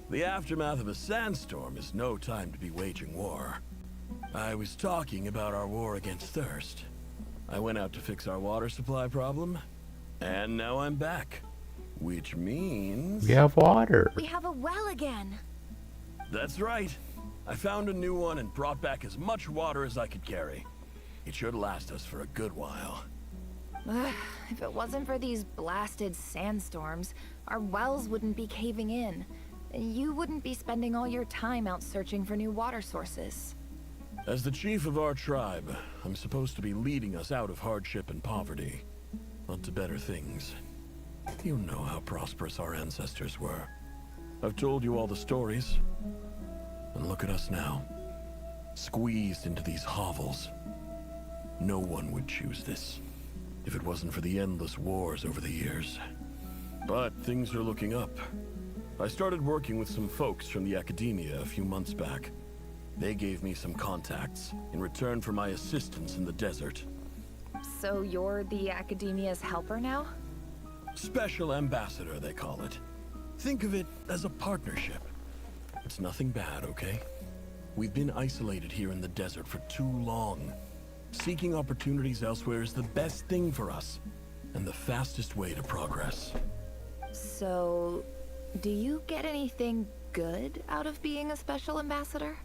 The aftermath of a sandstorm is no time to be waging war. I was talking about our war against thirst. I went out to fix our water supply problem, and now I'm back. Which means... we have water. We have a well again. That's right. I found a new one and brought back as much water as I could carry. It should last us for a good while. Ugh, if it wasn't for these blasted sandstorms, our wells wouldn't be caving in. You wouldn't be spending all your time out searching for new water sources. As the chief of our tribe, I'm supposed to be leading us out of hardship and poverty, onto better things. You know how prosperous our ancestors were. I've told you all the stories. And look at us now. Squeezed into these hovels. No one would choose this, if it wasn't for the endless wars over the years. But things are looking up. I started working with some folks from the academia a few months back. They gave me some contacts in return for my assistance in the desert. So you're the academia's helper now? Special ambassador, they call it. Think of it as a partnership. It's nothing bad, okay? We've been isolated here in the desert for too long. Seeking opportunities elsewhere is the best thing for us, and the fastest way to progress. So, do you get anything good out of being a special ambassador?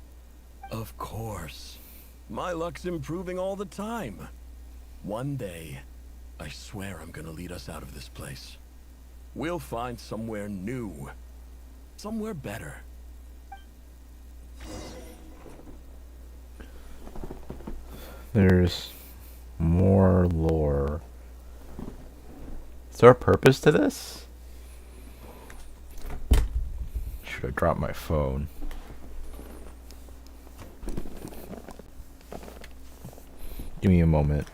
Of course. My luck's improving all the time. One day, I swear I'm gonna lead us out of this place. We'll find somewhere new. Somewhere better. There's more lore. Is there a purpose to this? Should have dropped my phone. Give me a moment.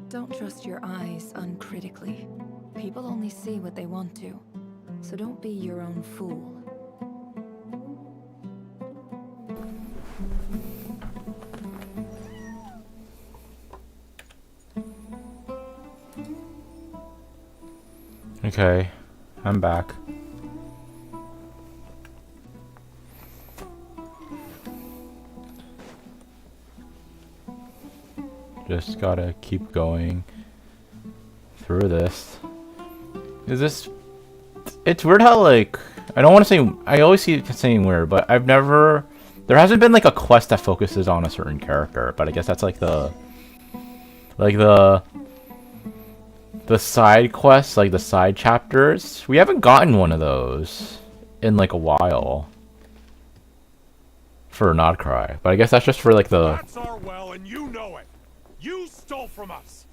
Don't trust your eyes uncritically. People only see what they want to, so don't be your own fool. Okay, I'm back. Just gotta keep going through this. Is this... It's weird how, like... I don't want to say... I always see it saying weird, but I've never... There hasn't been, like, a quest that focuses on a certain character, but I guess that's, like, the... Like the side quests, like the side chapters. We haven't gotten one of those in like a while. For Nodcry. But I guess that's just for like the... That's our well, and you know it. You stole from us.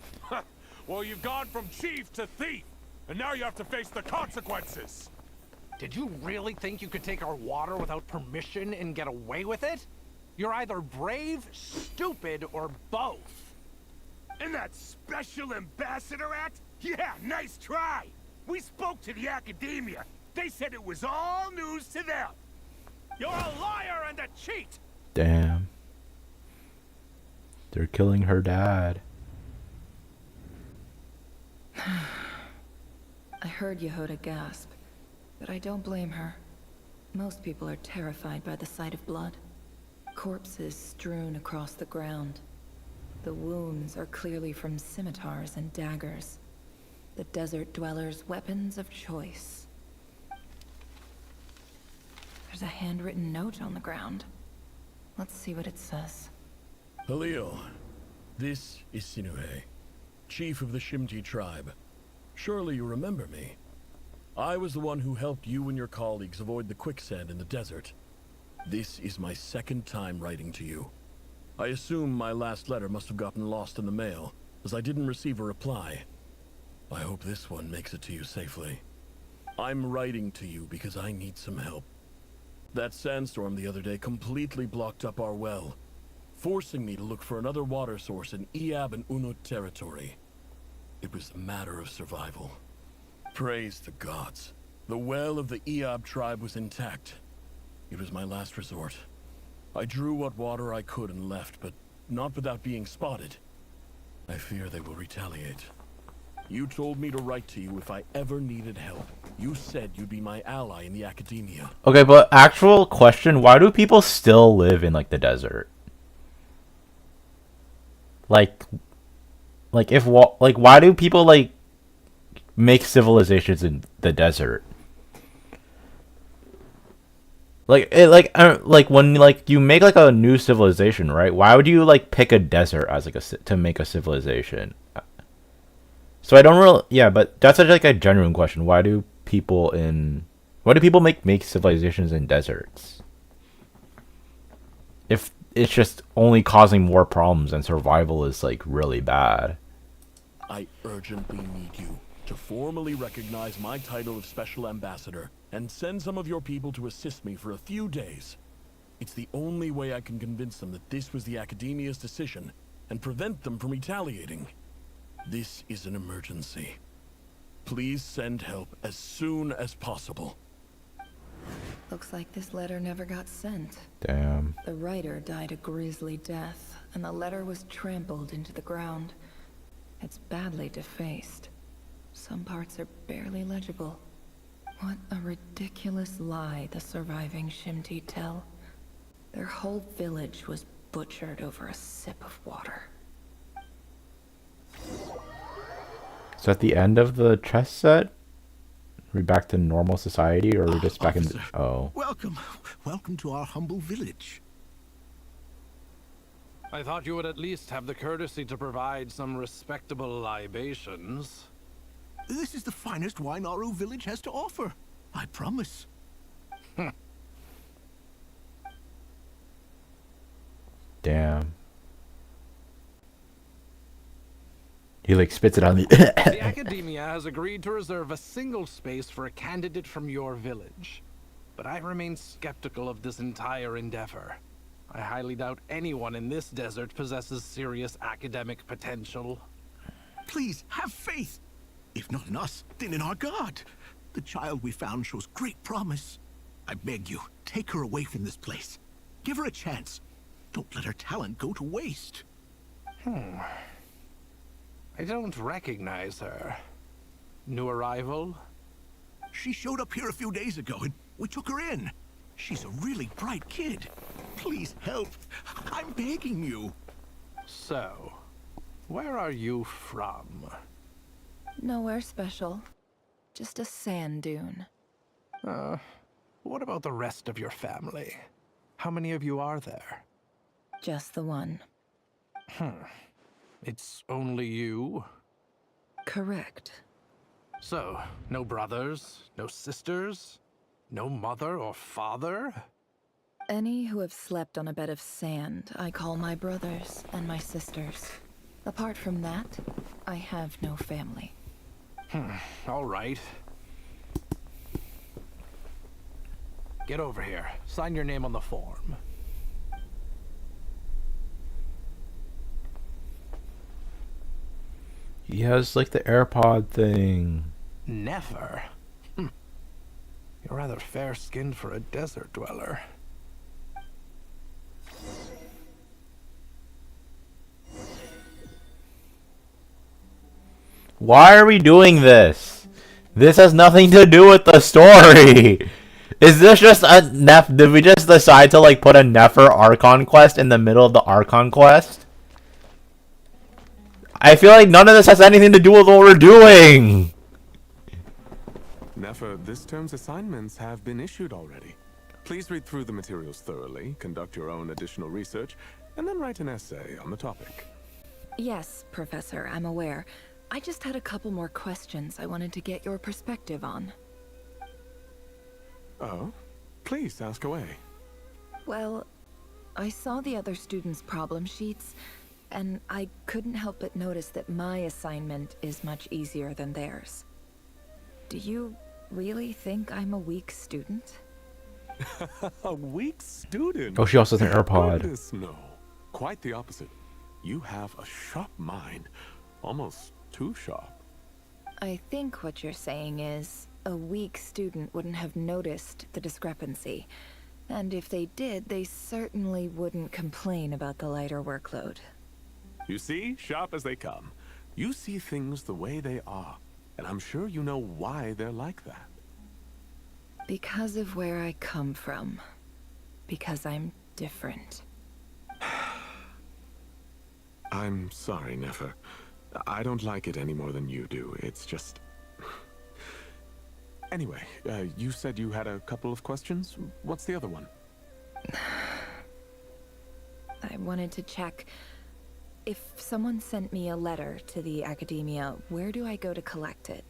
Well, you've gone from chief to thief, and now you have to face the consequences. Did you really think you could take our water without permission and get away with it? You're either brave, stupid, or both. And that special ambassador act? Yeah, nice try. We spoke to the academia. They said it was all news to them. You're a liar and a cheat. Damn. They're killing her dad. I heard Yehuda gasp, but I don't blame her. Most people are terrified by the sight of blood. Corpses strewn across the ground. The wounds are clearly from scimitars and daggers. The desert dwellers' weapons of choice. There's a handwritten note on the ground. Let's see what it says. Halil, this is Sinuhe, chief of the Shimti tribe. Surely you remember me. I was the one who helped you and your colleagues avoid the quicksand in the desert. This is my second time writing to you. I assume my last letter must have gotten lost in the mail, as I didn't receive a reply. I hope this one makes it to you safely. I'm writing to you because I need some help. That sandstorm the other day completely blocked up our well, forcing me to look for another water source in Iab and Unut territory. It was a matter of survival. Praise the gods. The well of the Iab tribe was intact. It was my last resort. I drew what water I could and left, but not without being spotted. I fear they will retaliate. You told me to write to you if I ever needed help. You said you'd be my ally in the academia. Okay, but actual question, why do people still live in like the desert? Like if why do people like make civilizations in the desert? Like when like you make like a new civilization, right? Why would you like pick a desert as like to make a civilization? So I don't really, yeah, but that's such like a genuine question. Why do people make civilizations in deserts? If it's just only causing more problems and survival is like really bad. I urgently need you to formally recognize my title of Special Ambassador and send some of your people to assist me for a few days. It's the only way I can convince them that this was the Academia's decision and prevent them from retaliating. This is an emergency. Please send help as soon as possible. Looks like this letter never got sent. Damn. The writer died a grisly death, and the letter was trampled into the ground. It's badly defaced. Some parts are barely legible. What a ridiculous lie the surviving Shimti tell. Their whole village was butchered over a sip of water. So at the end of the chess set, are we back to normal society, or are we just back in? Oh. Welcome to our humble village. I thought you would at least have the courtesy to provide some respectable libations. This is the finest wine Aru village has to offer. I promise. Damn. He like spits it on the... The Academia has agreed to reserve a single space for a candidate from your village. But I remain skeptical of this entire endeavor. I highly doubt anyone in this desert possesses serious academic potential. Please, have faith. If not in us, then in our god. The child we found shows great promise. I beg you, take her away from this place. Give her a chance. Don't let her talent go to waste. I don't recognize her. New arrival? She showed up here a few days ago and we took her in. She's a really bright kid. Please help. I'm begging you. So, where are you from? Nowhere special. Just a sand dune. What about the rest of your family? How many of you are there? Just the one. It's only you? Correct. So, no brothers, no sisters, no mother or father? Any who have slept on a bed of sand, I call my brothers and my sisters. Apart from that, I have no family. All right. Get over here. Sign your name on the form. He has like the AirPod thing. Never. You're rather fair-skinned for a desert dweller. Why are we doing this? This has nothing to do with the story. Is this just a Did we just decide to like put a Nefer Archon quest in the middle of the Archon quest? I feel like none of this has anything to do with what we're doing. Nefer, this term's assignments have been issued already. Please read through the materials thoroughly, conduct your own additional research, and then write an essay on the topic. Yes, Professor, I'm aware. I just had a couple more questions I wanted to get your perspective on. Oh? Please, ask away. Well, I saw the other students' problem sheets, and I couldn't help but notice that my assignment is much easier than theirs. Do you really think I'm a weak student? A weak student? Oh, she also has an AirPod. Goodness, no. Quite the opposite. You have a sharp mind. Almost too sharp. I think what you're saying is, a weak student wouldn't have noticed the discrepancy. And if they did, they certainly wouldn't complain about the lighter workload. You see, sharp as they come. You see things the way they are. And I'm sure you know why they're like that. Because of where I come from. Because I'm different. I'm sorry, Nefer. I don't like it any more than you do. It's just... Anyway, you said you had a couple of questions. What's the other one? I wanted to check... If someone sent me a letter to the academia, where do I go to collect it?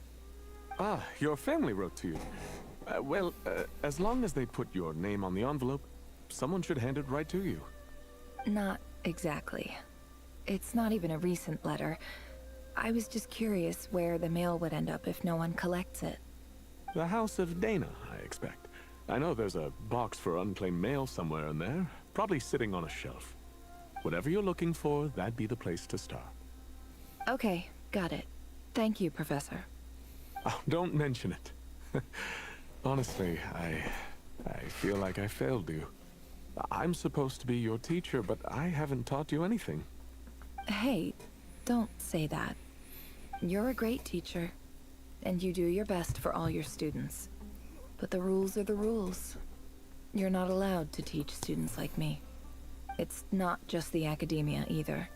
Ah, your family wrote to you. Well, as long as they put your name on the envelope, someone should hand it right to you. Not exactly. It's not even a recent letter. I was just curious where the mail would end up if no one collects it. The House of Dana, I expect. I know there's a box for unclaimed mail somewhere in there, probably sitting on a shelf. Whatever you're looking for, that'd be the place to start. Okay, got it. Thank you, Professor. Oh, don't mention it. Honestly, I feel like I failed you. I'm supposed to be your teacher, but I haven't taught you anything. Hey, don't say that. You're a great teacher, and you do your best for all your students. But the rules are the rules. You're not allowed to teach students like me. It's not just the academia either.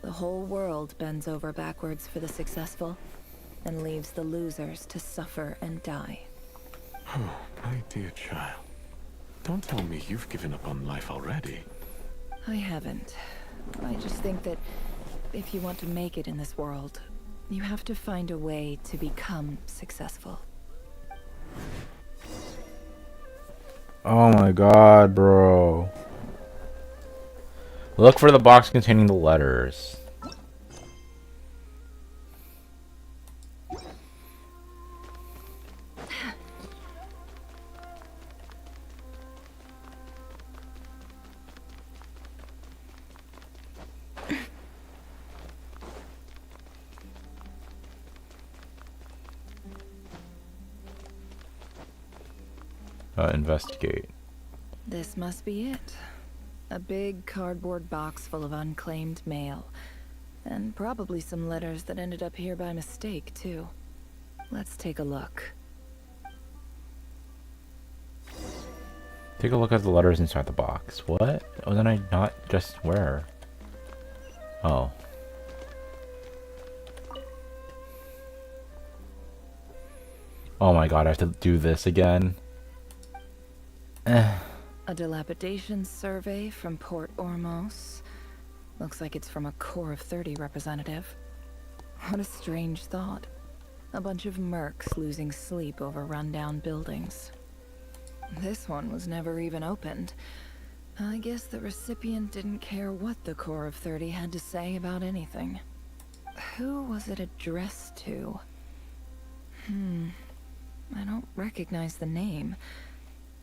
The whole world bends over backwards for the successful, and leaves the losers to suffer and die. Oh, my dear child. Don't tell me you've given up on life already. I haven't. I just think that if you want to make it in this world, you have to find a way to become successful. Oh my god, bro. Look for the box containing the letters. Investigate. This must be it. A big cardboard box full of unclaimed mail. And probably some letters that ended up here by mistake, too. Let's take a look. Take a look at the letters inside the box. What? Oh, then I not just where? Oh. Oh my god, I have to do this again. A dilapidation survey from Port Ormos. Looks like it's from a Core of 30 representative. What a strange thought. A bunch of mercs losing sleep over rundown buildings. This one was never even opened. I guess the recipient didn't care what the Core of 30 had to say about anything. Who was it addressed to? I don't recognize the name,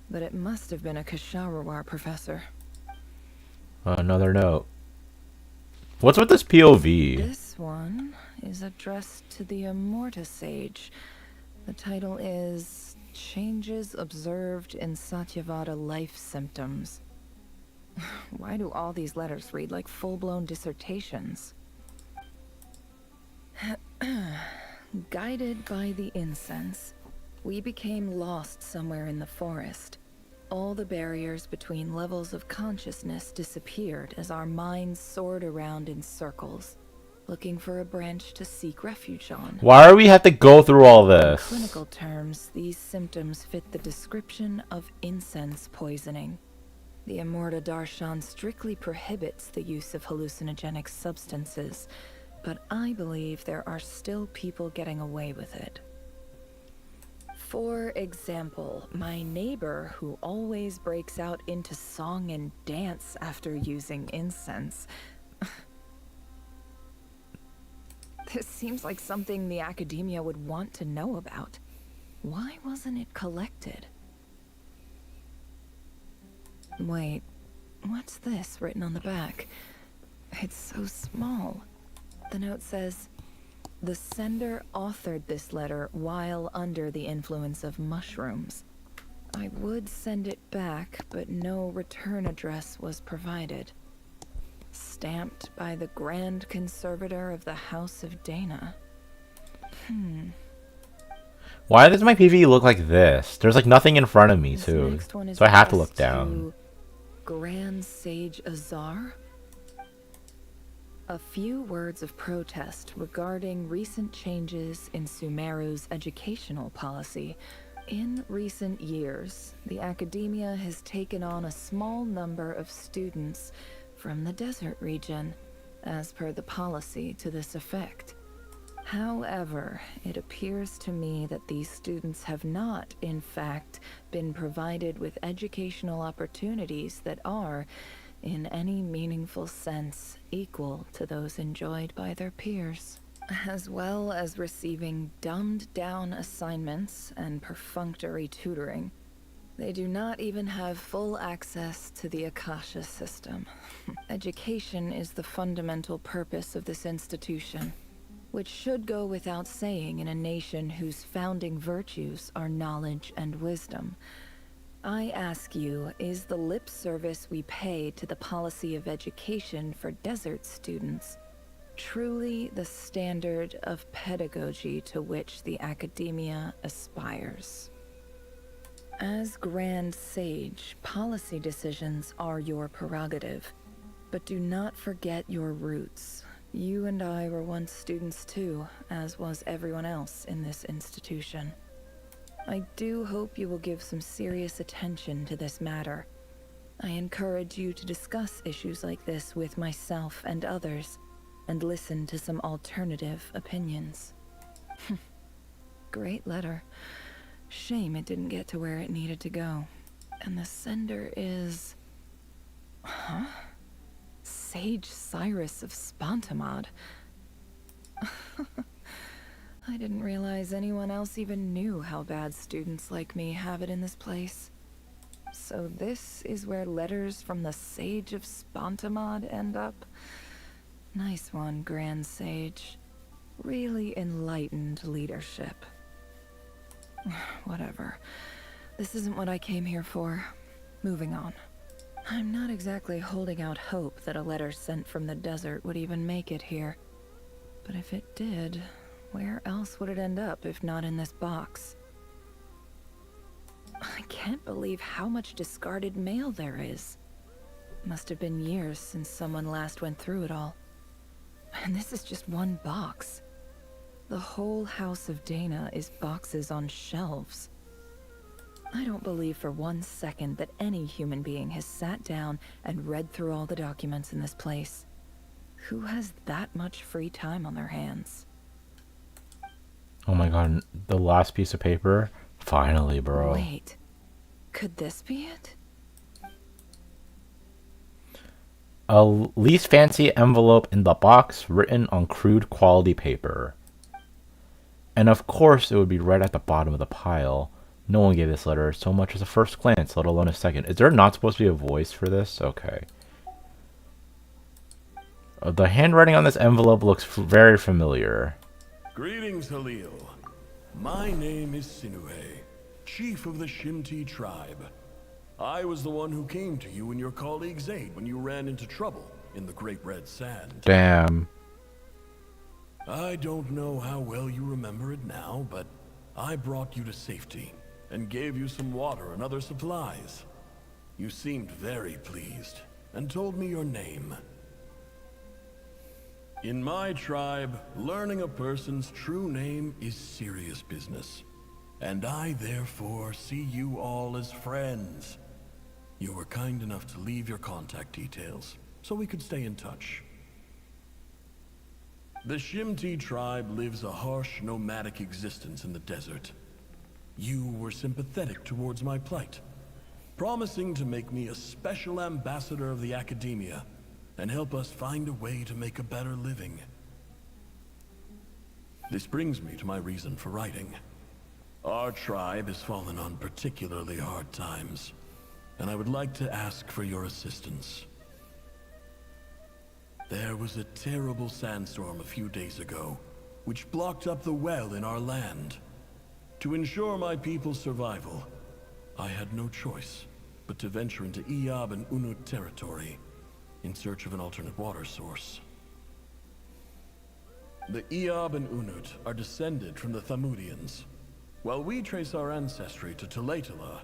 but it must have been a khaenri'ah professor. Another note. What's with this POV? This one is addressed to the Immorta Sage. The title is Changes Observed in Satyavada Life Symptoms. Why do all these letters read like full-blown dissertations? Guided by the incense, we became lost somewhere in the forest. All the barriers between levels of consciousness disappeared as our minds soared around in circles, looking for a branch to seek refuge on. Why do we have to go through all this? In clinical terms, these symptoms fit the description of incense poisoning. The Immorta Darshan strictly prohibits the use of hallucinogenic substances, but I believe there are still people getting away with it. For example, my neighbor who always breaks out into song and dance after using incense. This seems like something the academia would want to know about. Why wasn't it collected? Wait, what's this written on the back? It's so small. The note says, "The sender authored this letter while under the influence of mushrooms. I would send it back, but no return address was provided. Stamped by the Grand Conservator of the House of Dana." Why does my PV look like this? There's like nothing in front of me too, so I have to look down. Grand Sage Azar? A few words of protest regarding recent changes in Sumeru's educational policy. In recent years, the academia has taken on a small number of students from the desert region, as per the policy to this effect. However, it appears to me that these students have not, in fact, been provided with educational opportunities that are, in any meaningful sense, equal to those enjoyed by their peers, as well as receiving dumbed-down assignments and perfunctory tutoring. They do not even have full access to the Akasha system. Education is the fundamental purpose of this institution, which should go without saying in a nation whose founding virtues are knowledge and wisdom. I ask you, is the lip service we pay to the policy of education for desert students truly the standard of pedagogy to which the academia aspires? As Grand Sage, policy decisions are your prerogative, but do not forget your roots. You and I were once students too, as was everyone else in this institution. I do hope you will give some serious attention to this matter. I encourage you to discuss issues like this with myself and others, and listen to some alternative opinions. Great letter. Shame it didn't get to where it needed to go. And the sender is... Huh? Sage Cyrus of Spontamod. I didn't realize anyone else even knew how bad students like me have it in this place. So this is where letters from the Sage of Spontamod end up? Nice one, Grand Sage. Really enlightened leadership. Whatever. This isn't what I came here for. Moving on. I'm not exactly holding out hope that a letter sent from the desert would even make it here. But if it did, where else would it end up if not in this box? I can't believe how much discarded mail there is. Must have been years since someone last went through it all. And this is just one box. The whole House of Dana is boxes on shelves. I don't believe for 1 second that any human being has sat down and read through all the documents in this place. Who has that much free time on their hands? Oh my god, the last piece of paper? Finally, bro. Wait, could this be it? A least fancy envelope in the box written on crude quality paper. And of course it would be right at the bottom of the pile. No one gave this letter so much as a first glance, let alone a second. Is there not supposed to be a voice for this? Okay. The handwriting on this envelope looks very familiar. Greetings, Halil. My name is Sinue, chief of the Shimti tribe. I was the one who came to you and your colleague Zaid when you ran into trouble in the Great Red Sand. Damn. I don't know how well you remember it now, but I brought you to safety and gave you some water and other supplies. You seemed very pleased and told me your name. In my tribe, learning a person's true name is serious business, and I therefore see you all as friends. You were kind enough to leave your contact details, so we could stay in touch. The Shimti tribe lives a harsh, nomadic existence in the desert. You were sympathetic towards my plight, promising to make me a special ambassador of the academia and help us find a way to make a better living. This brings me to my reason for writing. Our tribe has fallen on particularly hard times, and I would like to ask for your assistance. There was a terrible sandstorm a few days ago, which blocked up the well in our land. To ensure my people's survival, I had no choice but to venture into Iyab and Unut territory in search of an alternate water source. The Iyab and Unut are descended from the Thamudians. While we trace our ancestry to Tulatala,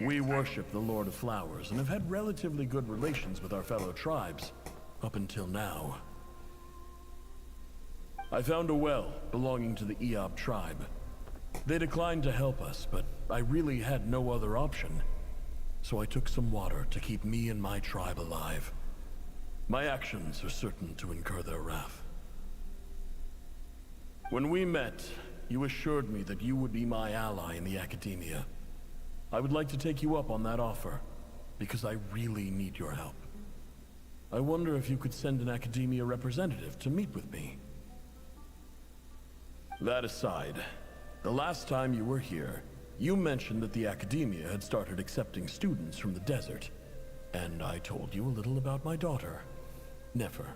we worship the Lord of Flowers and have had relatively good relations with our fellow tribes up until now. I found a well belonging to the Iyab tribe. They declined to help us, but I really had no other option. So I took some water to keep me and my tribe alive. My actions are certain to incur their wrath. When we met, you assured me that you would be my ally in the academia. I would like to take you up on that offer, because I really need your help. I wonder if you could send an academia representative to meet with me. That aside, the last time you were here, you mentioned that the academia had started accepting students from the desert, and I told you a little about my daughter, Nefer.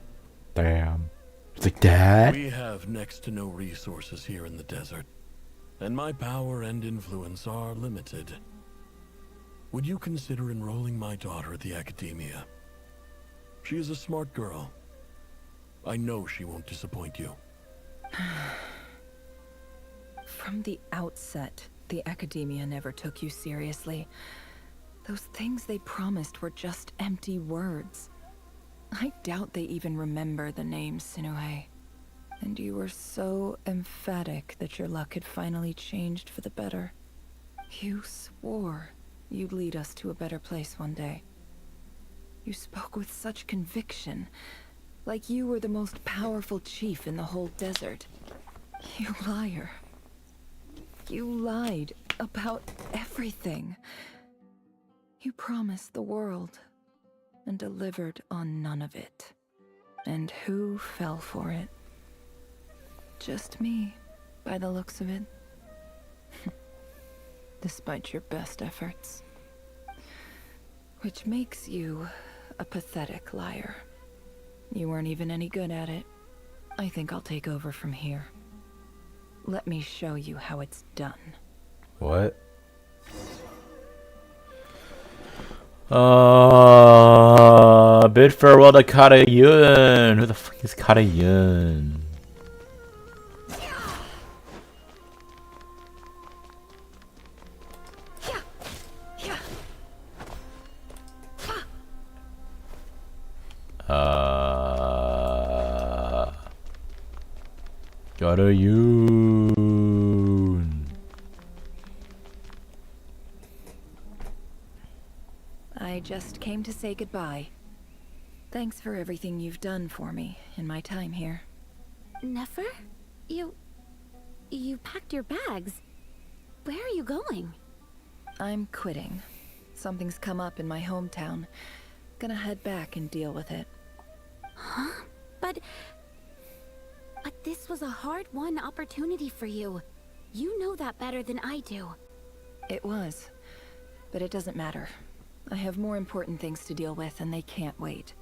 Damn. It's like, Dad? We have next to no resources here in the desert, and my power and influence are limited. Would you consider enrolling my daughter at the academia? She is a smart girl. I know she won't disappoint you. From the outset, the academia never took you seriously. Those things they promised were just empty words. I doubt they even remember the name Sinue. And you were so emphatic that your luck had finally changed for the better. You swore you'd lead us to a better place one day. You spoke with such conviction, like you were the most powerful chief in the whole desert. You liar. You lied about everything. You promised the world and delivered on none of it. And who fell for it? Just me, by the looks of it. Despite your best efforts. Which makes you a pathetic liar. You weren't even any good at it. I think I'll take over from here. Let me show you how it's done. What? Bid farewell to Khaenri'ah. Who the fuck is Khaenri'ah? Khaenri'ah. I just came to say goodbye. Thanks for everything you've done for me in my time here. Nefer? You packed your bags. Where are you going? I'm quitting. Something's come up in my hometown. Gonna head back and deal with it. Huh? But this was a hard-won opportunity for you. You know that better than I do. It was. But it doesn't matter. I have more important things to deal with and they can't wait.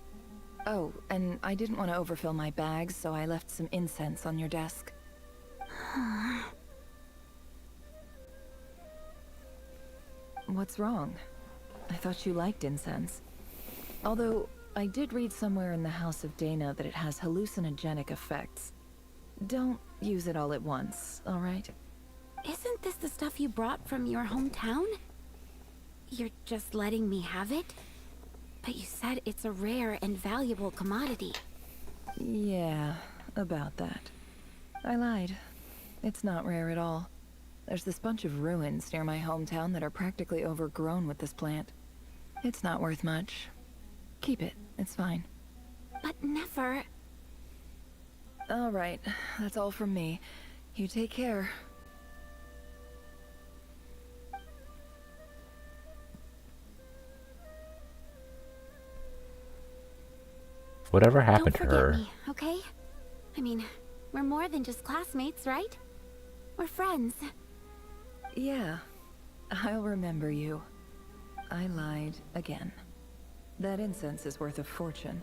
Oh, and I didn't want to overfill my bags, so I left some incense on your desk. What's wrong? I thought you liked incense. Although, I did read somewhere in the House of Dana that it has hallucinogenic effects. Don't use it all at once, alright? Isn't this the stuff you brought from your hometown? You're just letting me have it? But you said it's a rare and valuable commodity. Yeah, about that. I lied. It's not rare at all. There's this bunch of ruins near my hometown that are practically overgrown with this plant. It's not worth much. Keep it, it's fine. But never... Alright, that's all from me. You take care. Whatever happened Don't to her? forget me, okay? I mean, we're more than just classmates, right? We're friends. Yeah, I'll remember you. I lied again. That incense is worth a fortune,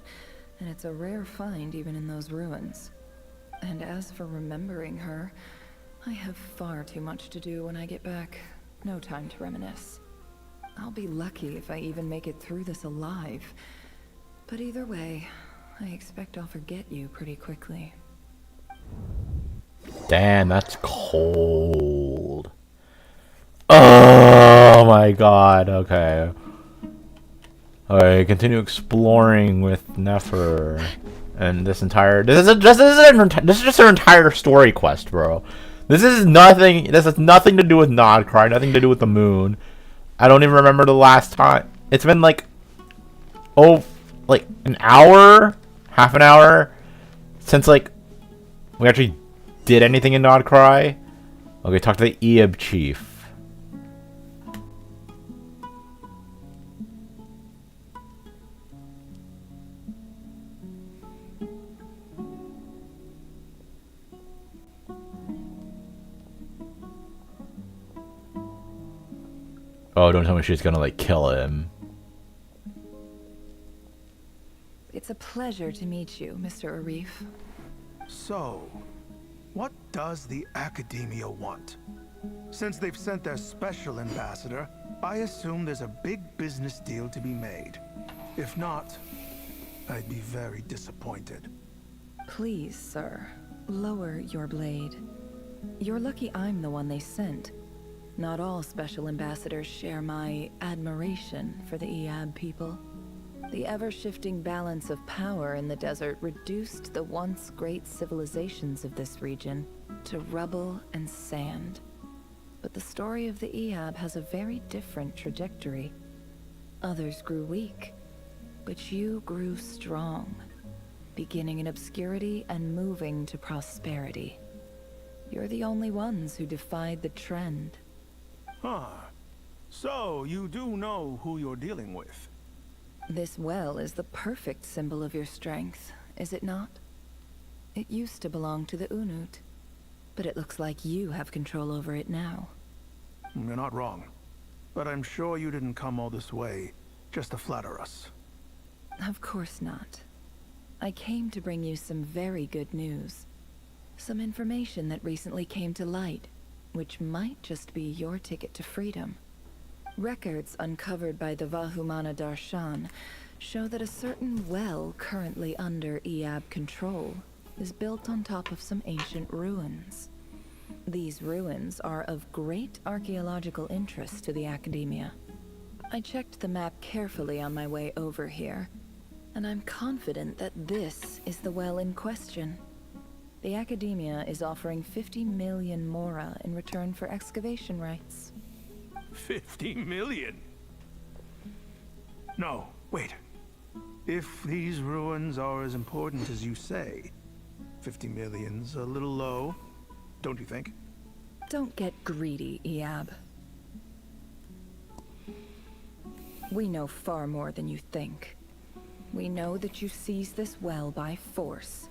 and it's a rare find even in those ruins. And as for remembering her, I have far too much to do when I get back. No time to reminisce. I'll be lucky if I even make it through this alive. But either way, I expect I'll forget you pretty quickly. Damn, that's cold. Oh my god, okay. Alright, continue exploring with Nefer. And this is just her entire story quest, bro. This has nothing to do with Nodcry, nothing to do with the moon. I don't even remember the last time. It's been like an hour, half an hour since like we actually did anything in Nodcry. Okay, talk to the Eab chief. Oh, don't tell me she's gonna like kill him. It's a pleasure to meet you, Mr. Arif. So, what does the Academia want? Since they've sent their special ambassador, I assume there's a big business deal to be made. If not, I'd be very disappointed. Please, sir, lower your blade. You're lucky I'm the one they sent. Not all special ambassadors share my admiration for the Eab people. The ever-shifting balance of power in the desert reduced the once great civilizations of this region to rubble and sand. But the story of the Eab has a very different trajectory. Others grew weak, but you grew strong, beginning in obscurity and moving to prosperity. You're the only ones who defied the trend. Huh. So, you do know who you're dealing with? This well is the perfect symbol of your strength, is it not? It used to belong to the Unut, but it looks like you have control over it now. You're not wrong. But I'm sure you didn't come all this way just to flatter us. Of course not. I came to bring you some very good news. Some information that recently came to light, which might just be your ticket to freedom. Records uncovered by the Vahumana Darshan show that a certain well currently under Eab control is built on top of some ancient ruins. These ruins are of great archaeological interest to the Academia. I checked the map carefully on my way over here, and I'm confident that this is the well in question. The Academia is offering 50 million mora in return for excavation rights. 50 million? No, wait. If these ruins are as important as you say, 50 million's a little low, don't you think? Don't get greedy, Iab. We know far more than you think. We know that you seized this well by force.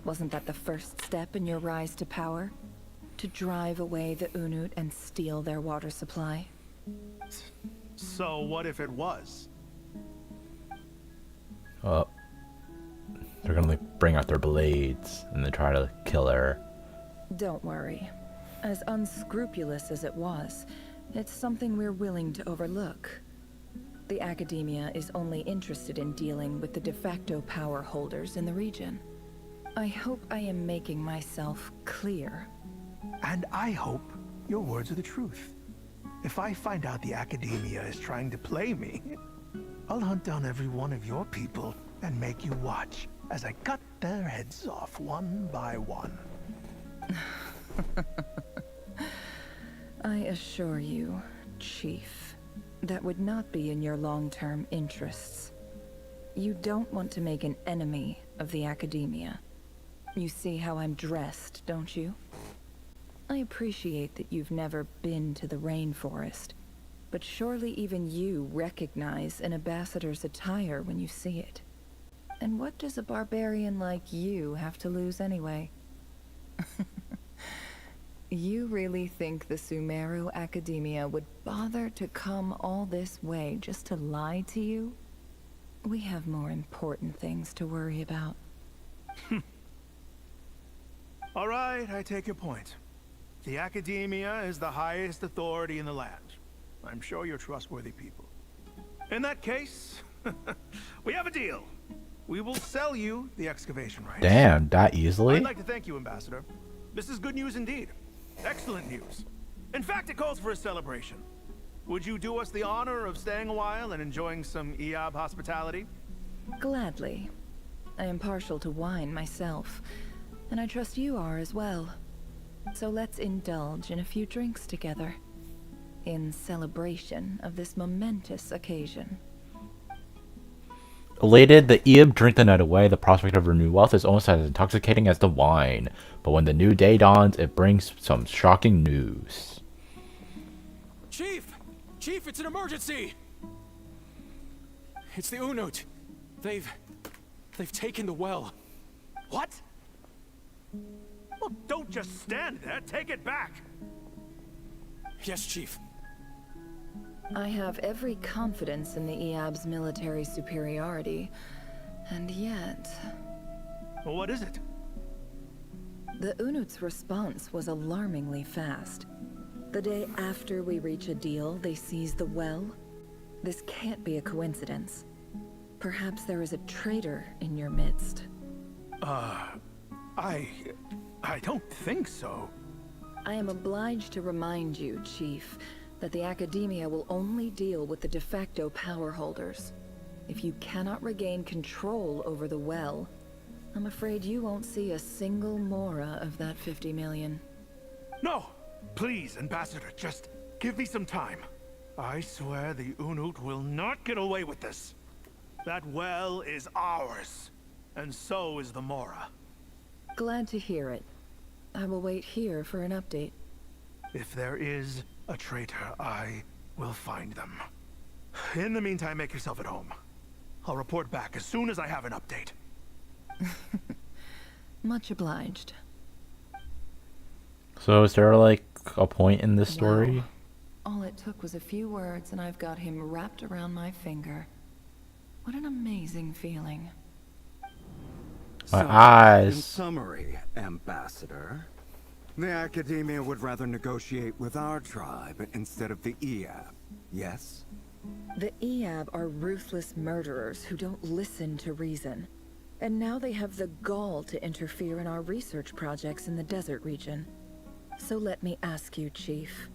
Wasn't that the first step in your rise to power? To drive away the Unut and steal their water supply? So what if it was? They're gonna like bring out their blades and they try to kill her. Don't worry. As unscrupulous as it was, it's something we're willing to overlook. The Academia is only interested in dealing with the de facto power holders in the region. I hope I am making myself clear. And I hope your words are the truth. If I find out the Academia is trying to play me, I'll hunt down every one of your people and make you watch as I cut their heads off one by one. I assure you, Chief, that would not be in your long-term interests. You don't want to make an enemy of the Academia. You see how I'm dressed, don't you? I appreciate that you've never been to the rainforest, but surely even you recognize an ambassador's attire when you see it. And what does a barbarian like you have to lose anyway? You really think the Sumeru Academia would bother to come all this way just to lie to you? We have more important things to worry about. All right, I take your point. The Academia is the highest authority in the land. I'm sure you're trustworthy people. In that case, we have a deal. We will sell you the excavation rights. Damn, that easily? I'd like to thank you, Ambassador. This is good news indeed. Excellent news. In fact, it calls for a celebration. Would you do us the honor of staying a while and enjoying some Iab hospitality? Gladly. I am partial to wine myself, and I trust you are as well. So let's indulge in a few drinks together, in celebration of this momentous occasion. Elated, the Eab drink the night away. The prospect of renewed wealth is almost as intoxicating as the wine. But when the new day dawns, it brings some shocking news. Chief! Chief, it's an emergency! It's the Unut. They've taken the well. What? Well, don't just stand there. Take it back. Yes, Chief. I have every confidence in the Eab's military superiority, and yet... Well, what is it? The Unut's response was alarmingly fast. The day after we reach a deal, they seize the well. This can't be a coincidence. Perhaps there is a traitor in your midst. I don't think so. I am obliged to remind you, Chief, that the Academia will only deal with the de facto power holders. If you cannot regain control over the well, I'm afraid you won't see a single mora of that 50 million. No! Please, Ambassador, just give me some time. I swear the Unut will not get away with this. That well is ours, and so is the mora. Glad to hear it. I will wait here for an update. If there is a traitor, I will find them. In the meantime, make yourself at home. I'll report back as soon as I have an update. Much obliged. So is there like a point in this story? Wow. All it took was a few words and I've got him wrapped around my finger. What an amazing feeling. My In eyes. summary, Ambassador, the Academia would rather negotiate with our tribe instead of the Eab, yes? The Eab are ruthless murderers who don't listen to reason. And now they have the gall to interfere in our research projects in the desert region. So let me ask you, Chief.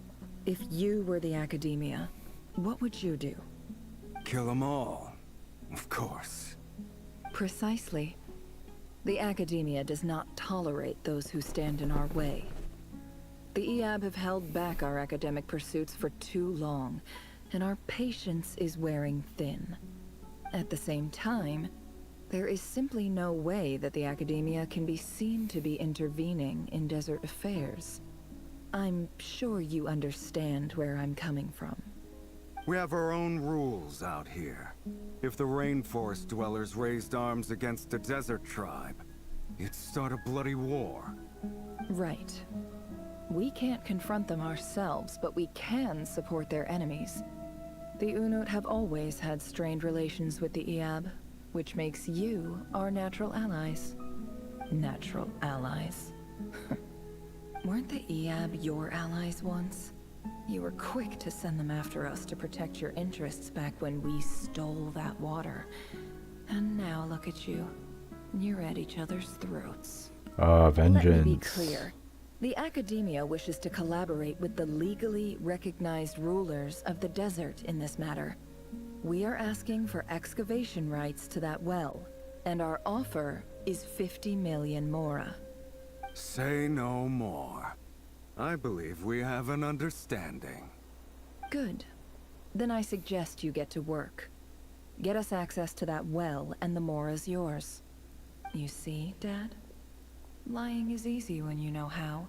If you were the Academia, what would you do? Kill them all, of course. Precisely. The Academia does not tolerate those who stand in our way. The Eab have held back our academic pursuits for too long, and our patience is wearing thin. At the same time, there is simply no way that the Academia can be seen to be intervening in desert affairs. I'm sure you understand where I'm coming from. We have our own rules out here. If the rainforest dwellers raised arms against a desert tribe, it'd start a bloody war. Right. We can't confront them ourselves, but we can support their enemies. The Unut have always had strained relations with the Iab, which makes you our natural allies. Natural allies. Weren't the Iab your allies once? You were quick to send them after us to protect your interests back when we stole that water. And now look at you. You're at each other's throats. Vengeance. Let me be clear. The Academia wishes to collaborate with the legally recognized rulers of the desert in this matter. We are asking for excavation rights to that well, and our offer is 50 million mora. Say no more. I believe we have an understanding. Good. Then I suggest you get to work. Get us access to that well, and the mora's yours. You see, Dad? Lying is easy when you know how.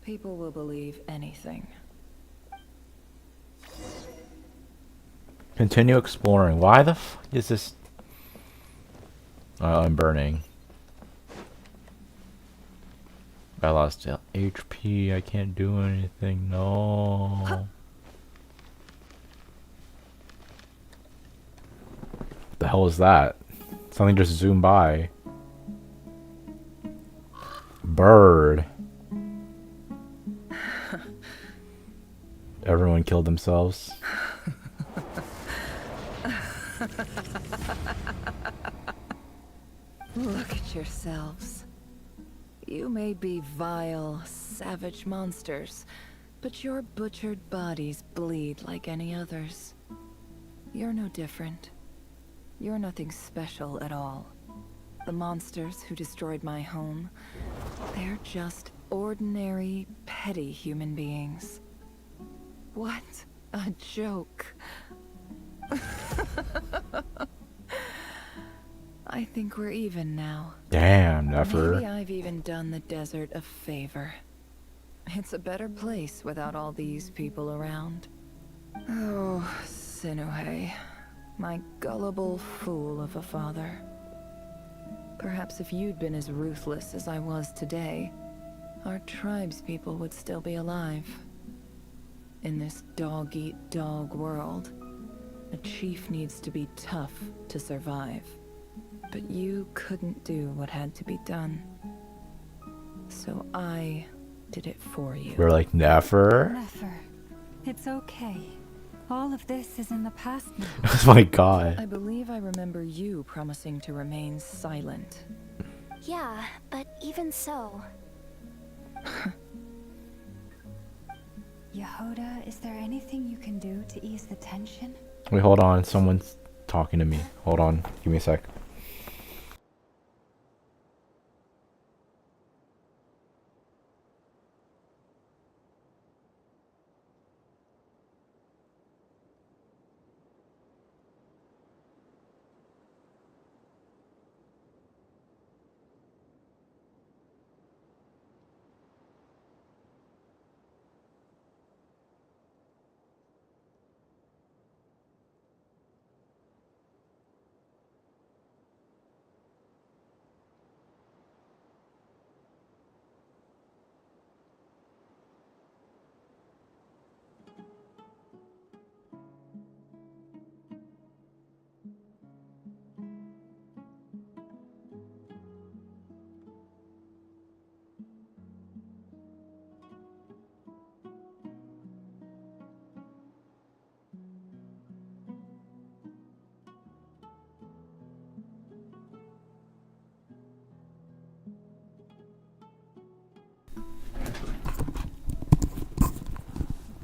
People will believe anything. Continue exploring. Why the f is this? I'm burning. I lost HP. I can't do anything. No. The hell is that? Something just zoomed by. Bird. Everyone killed themselves. Look at yourselves. You may be vile, savage monsters, but your butchered bodies bleed like any others. You're no different. You're nothing special at all. The monsters who destroyed my home, they're just ordinary, petty human beings. What a joke. I think we're even now. Damn, never. Maybe I've even done the desert a favor. It's a better place without all these people around. Oh, Sinuhe, my gullible fool of a father. Perhaps if you'd been as ruthless as I was today, our tribespeople would still be alive. In this dog-eat-dog world, a chief needs to be tough to survive. But you couldn't do what had to be done. So I did it for you. We're like, never. Never. It's okay. All of this is in the past now. Oh my god. I believe I remember you promising to remain silent. Yeah, but even so... Yehoda, is there anything you can do to ease the tension? Wait, hold on. Someone's talking to me. Hold on. Give me a sec.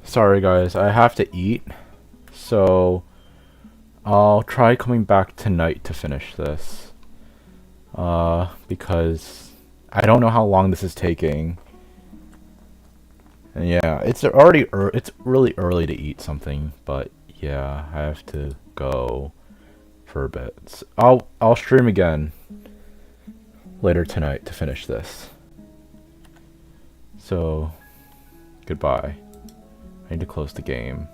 Sorry guys, I have to eat, so I'll try coming back tonight to finish this, because I don't know how long this is taking, and yeah, it's really early to eat something, but yeah, I have to go, for a bit. I'll stream again later tonight to finish this. So, goodbye. I need to close the game.